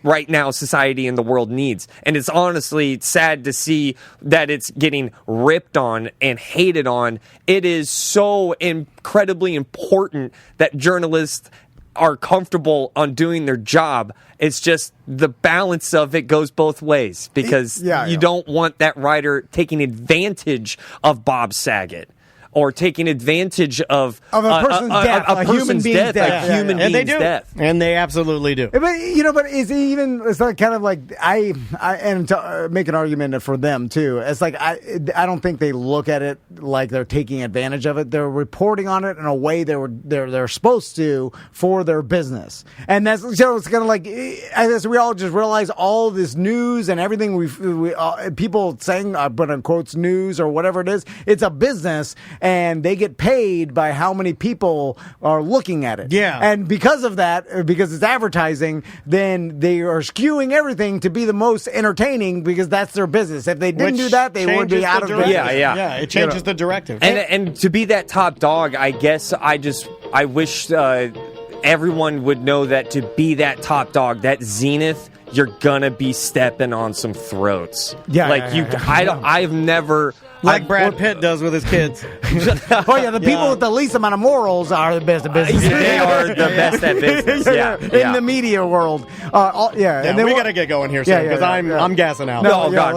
right now society and the world needs. And it's honestly sad to see that it's getting ripped on and hated on. It is so incredibly important that journalists are comfortable on doing their job. It's just the balance of it goes both ways because you don't want that writer taking advantage of Bob Saget. Or taking advantage of a person's death, a human being's death. And they absolutely do. But it's like kind of like I make an argument for them too. It's like I don't think they look at it like they're taking advantage of it. They're reporting on it in a way they're supposed to for their business, and that's it's kind of like as we all just realize all this news and everything we people saying put in quotes news or whatever it is. It's a business. And they get paid by how many people are looking at it. Yeah. And because of that, because it's advertising, then they are skewing everything to be the most entertaining because that's their business. If they didn't do that, they would be out of business. Yeah, it changes the directive. And to be that top dog, I guess I wish everyone would know that to be that top dog, that zenith, you're gonna be stepping on some throats. I've never. Like Brad Pitt does with his kids. The people with the least amount of morals are the best at business. They are the best at business. In the media world. And then we got to get going here soon because I'm gassing out.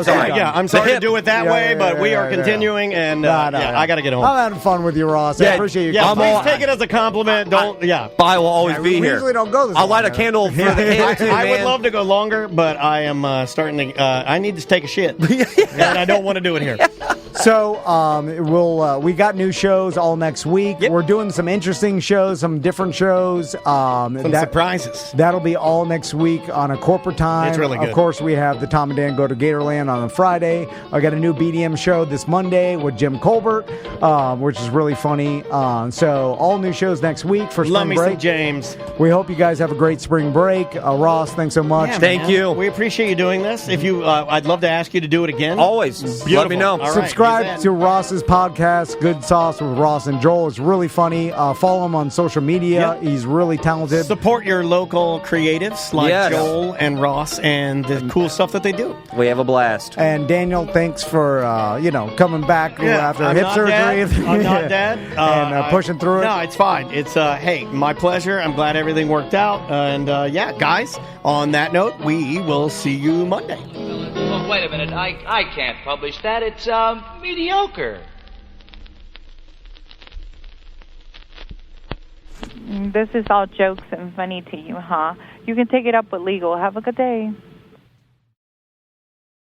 Sorry. I'm sorry to do it that way, but we are continuing, and I got to get home. I'm having fun with you, Ross. I appreciate you. Yeah, please take it as a compliment. I will always be here. We usually don't go this I'll light a candle for the kid too, I would love to go longer, but I am starting to. I need to take a shit, and I don't want to do it here. So we got new shows all next week. Yep. We're doing some interesting shows, some different shows. Some surprises. That'll be all next week on a corporate time. It's really good. Of course, we have the Tom and Dan Go to Gatorland on a Friday. I got a new BDM show this Monday with Jim Colbert, which is really funny. So all new shows next week for spring Love me break. some James. We hope you guys have a great spring break. Ross, thanks so much. Yeah, Thank you. We appreciate you doing this. If you, I'd love to ask you to do it again. Always. Beautiful. Let me know. All right. Subscribe to Ross's podcast, Good Sauce with Ross and Joel. It's really funny. Follow him on social media. Yep. He's really talented. Support your local creatives like Joel and Ross and the cool stuff that they do. We have a blast. And Daniel, thanks for coming back after hip surgery. I'm not dead. And pushing through it. No, it's fine. It's hey, my pleasure. I'm glad everything worked out. And guys, on that note, we will see you Monday. Well, wait a minute. I can't publish that. It's mediocre. This is all jokes and funny to you, huh? You can take it up with legal. Have a good day.